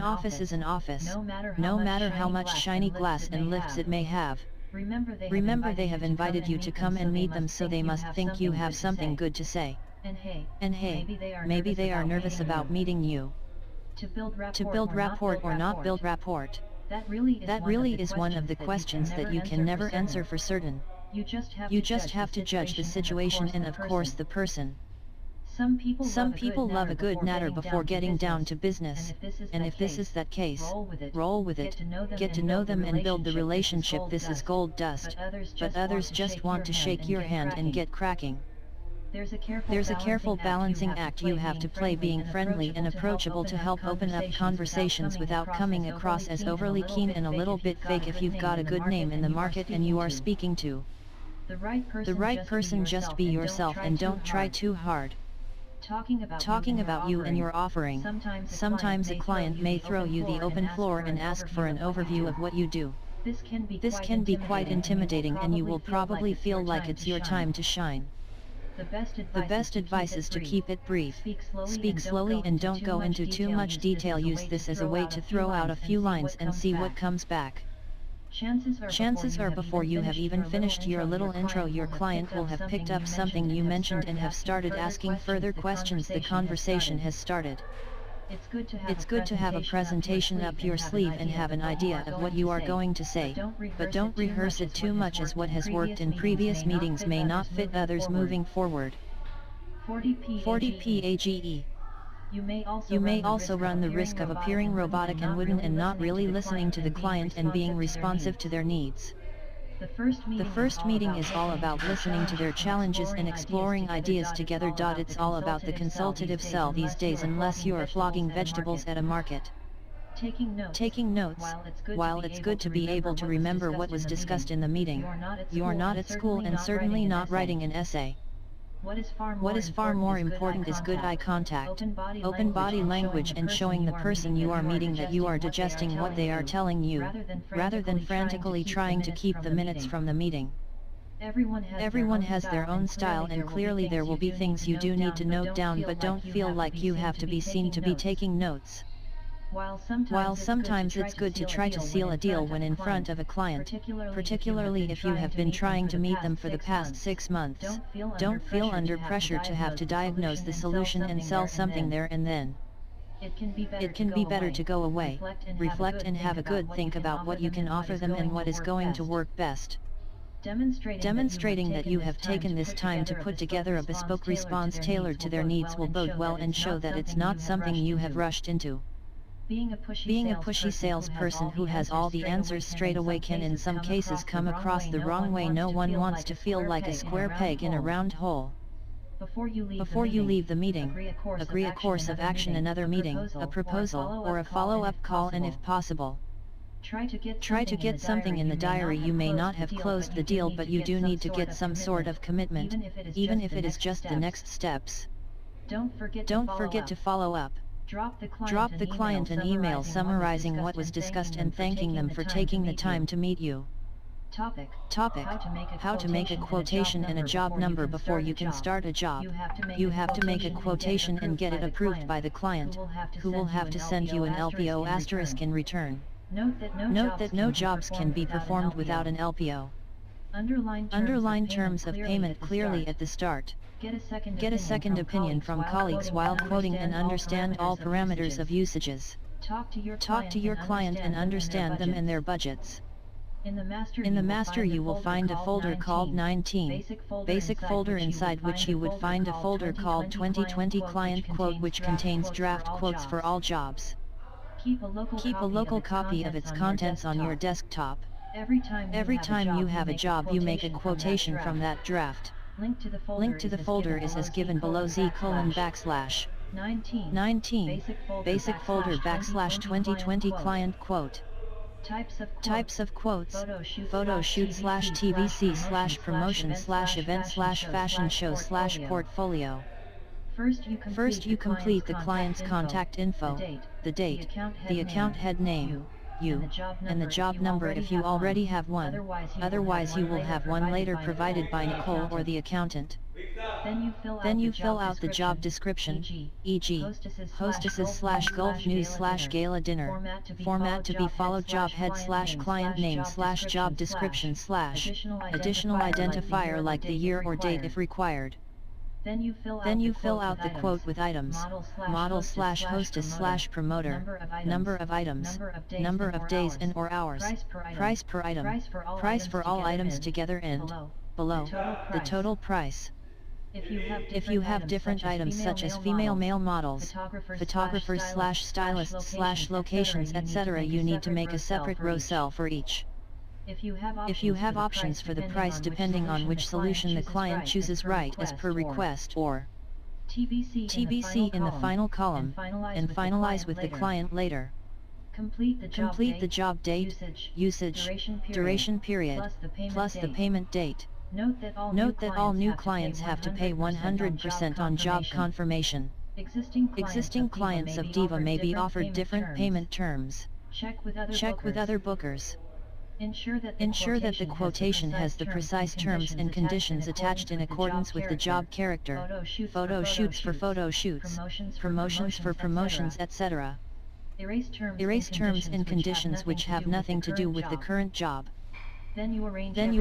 office is an office, no matter how much shiny glass and lifts it may have. Remember, they have invited you to come and meet them, so they must think you have something good to say. And hey, maybe they are nervous about meeting you. To build rapport or not build rapport. That really is one of the questions that you can never answer for certain. You just have to judge the situation and of course the person. Some people love a good natter before getting down to business, and if this is that case, roll with it, get to know them and build the relationship. This is gold dust, but others just want to shake your hand and get cracking. There's a careful balancing act you have to play, being friendly and approachable to help open up conversations without coming across as overly keen and a little bit fake. If you've got a good name in the market and you are speaking to the right person, just be yourself and don't try too hard. Talking about you and your offering. Sometimes a client may throw you the open floor and ask for an overview of what you do. This can be quite intimidating, and you will probably feel like it's your time to shine. The best advice is to keep it brief. Speak slowly and don't go into too much detail. Use this as a way to throw out a few lines and see what comes back. Chances are before you have even finished your little intro, your client will have picked up something you mentioned and have started asking further questions. The conversation has started. It's good to have a presentation up your sleeve and have an idea of what you are going to say, but don't rehearse it too much, as what has worked in previous meetings may not fit others moving forward. 40 PAGE. You may also run the risk of appearing robotic and wooden and not really listening to the client and being responsive to their needs. The first meeting is all about listening to their challenges and exploring ideas together. It's all about the consultative sell these days, unless you are flogging vegetables at a market. Taking notes. While it's good to be able to remember what was discussed in the meeting, you are not at school and certainly not writing an essay. What is far more important is good eye contact, open body language, and showing the person you are meeting that you are digesting what they are telling you, rather than frantically trying to keep the minutes from the meeting. Everyone has their own style, and clearly there will be things you do need to note down, but don't feel like you have to be seen to be taking notes. While sometimes it's good to try to seal a deal when in front of a client, particularly if you have been trying to meet them for the past 6 months, don't feel under pressure to have to diagnose the solution and sell something there and then. It can be better to go away, reflect and have a good think about what you can offer them and what is going to work best. Demonstrating that you have taken this time to put together a bespoke response tailored to their needs will bode well and show that it's not something you have rushed into. Being a pushy salesperson who has all the answers straight away can in some cases come across the wrong way. No one wants to feel like a square peg in a round hole. Before you leave the meeting, agree a course of action, another meeting, a proposal, or a follow-up call, and if possible, try to get something in the diary. You may not have closed the deal, but you do need to get some sort of commitment, even if it is just the next steps. Don't forget to follow up. Drop the client an email summarizing what was discussed and thanking them for taking the time to meet you. Topic: how to make a quotation and a job number before you can start a job. You have to make a quotation and get it approved by the client, who will have to send you an LPO * in return. Note that no jobs can be performed without an LPO. Underline terms of payment clearly at the start. Get a second opinion from colleagues while quoting and understand all parameters of usages. Talk to your client and understand them and their budgets. In the master you will find a folder called 19, basic folder, inside which you would find a folder called 2020 client quote, which contains draft quotes for all jobs. Keep a local copy of its contents on your desktop. Every time you have a job, you make a quotation from that draft. Link to the folder is as given below z:\/ 19 basic folder / 2020 client quote. Types of quotes: photo shoot / TVC / promotion / event / fashion show / portfolio. First you complete the client's contact info, the date, the account head name, you, and the job number if you already have one, otherwise you will have one later provided by Nicole or the accountant. Then you fill out the job description, e.g., hostesses / Gulf News / Gala Dinner, format to be followed, job head / client name / job description / additional identifier like the year or date if required. Then you fill out the quote with items, model / hostess / promoter, number of items, number of days and or hours, price per item, price for all items together and, below, the total price. If you have different items such as female male models, photographers / stylists / locations etc., you need to make a separate row cell for each. If you have options for the price depending on which solution the client chooses, write as per request or TBC in the final column, and finalize with the client later. Complete the job date, usage, duration period, plus the payment date. Note that all new clients have to pay 100% on job confirmation. Existing clients of Diva may be offered different payment terms. Check with other bookers. Ensure that the quotation has the precise terms and conditions attached in accordance with the job character, photo shoots for photo shoots, promotions for promotions etc. Erase terms and conditions which have nothing to do with the current job. Then you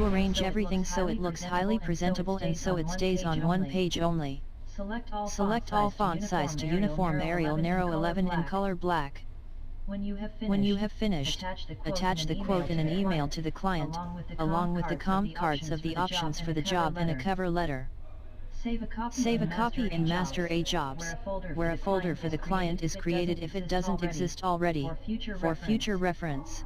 arrange everything so it looks highly presentable and so it stays on one page only. Select all font size to uniform Arial narrow 11 and color black. When you have finished, attach the quote in an email to the client, along with the comp cards of the options for the job and a cover letter. Save a copy in Master A Jobs, where a folder for the client is created if it doesn't exist already, for future reference.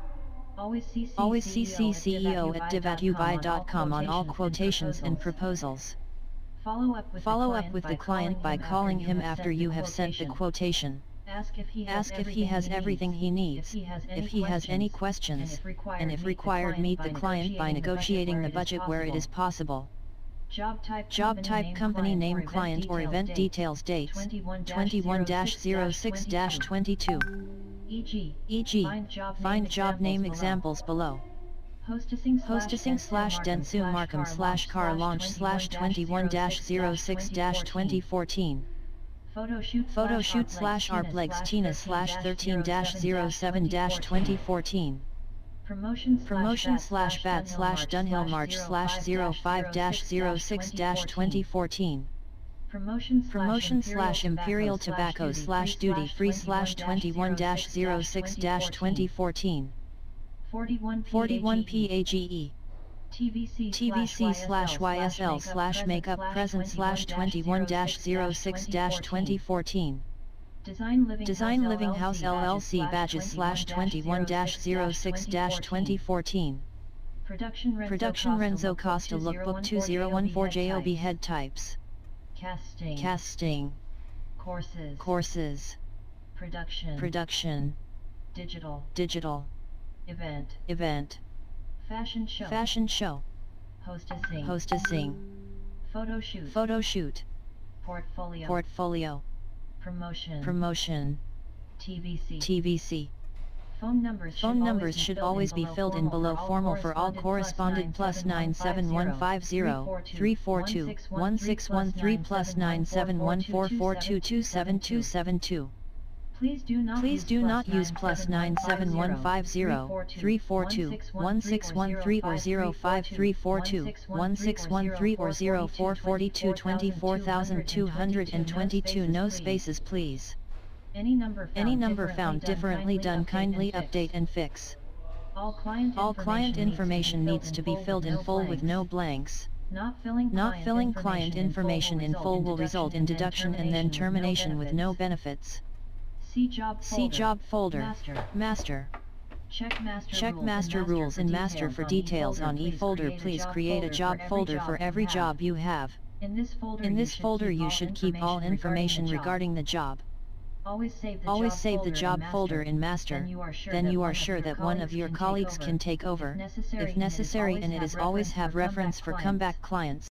Always CC CEO at div@ubuy.com on all quotations and proposals. Follow up with the client by calling him after you have sent the quotation. Ask if he has everything he needs, if he has any questions, and if required meet the client by negotiating the budget where it is possible. Job type company name client or event details dates 21-06-22 e.g. find job name examples below. Hostessing / Dentsu Markham / car launch / 21-06-2014 Photo shoot / Arblegs Tina / 13-07-2014 Promotion / Bat / Dunhill March / 05-06-2014 Promotion / Imperial Tobacco / Duty Free / 21-06-2014 41 PAGE TVC / YSL / Makeup Present / 21-06-2014 Design Living House LLC Badges / 21-06-2014 Production Renzo Costa Lookbook 2014 JOB Head Types Casting Courses Production Digital Event Fashion Show Hostessing Photo Shoot Portfolio Promotion TVC Phone numbers should always be filled in below formal for all correspondent +97150-342-1613 +97144227272. Please do not use +97150-342-1613 or 05342-1613 or 0442-24222. No spaces please. Any number found differently done kindly update and fix. All client information needs to be filled in full with no blanks. Not filling client information in full will result in deduction and then termination with no benefits. See job folder, Master. Check Master Rules in Master for details on e-folder. Please create a job folder for every job you have. In this folder you should keep all information regarding the job. Always save the job folder in Master, then you are sure that one of your colleagues can take over, if necessary, and it is always have reference for comeback clients.